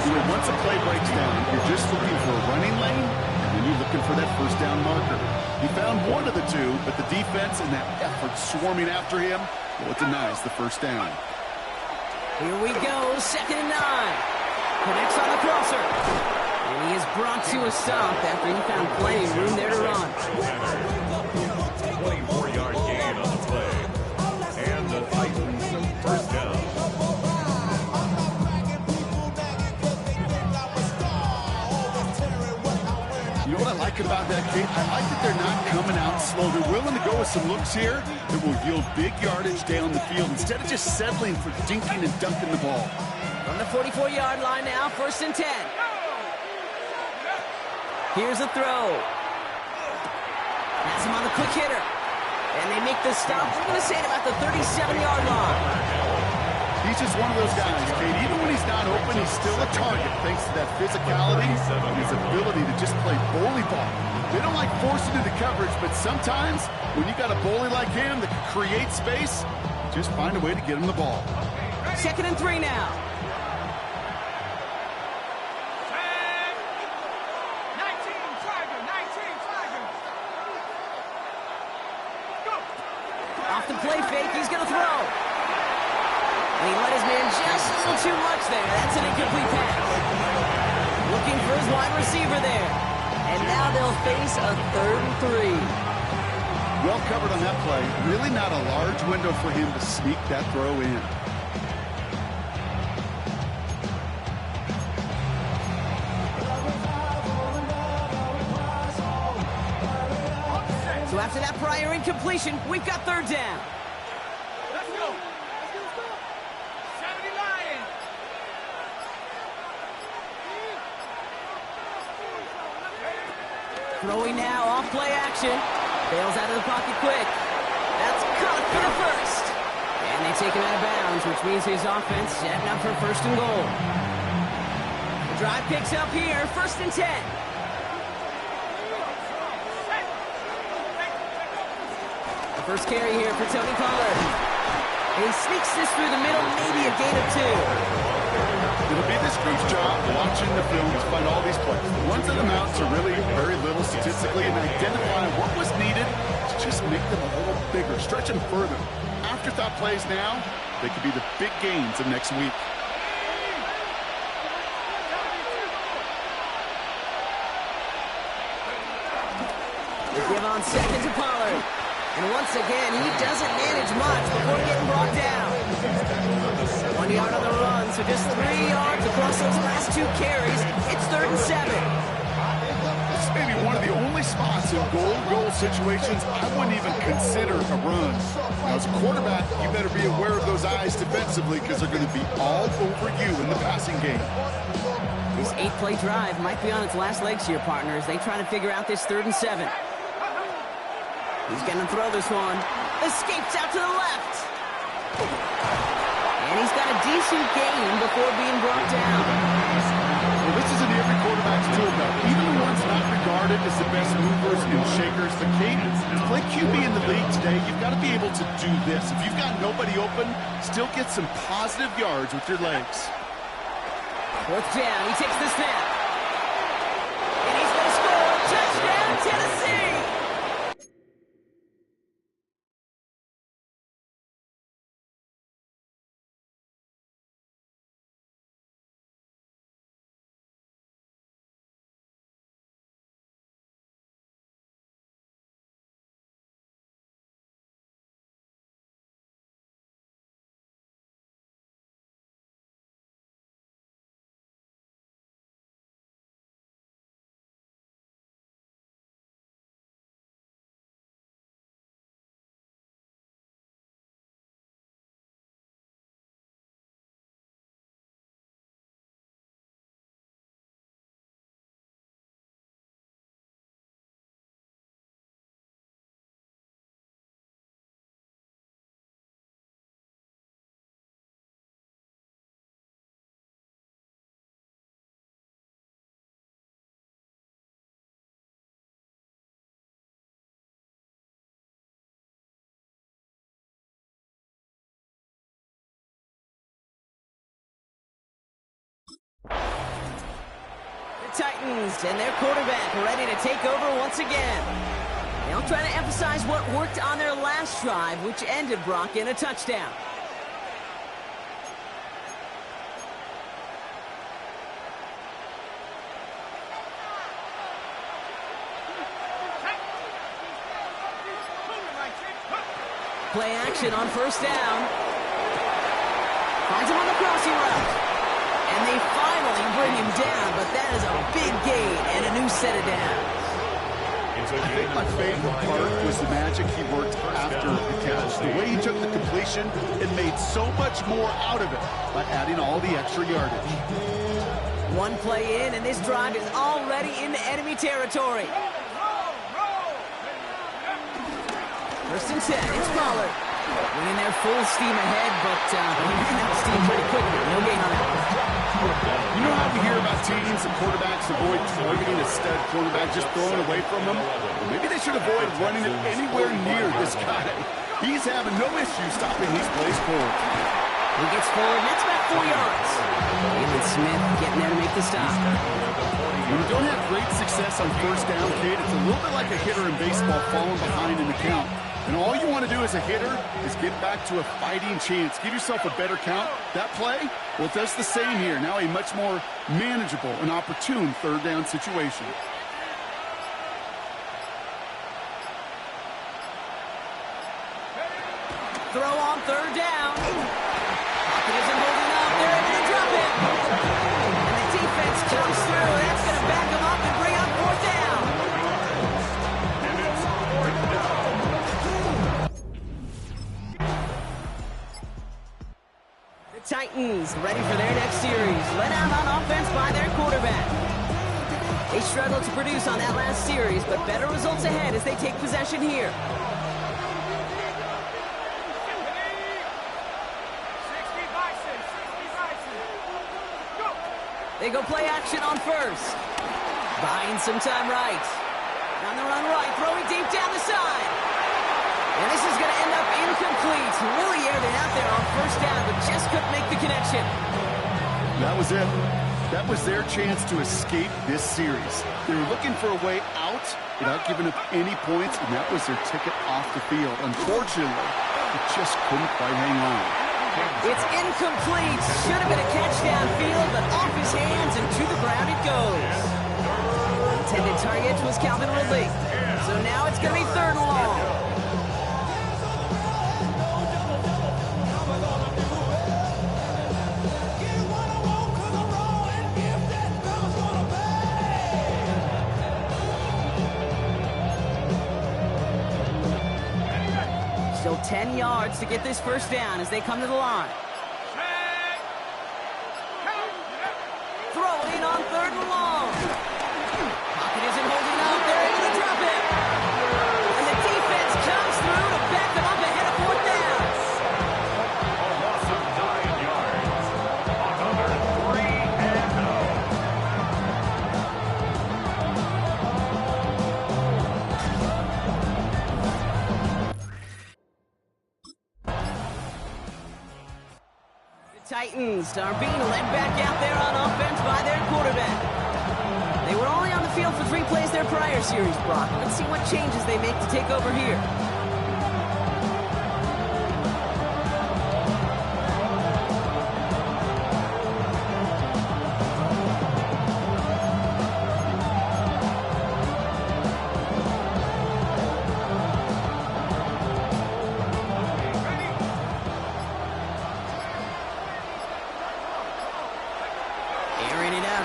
You know, once a play breaks down, you're just looking for a running lane, and then you're looking for that first down marker. He found one of the two, but the defense and that effort swarming after him, well, it denies the first down. Here we go, 2nd and 9. Connects on the crosser. And he is brought to a stop after he found plenty of room there to run. 24-yard gain on the play. And the Titans first down. You know what I like about that, Kate? I like that they're not coming out slow. They're willing to go with some looks here that will yield big yardage down the field instead of just settling for dinking and dunking the ball. From the 44-yard line now, 1st and 10. Here's a throw. Has him on the quick hitter. And they make the stop. I'm going to say at about the 37-yard line. He's just one of those guys, Kate. Even when he's not open, he's still a target thanks to that physicality and his ability to just play bully ball. They don't like forcing into coverage, but sometimes when you got a bully like him that can create space, just find a way to get him the ball. 2nd and 3 now. Off the play fake, he's going to throw. And he let his man just a little too much there. That's an incomplete pass. Looking for his wide receiver there. And now they'll face a 3rd and 3. Well covered on that play. Really not a large window for him to sneak that throw in. So after that prior incompletion, we've got 3rd down. Let's go. 79. Throwing now, off play action. Bails out of the pocket quick. That's caught for the first. And they take him out of bounds, which means his offense setting up for 1st and goal. The drive picks up here, 1st and 10. The first carry here for Tony Pollard. And he sneaks this through the middle, maybe a gain of 2. It'll be this group's job watching the film to find all these plays. The ones that amount to really very little statistically and identify what was needed to just make them a little bigger, stretch them further. Afterthought plays now, they could be the big gains of next week. They give on 2nd to Pollard. And once again, he doesn't manage much before getting brought down. 1 yard on the run, so just 3 yards across those last 2 carries. It's 3rd and 7. This may be one of the only spots in goal situations I wouldn't even consider a run. Now, as a quarterback, you better be aware of those eyes defensively because they're going to be all over you in the passing game. This 8-play drive might be on its last legs here, partners. They try to figure out this 3rd and 7. He's going to throw this one. Escapes out to the left. And he's got a decent gain before being brought down. Well, this is in every quarterback's tool belt. Even the ones not regarded as the best movers and shakers. But Kate, to play QB in the league today, you've got to be able to do this. If you've got nobody open, still get some positive yards with your legs. 4th down, he takes the snap. And he's going to score. Touchdown, Tennessee! Titans and their quarterback ready to take over once again. They'll try to emphasize what worked on their last drive, which ended, Brock, in a touchdown. Play action on 1st down. Finds him on the crossing route. And they finally bring him down, but that is a big gain and a new set of downs. I think my favorite part was the magic he worked after the catch. The way he took the completion and made so much more out of it by adding all the extra yardage. 1 play in, and this drive is already into enemy territory. 1st and 10, it's Pollard. Winning their full steam ahead, but he ran out of steam pretty quickly. No gain on that. You know how we hear about teams and quarterbacks avoid targeting a stud quarterback, just throwing away from him? Well, maybe they should avoid running it anywhere near this guy. He's having no issue stopping these plays forward. He gets forward, and that's about 4 yards. Even Smith getting there to make the stop. When you don't have great success on 1st down, Kate, it's a little bit like a hitter in baseball falling behind in the count. And all you want to do as a hitter is get back to a fighting chance. Give yourself a better count. That play, well, it does the same here. Now a much more manageable and opportune 3rd down situation. Throw on 3rd down. Pocket isn't holding up. They're able to drop it. And the defense comes through. That's going to back them up and bring up 4th down. Titans ready for their next series. Let out on offense by their quarterback. They struggled to produce on that last series, but better results ahead as they take possession here. They go play action on 1st. Buying some time right. On the run right, throwing deep down the side. And this is going to end up incomplete. Really aired it out there on 1st down, but just couldn't make the connection. That was it. That was their chance to escape this series. They were looking for a way out without giving up any points, and that was their ticket off the field. Unfortunately, it just couldn't quite hang on. It's incomplete. Should have been a catch downfield, but off his hands and to the ground it goes. Intended target was Calvin Ridley. So now it's going to be 3rd and long. Still 10 yards to get this 1st down as they come to the line. Throwing on 3rd. Titans are being led back out there on offense by their quarterback. They were only on the field for 3 plays their prior series, Brock. Let's see what changes they make to take over here.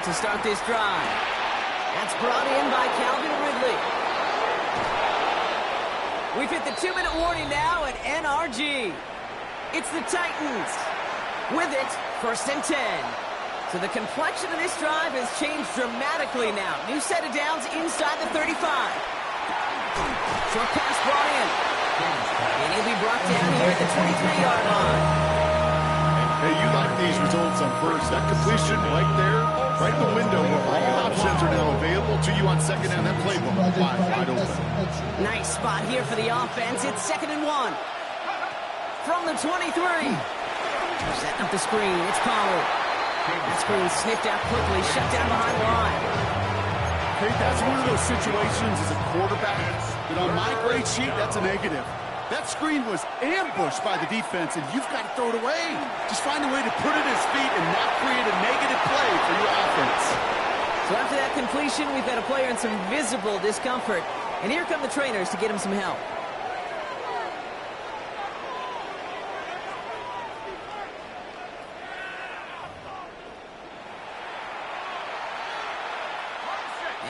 To start this drive. That's brought in by Calvin Ridley. We've hit the 2-minute warning now at NRG. It's the Titans. With it, 1st and 10. So the complexion of this drive has changed dramatically now. New set of downs inside the 35. Short pass brought in. And he'll be brought down here at the 23-yard line. Hey, you like these results on first. That completion right there, right in the window where all options are now available to you on second down. That playbook wide open. Nice spot here for the offense. It's 2nd and 1. From the 23. Setting up the screen. It's Pollard. That screen sniffed out quickly. Shut down behind the line. Hey, that's one of those situations as a quarterback that on my grade sheet, that's a negative. That screen was ambushed by the defense, and you've got to throw it away. Just find a way to put it at his feet and not create a negative play for your offense. So after that completion, we've got a player in some visible discomfort. And here come the trainers to get him some help.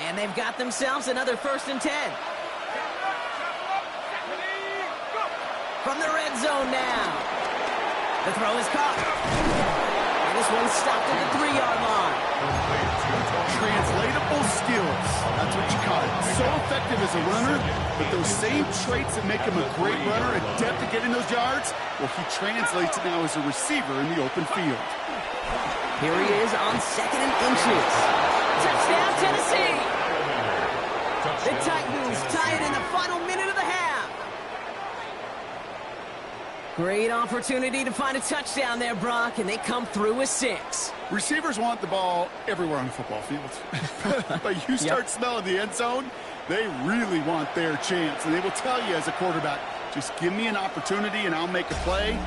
And they've got themselves another 1st and 10. From the red zone now. The throw is caught. And this one's stopped at the 3-yard line. Translatable skills. That's what you call it. So effective as a runner, but those same traits that make him a great runner, adept at getting those yards, well, he translates it now as a receiver in the open field. Here he is on 2nd and inches. Touchdown, Tennessee. The Titans tie it in the final minute of the half. Great opportunity to find a touchdown there, Brock, and they come through with 6. Receivers want the ball everywhere on the football field. But you start smelling the end zone, they really want their chance. And they will tell you as a quarterback, just give me an opportunity and I'll make a play.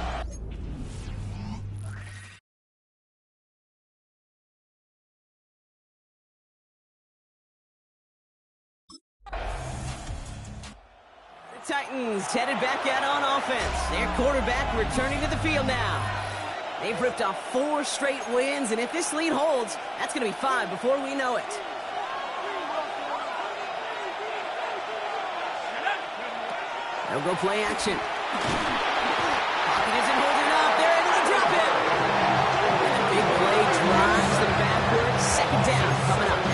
Titans headed back out on offense. Their quarterback returning to the field now. They've ripped off 4 straight wins, and if this lead holds, that's going to be 5 before we know it. They'll go play action. Pocket isn't holding up. They're able to drop it. And a big play drives them backwards. 2nd down coming up.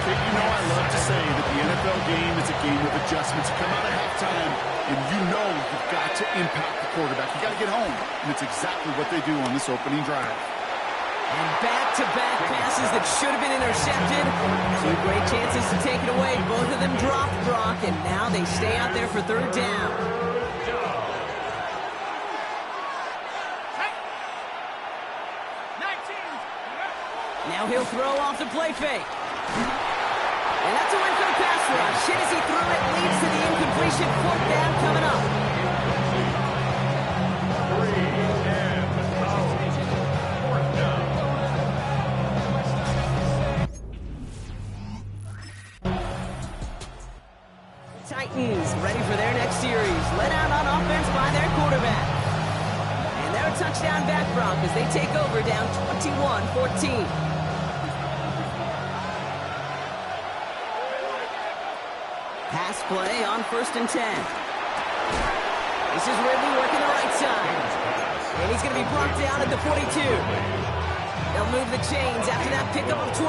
Kate, you know I love to say that the NFL game is a game of adjustments. You come out at halftime, and you know you've got to impact the quarterback. You got to get home, and it's exactly what they do on this opening drive. And back-to-back passes that should have been intercepted. 2 great chances to take it away. Both of them dropped, Brock, and now they stay out there for 3rd down. Now he'll throw off the play fake. And that's a win for the pass rush. Hit as he threw it, leads to the incompletion. 4th down coming up. Titans ready for their next series. Led out on offense by their quarterback. And they're a touchdown back, Brock, as they take over down 21-14. Pass play on 1st and 10. This is Ridley working the right side. And he's going to be brought down at the 42. They'll move the chains after that pickup of 12.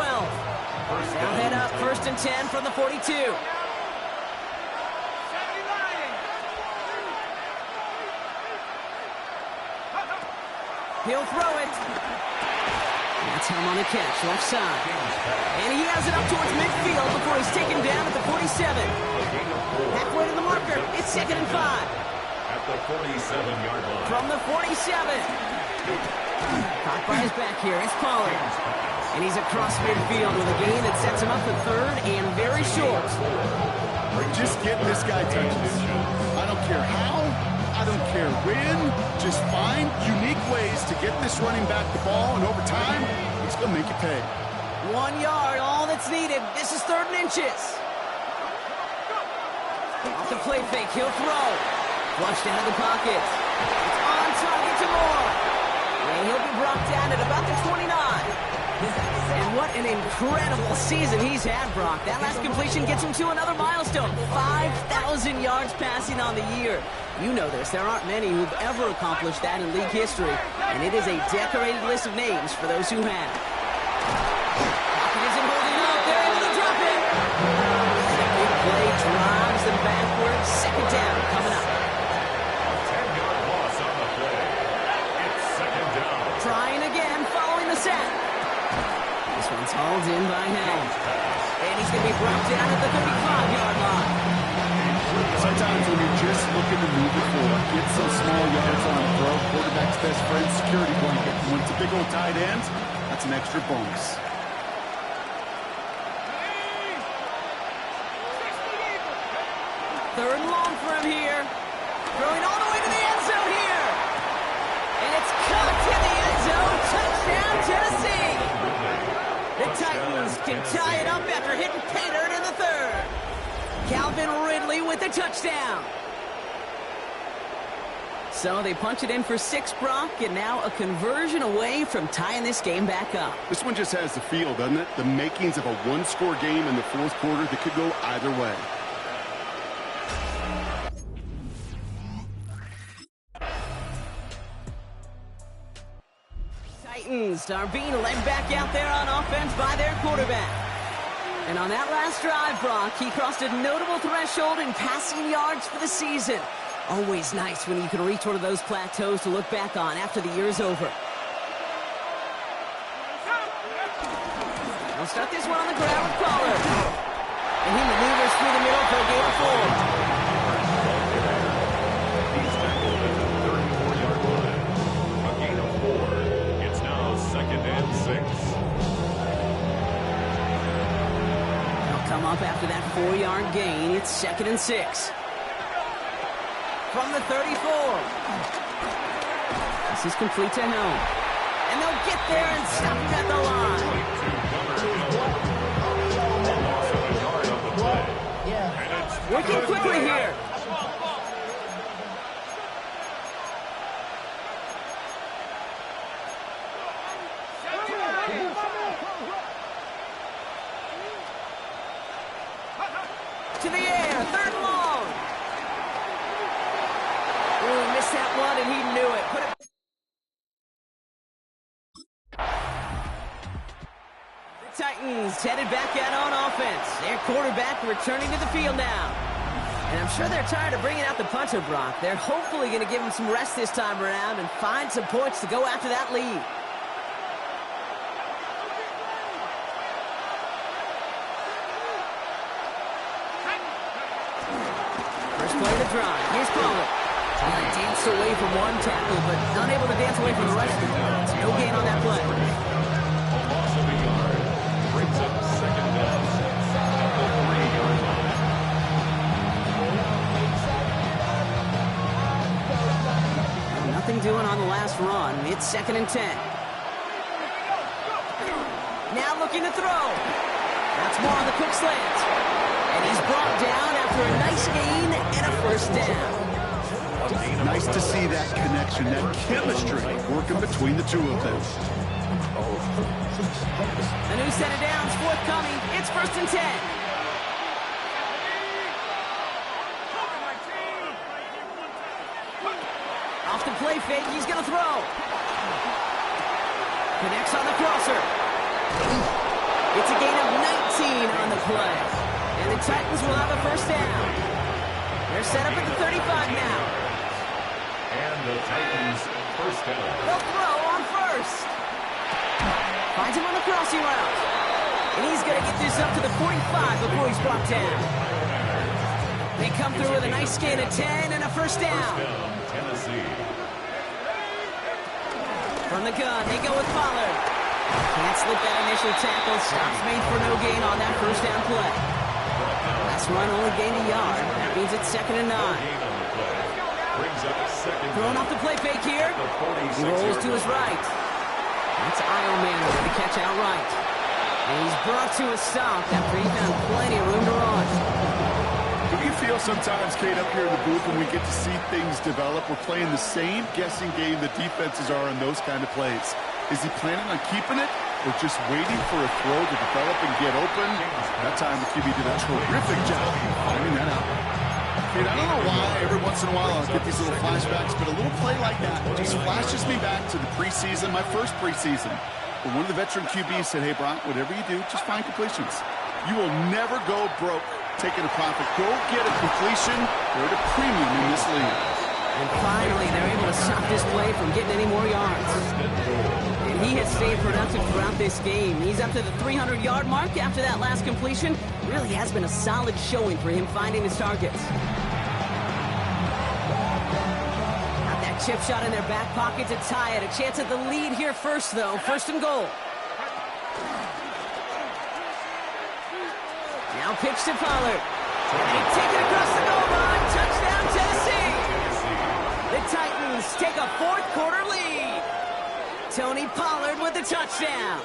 They'll head up 1st and 10 from the 42. He'll throw it. That's him on the catch, left side. And he has it up towards midfield before he's taken down at the 47. Halfway to the marker, it's 2nd and 5. At the 47-yard line. From the 47. Caught by his back here. It's Pollard. And he's across midfield with a gain that sets him up for third and very short. Just get this guy touches. I don't care how, I don't care when. Just find unique ways to get this running back the ball, and over time, it's going to make you pay. 1 yard, all that's needed. This is 3rd and inches. Off the play fake, he'll throw. Flushed out of the pocket. It's on target to Moore. And he'll be brought down at about the 29. And what an incredible season he's had, Brock. That last completion gets him to another milestone. 5,000 yards passing on the year. You know this. There aren't many who've ever accomplished that in league history. And it is a decorated list of names for those who have. Pocket isn't holding up. They're able to drop it. Second play drives them backwards. 2nd down coming up. 10-yard loss on the play. It's 2nd down. Trying again following the sack. This one's hauled in by Helm. And he's going to be brought down at the 35-yard line. Sometimes when you're just looking to move it forward, get some small yards on a throw, quarterback's best friend, security blanket. When it's a big old tight end, that's an extra bonus. Third and long for him here. Throwing all the way to the end zone here. And it's caught in the end zone. Touchdown, Tennessee. The Titans can tie it up after hitting pay dirt in the 3rd. Calvin Ridley with the touchdown. So they punch it in for 6, Brock, and now a conversion away from tying this game back up. This one just has the feel, doesn't it? The makings of a one-score game in the 4th quarter that could go either way. Titans are being led back out there on offense by their quarterback. And on that last drive, Brock, he crossed a notable threshold in passing yards for the season. Always nice when you can reach one of those plateaus to look back on after the year's over. We'll start this one on the ground with Pollard. And he maneuvers through the middle for a gain of 4. He's tackled at the 34-yard line. A gain of 4. It's now 2nd and 6. They'll come up after that 4-yard gain. It's 2nd and 6. From the 34. This is complete to Helm. And they'll get there and stop him at the line. Working quickly here. To the air, 3rd and long. Ooh, missed that one, and he knew it. Put it. The Titans headed back out on offense. Their quarterback returning to the field now. And I'm sure they're tired of bringing out the punter, Brock. They're hopefully going to give him some rest this time around and find some points to go after that lead. First play of the drive. Here's Pollard. Danced away from one tackle, but unable to dance away from the rest of them. It's no gain on that play. A loss of a yard brings up 2nd down at the 3-yard line. Nothing doing on the last run. It's 2nd and 10. Now looking to throw. That's more on the quick slant. And he's brought down after a nice gain and a 1st down. Nice to see that connection, that chemistry working between the two of them. A new set of downs forthcoming. It's 1st and 10. Off the play fake, he's going to throw. Connects on the crosser. It's a gain of 19 on the play. And the Titans will have a 1st down. They're set up at the 35 now. And the Titans 1st down. They'll throw on 1st. Finds him on the crossing route. And he's going to get this up to the 45 before he's brought down. They come through with a nice gain of 10 and a 1st down. Tennessee. From the gun, they go with Pollard. Can't slip that initial tackle. Stops made for no gain on that first down play. Last run only gained a yard. That means it's 2nd and 9. Throwing off the play fake here. He rolls to his right. That's Ioman with the catch outright. And he's brought to a stop after he found plenty of room to run. Do you feel sometimes, Kate, up here in the booth when we get to see things develop, we're playing the same guessing game that defenses are on those kind of plays? Is he planning on keeping it or just waiting for a throw to develop and get open? That time the QB did a terrific job finding that out. Kate, I don't know why every once in a while I'll get these little flashbacks, but a little play like that just flashes me back to the preseason, my first preseason. When one of the veteran QBs said, hey, Brock, whatever you do, just find completions. You will never go broke taking a profit. Go get a completion. They're at a premium in this league. And finally, they're able to stop this play from getting any more yards. And he has stayed productive throughout this game. He's up to the 300-yard mark after that last completion. Really has been a solid showing for him finding his targets. Got that chip shot in their back pocket to tie it. A chance at the lead here first, though. 1st and goal. Now pitch to Pollard. And he takes it across the goal line. Touchdown, Tennessee. The Titans take a 4th quarter lead. Tony Pollard with the touchdown.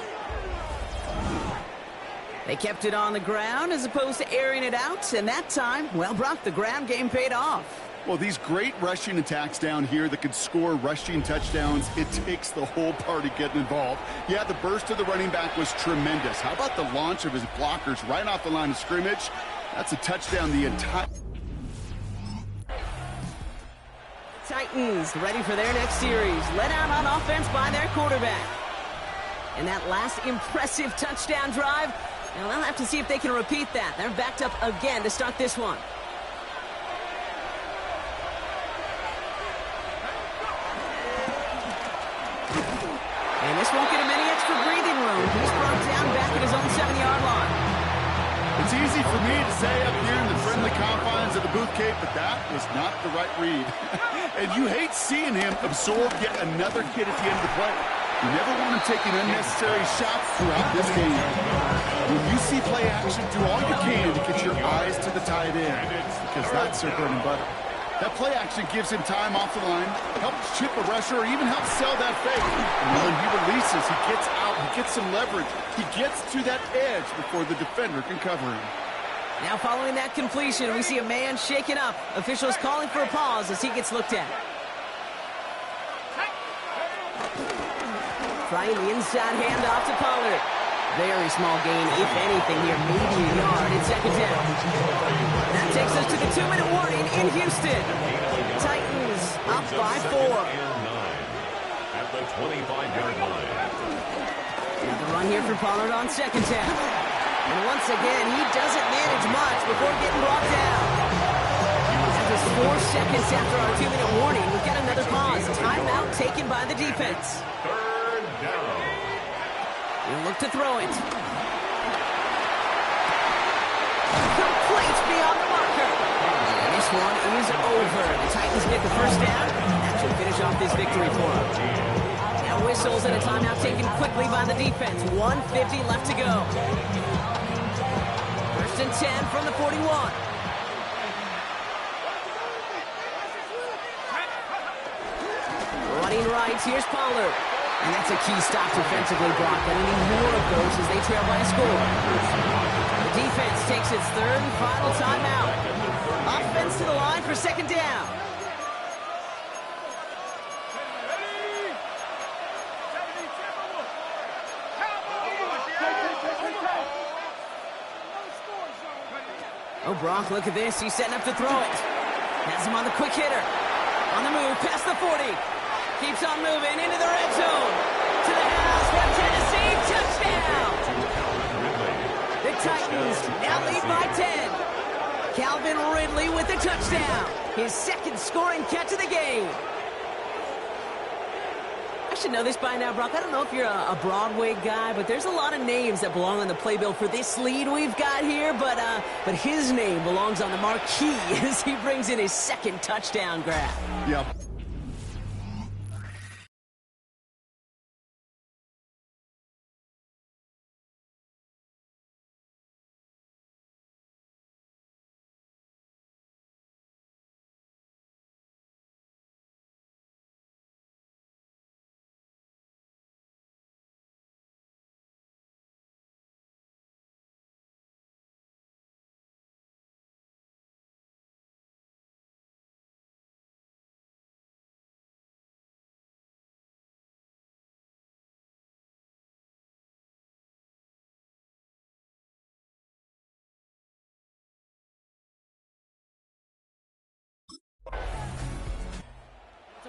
They kept it on the ground as opposed to airing it out. And that time, well, Brock, the ground game paid off. Well, these great rushing attacks down here that can score rushing touchdowns, it takes the whole party getting involved. Yeah, the burst of the running back was tremendous. How about the launch of his blockers right off the line of scrimmage? That's a touchdown the entire... Titans ready for their next series. Let out on offense by their quarterback. And that last impressive touchdown drive, now they'll have to see if they can repeat that. They're backed up again to start this one. And this won't get him any extra breathing room. He's brought down back at his own 7-yard line. It's easy for me to say up here in the friendly confines of the booth, Kate, but that was not the right read. And you hate seeing him absorb yet another hit at the end of the play. You never want him taking unnecessary shots throughout this game. When you see play action, do all you can to get your eyes to the tight end, because that's their bread and butter. That play action gives him time off the line, helps chip a rusher, or even helps sell that fake. And when he releases, he gets out, he gets some leverage. He gets to that edge before the defender can cover him. Now following that completion, we see a man shaken up. Officials calling for a pause as he gets looked at. Trying the inside handoff to Pollard. Very small gain, if anything here, maybe a yard in 2nd down. That takes us to the 2-minute warning in Houston. Titans up by 4. At the 25-yard line. And the run here for Pollard on 2nd down. And once again, he doesn't manage much before getting brought down. Just 4 seconds after our 2-minute warning, we've got another pause. Timeout taken by the defense. 3rd down. He'll look to throw it. Complete beyond the marker. And this one is over. The Titans get the 1st down. That should finish off this victory for them. Now whistles and a timeout taken quickly by the defense. 1:50 left to go. 1st and 10 from the 41. Running right, here's Pollard. And that's a key stop defensively, Brock. They need more of those as they trail by a score. The defense takes its 3rd and final timeout. Offense to the line for 2nd down. Oh, Brock, look at this. He's setting up to throw it. Has him on the quick hitter. On the move, past the 40. Keeps on moving into the red zone. To the house for Tennessee. Touchdown! The Titans now lead by 10. Calvin Ridley with the touchdown. His 2nd scoring catch of the game. I should know this by now, Brock. I don't know if you're a Broadway guy, but there's a lot of names that belong on the playbill for this lead we've got here. But his name belongs on the marquee as he brings in his 2nd touchdown grab. Yep.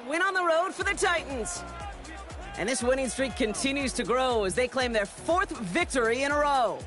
win on the road for the Titans. And this winning streak continues to grow as they claim their 4th victory in a row.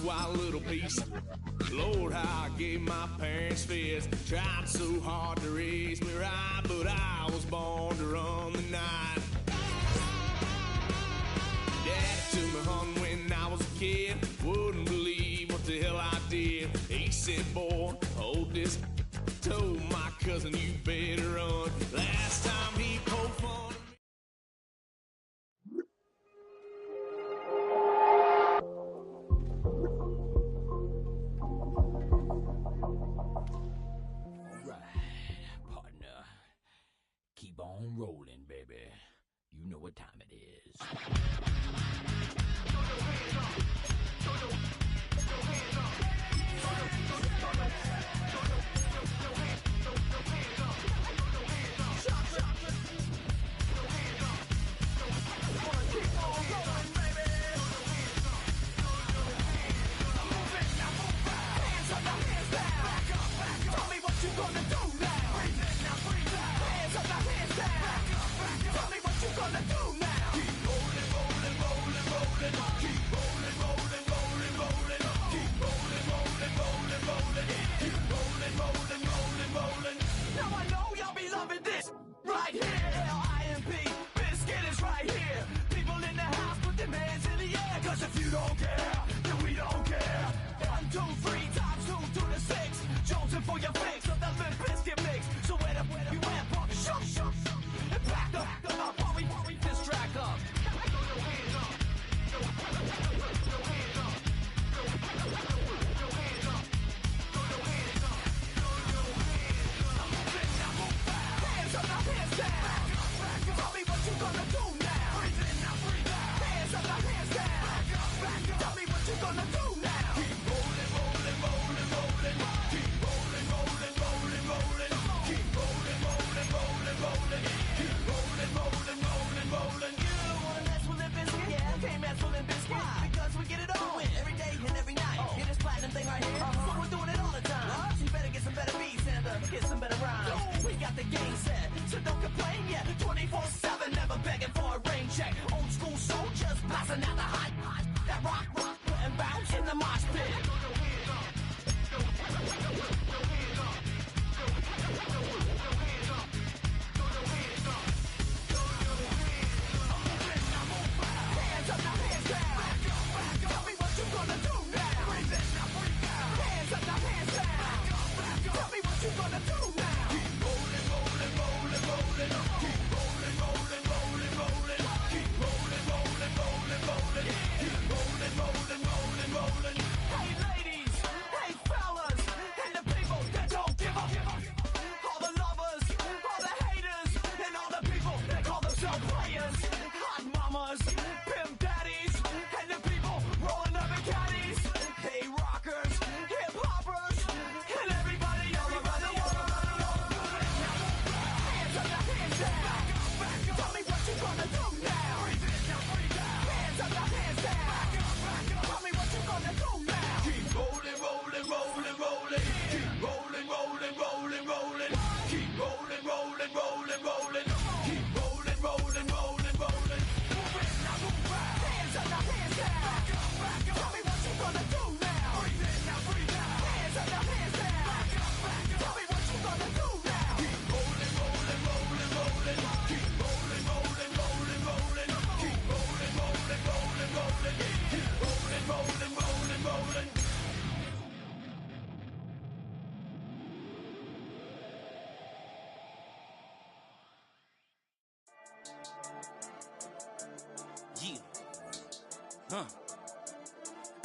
Wild little piece. Lord, how I gave my parents fits. Tried so hard to raise me right, but I was born to run the night. Dad took me home when I was a kid. Wouldn't believe what the hell I did. He said, boy, hold this. Told my cousin, you better run. Last time he poked fun. Keep on rolling, baby. You know what time it is.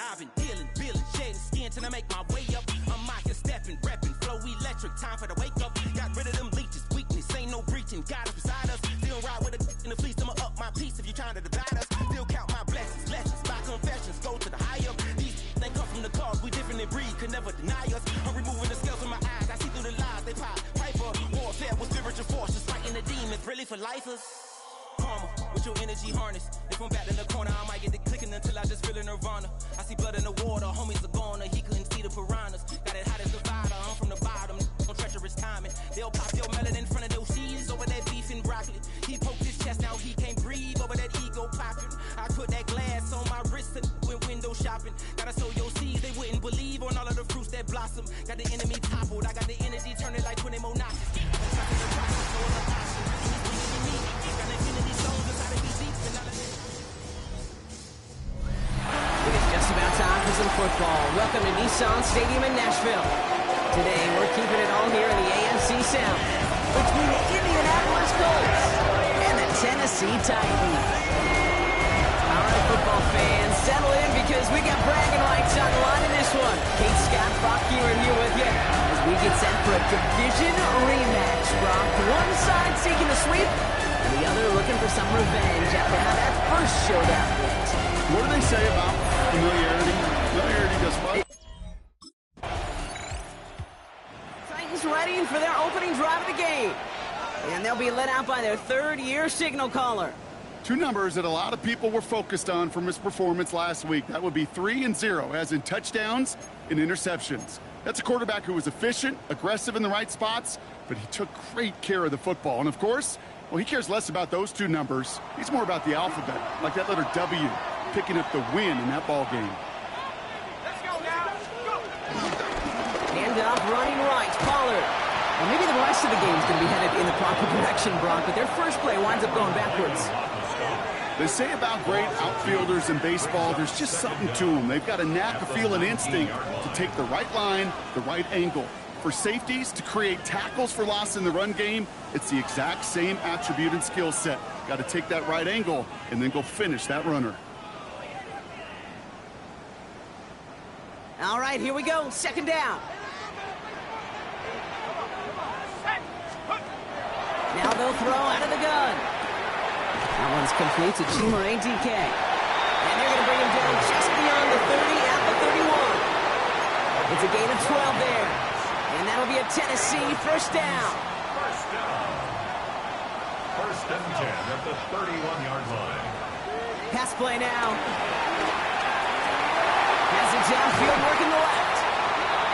robbing, dealing, billing, shedding skin till I make my way up. I'm out here stepping, repping, flow electric, time for the wake up. Got rid of them leeches, weakness, ain't no breaching. God is beside us, still ride with a in the fleece. I'ma up my piece if you trying to divide us. Still count my blessings, lessons, my confessions, go to the high up. These they come from the cause, we different in breed, could never deny us. I'm removing the scales from my eyes, I see through the lies they pop. Piper, warfare with spiritual forces, fighting the demons, really for lifers. Karma, with your energy harness. If I'm back in the corner, I might get the clicking until I just feel a nirvana. I see blood in the water, homies are gone, he couldn't see the piranhas. Got it hot as Nevada, I'm from the bottom, no treacherous timing. They'll pop your melon in front of those seeds over that beef and broccoli. He poked his chest, now he can't breathe over that ego popping. I put that glass on my wrist and went window shopping. Gotta sow your seeds, they wouldn't believe on all of the fruits that blossom. Got the enemy toppled, I got the energy turning like 20 more notches. Just about time for some football. Welcome to Nissan Stadium in Nashville. Today, we're keeping it all here in the AFC South between the Indianapolis Colts and the Tennessee Titans. All right, football fans, settle in because we got bragging rights on the line in this one. Kate Scott, Brock Ewan here with you as we get set for a division rematch. Brock, one side seeking a sweep, and the other looking for some revenge after how that first showdown went. What do they say about familiarity? Familiarity does what? Titans ready for their opening drive of the game. And they'll be led out by their third-year signal caller. Two numbers that a lot of people were focused on from his performance last week. That would be 3 and 0, as in touchdowns and interceptions. That's a quarterback who was efficient, aggressive in the right spots, but he took great care of the football. And of course, well, he cares less about those two numbers. He's more about the alphabet, like that letter W, picking up the win in that ball game. Let's go now. Go. Hand off, running right, Pollard. Well, maybe the rest of the game's going to be headed in the proper direction, Brock, but their first play winds up going backwards. They say about great outfielders in baseball, there's just something to them. They've got a knack, a feel, an instinct to take the right line, the right angle. For safeties, to create tackles for loss in the run game, it's the exact same attribute and skill set. Got to take that right angle and then go finish that runner. All right, here we go. Second down. Now they'll throw out of the gun. That one's complete to Chima ADK. And they're going to bring him down just beyond the 30 at the 31. It's a gain of 12 there. And that'll be a Tennessee first down. First and 10 at the 31-yard line. Pass play now. Has it downfield working the left.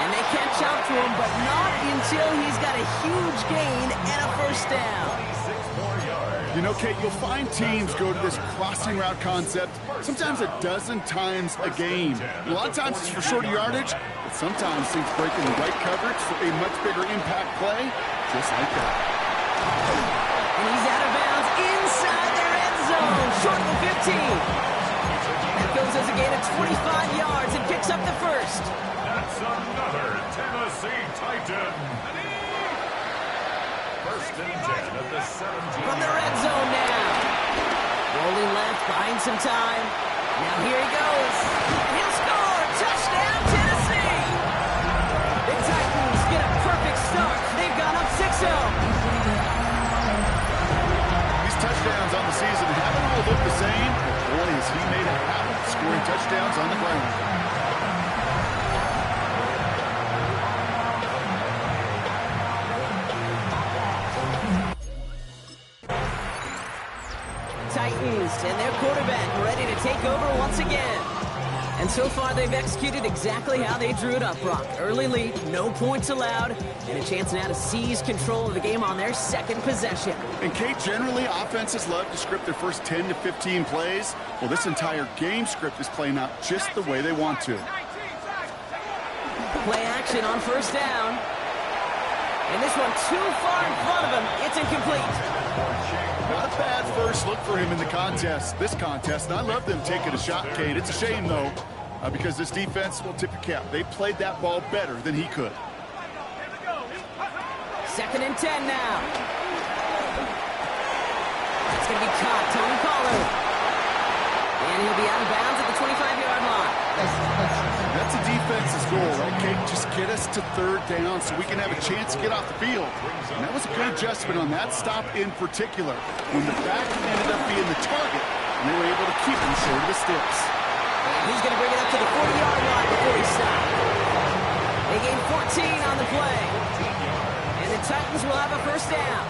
And they catch up to him, but not until he's got a huge gain and a first down. 26 more yards. You know, Kate, you'll find teams go to this crossing route concept sometimes a dozen times a game. A lot of times it's for shorter yardage, but sometimes teams break in the right coverage for a much bigger impact play, just like that. And he's out of bounds inside their end zone, short of the 15. That goes as a gain of 25 yards and picks up the first. That's another Tennessee Titan. First and 10 at the 17. From the red zone now. Rolling left, buying some time. Now here he goes. And he'll score. Touchdown, Tennessee. The Titans get a perfect start. They've gone up 6-0. These touchdowns on the season haven't all looked the same, but boy, has he made it happen, scoring touchdowns on the ground. Titans and their quarterback ready to take over once again. And so far, they've executed exactly how they drew it up, Brock. Early lead, no points allowed, and a chance now to seize control of the game on their second possession. And Kate, generally, offenses love to script their first 10 to 15 plays. Well, this entire game script is playing out just the way they want to. Play action on first down. And this one too far in front of him. It's incomplete. Not a bad first look for him in the contest, this contest. And I love them taking a shot, Kate. It's a shame, though, because this defense will tip your cap. They played that ball better than he could. Second and 10 now. That's going to be caught. Tony Pollard. And he'll be out of bounds at the 25-yard line. goal, right, Kate? Just get us to third down so we can have a chance to get off the field. And that was a good adjustment on that stop in particular, when the back ended up being the target, and they were able to keep him short of the sticks. And he's going to bring it up to the 40-yard line before he stops. They gain 14 on the play. And the Titans will have a first down.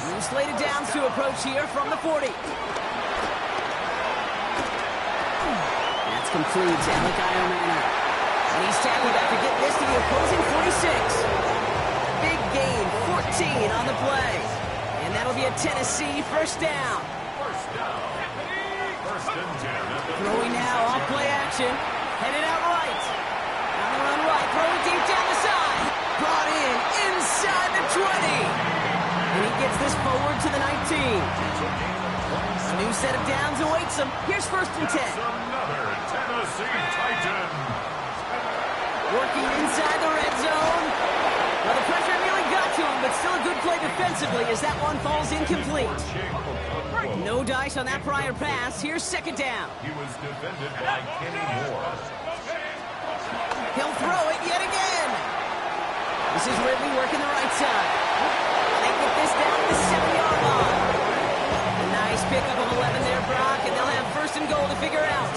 New slated downs to approach here from the 40. That's complete to Alec Iomana. And he's tackled after getting this to the opposing 46. Big gain, 14 on the play. And that'll be a Tennessee first down. Throwing now, off play action. Headed out right. On the run right, throwing deep down the side. Brought in, inside the 20. And he gets this forward to the 19. A new set of downs awaits him. Here's first and 10. Another Tennessee Titan. Working inside the red zone. Well, the pressure nearly got to him, but still a good play defensively as that one falls incomplete. No dice on that prior pass. Here's second down. He was defended by Kenny Moore. He'll throw it yet again. This is Ridley working the right side. They get this down to the 7-yard line. A nice pickup of 11 there, Brock, and they'll have first and goal to figure out.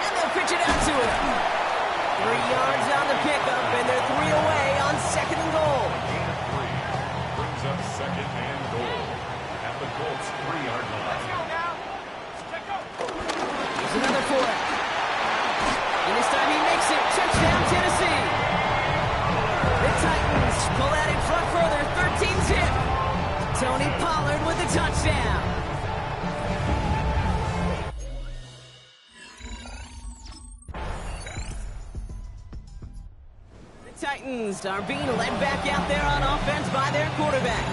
And they'll pitch it out to him. 3 yards on the pickup, and they're 3 away on second and goal. Brings up second and goal at the Colts 3-yard line. Here's another for it. And this time he makes it. Touchdown, Tennessee. The Titans pull out in front further, 13-zip. Tony Pollard with the touchdown. The Titans are being led back out there on offense by their quarterback.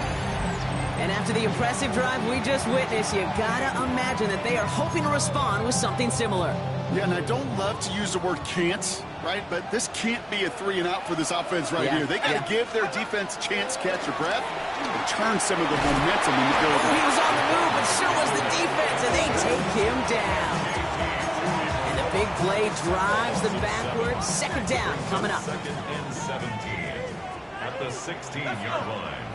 And after the impressive drive we just witnessed, you gotta imagine that they are hoping to respond with something similar. Yeah, and I don't love to use the word can't, right? But this can't be a 3-and-out for this offense right here. They got to give their defense a chance to catch their breath and turn some of the momentum in the building. He was on the move, but so was the defense, and they take him down. And the big play drives them backwards. Second down coming up. Second and 17 at the 16-yard line.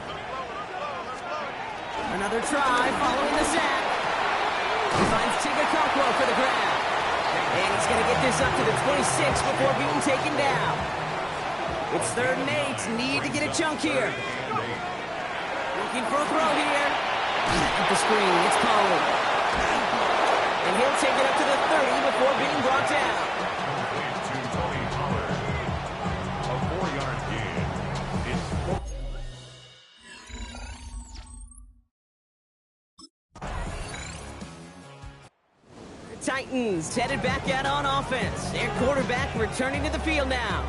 Another try following the sack. He finds Tigger Cockwell for the grab. And he's going to get this up to the 26 before being taken down. It's 3rd and 8. Need to get a chunk here. Looking for a throw here. At the screen, it's Pollard. And he'll take it up to the 30 before being brought down. To Tony Pollard. A 4-yard gain. It's Titans headed back out on offense. Their quarterback returning to the field now.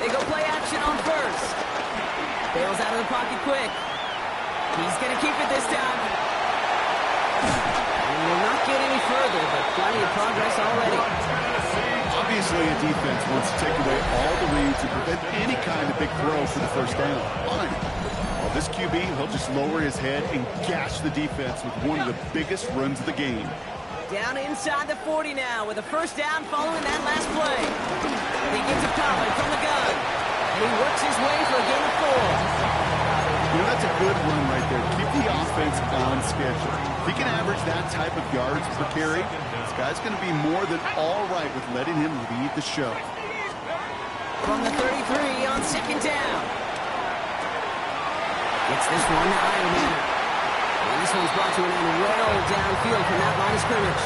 They go play action on first. Bails out of the pocket quick. He's going to keep it this time. Will not get any further, but plenty of progress already. Obviously, a defense wants to take away all the reads and prevent any kind of big throw for the first down. Fine. Well, this QB, he'll just lower his head and gash the defense with one of the biggest runs of the game. Down inside the 40 now with a first down following that last play. He gets a Pollard from the gun, and he works his way for a gain of 4. You know, that's a good run right there. Keep the offense on schedule. If he can average that type of yards per carry, this guy's going to be more than all right with letting him lead the show. From the 33 on second down. Gets this one to Iomana. And this one's brought to an end well downfield from that line of scrimmage.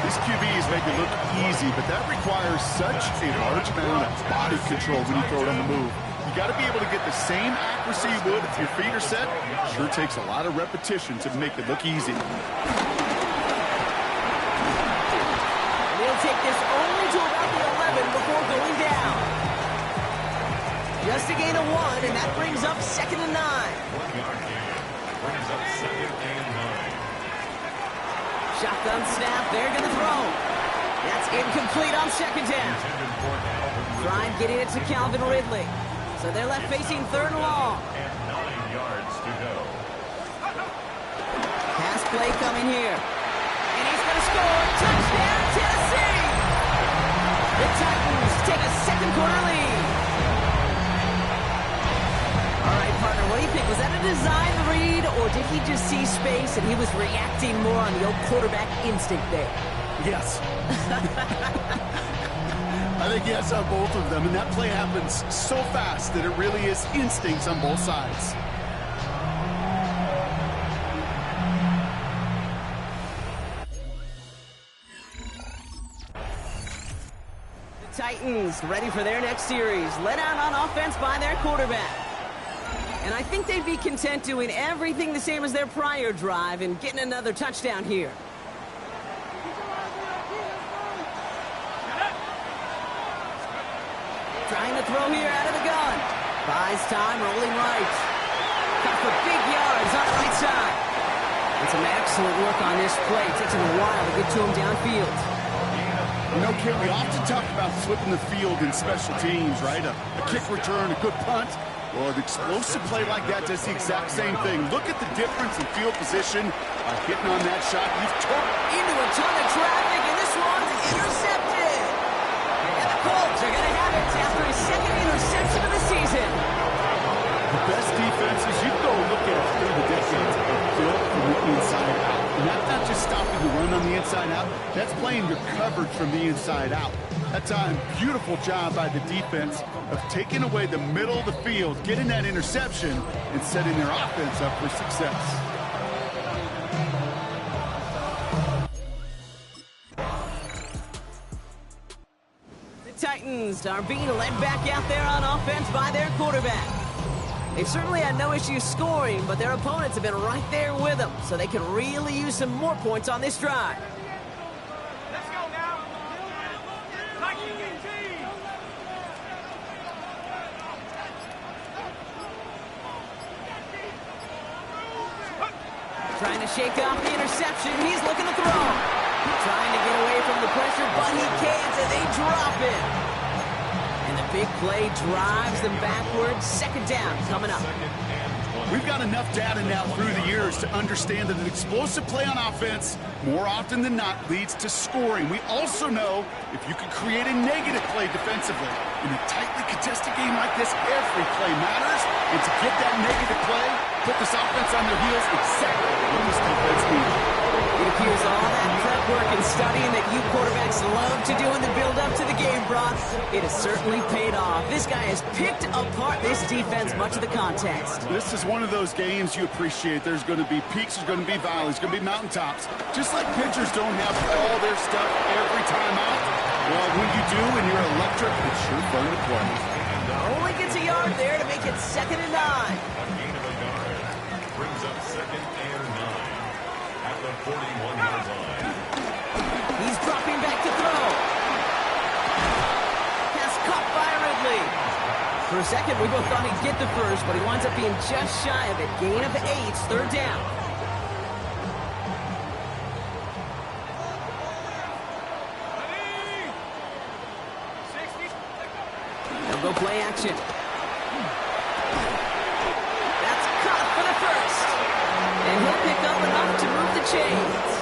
These QBs make it look easy, but that requires such a large amount of body control when you throw it on the move. You got to be able to get the same accuracy you would if your feet are set. Sure takes a lot of repetition to make it look easy. They'll take this only to about the 11 before going down. Just a gain of 1, and that brings up second and 9. 1-yard gain. Brings up second and 9. Shotgun snap. They're going to throw. That's incomplete on second down. Trying getting it to Calvin Ridley. So they're left facing third and long. And 9 yards to go. Pass play coming here. And he's going to score. Touchdown, Tennessee! The Titans take a second quarter lead. All right, partner, what do you think? Was that a design read, or did he just see space and he was reacting more on the old quarterback instinct there? Yes. I think yes on both of them, and that play happens so fast that it really is instincts on both sides. The Titans ready for their next series, led out on offense by their quarterback. And I think they'd be content doing everything the same as their prior drive and getting another touchdown here. Trying to throw here out of the gun. Buys time, rolling right. Cut for big yards on the right side. And some excellent work on this play. It takes him a while to get to him downfield. You know, Kit, we often talk about flipping the field in special teams, right? A kick return, a good punt. Well, an explosive play like that does the exact same thing. Look at the difference in field position by hitting on that shot. You've into a ton of traffic, and this one's intercepted. And the Colts are going to have it after his second interception of the season. The best defenses, you go look at it through the decades, are built from the inside out. And that's not just stopping the run on the inside out. That's playing your coverage from the inside out. That time, beautiful job by the defense of taking away the middle of the field, getting that interception, and setting their offense up for success. The Titans are being led back out there on offense by their quarterback. They've certainly had no issues scoring, but their opponents have been right there with them, so they can really use some more points on this drive. Trying to shake off the interception. He's looking to throw. Trying to get away from the pressure, but he can't, and they drop it. And the big play drives them backwards. Second down coming up. We've got enough data now through the years to understand that an explosive play on offense, more often than not, leads to scoring. We also know if you can create a negative play defensively. In a tightly contested game like this, every play matters. And to get that negative play, put this offense on their heels, exactly what this defense needs. It appears all that prep work and studying that you quarterbacks love to do in the build-up to the game, Brock, it has certainly paid off. This guy has picked apart this defense much of the contest. This is one of those games you appreciate. There's going to be peaks, there's going to be valleys, there's going to be mountaintops. Just like pitchers don't have all their stuff every time out. Well, when you do and you're electric, it's sure fun to play. Only gets a yard there to make it 2nd and 9. A gain of a yard brings up 2nd and 9 at the 41-yard line. He's dropping back to throw. Pass caught by Ridley. For a second, we both thought he'd get the first, but he winds up being just shy of it. Gain of 8, third down. They'll go play action. That's caught for the first. And he'll pick up enough to move the chains.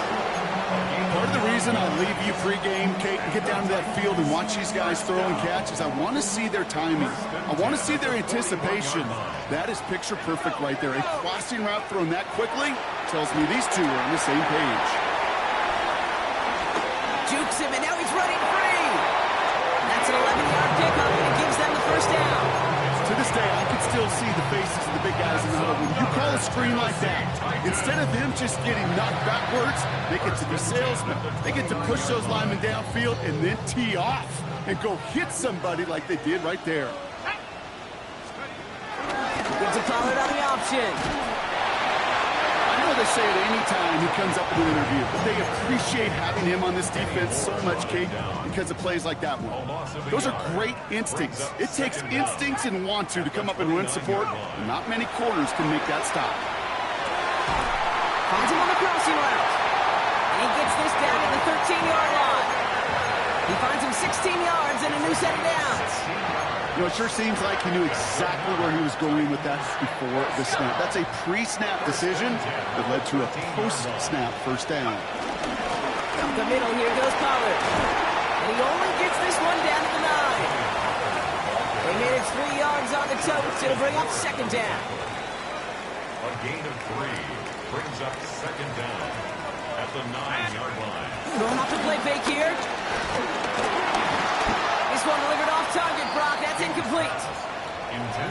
Part of the reason I leave you pregame, Kate, and get down to that field and watch these guys throw and catch is I want to see their timing. I want to see their anticipation. That is picture perfect right there. A crossing route thrown that quickly tells me these two are on the same page. Jukes him, and now he's running free. That's an 11-yard pickup, and it gives them the first down. To this day, I can still see the faces of the big guys in the huddle. When you call a screen like that, instead of them just getting knocked backwards, they get to be salesmen. They get to push those linemen downfield and then tee off and go hit somebody like they did right there. Gives a Pollard on the option. I know they say it any time he comes up in an interview, but they appreciate having him on this defense so much, Kate, because of plays like that one. Those are great instincts. It takes instincts and want to come up and run support, and not many corners can make that stop. Finds him on the crossing route. He gets this down to the 13-yard line. He finds him 16 yards and a new set of downs. You know, it sure seems like he knew exactly where he was going with that before the snap. That's a pre-snap decision that led to a post-snap first down. Up the middle, here goes Pollard. And he only gets this one down to the 9. They manage 3 yards on the toast. It'll bring up second down. A gain of 3 brings up second down at the 9-yard line. Going off the play fake here. This one delivered off target, Brock. That's incomplete.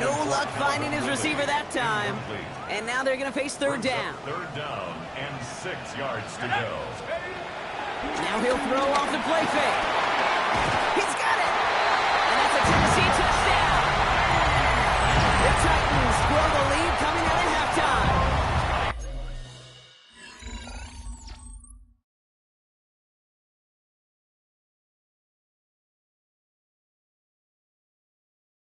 No luck finding his receiver that time. And now they're going to face third down. Third down and 6 yards to go. Now he'll throw off the play fake. He's got it. And that's a Tennessee touchdown. The Titans grow the lead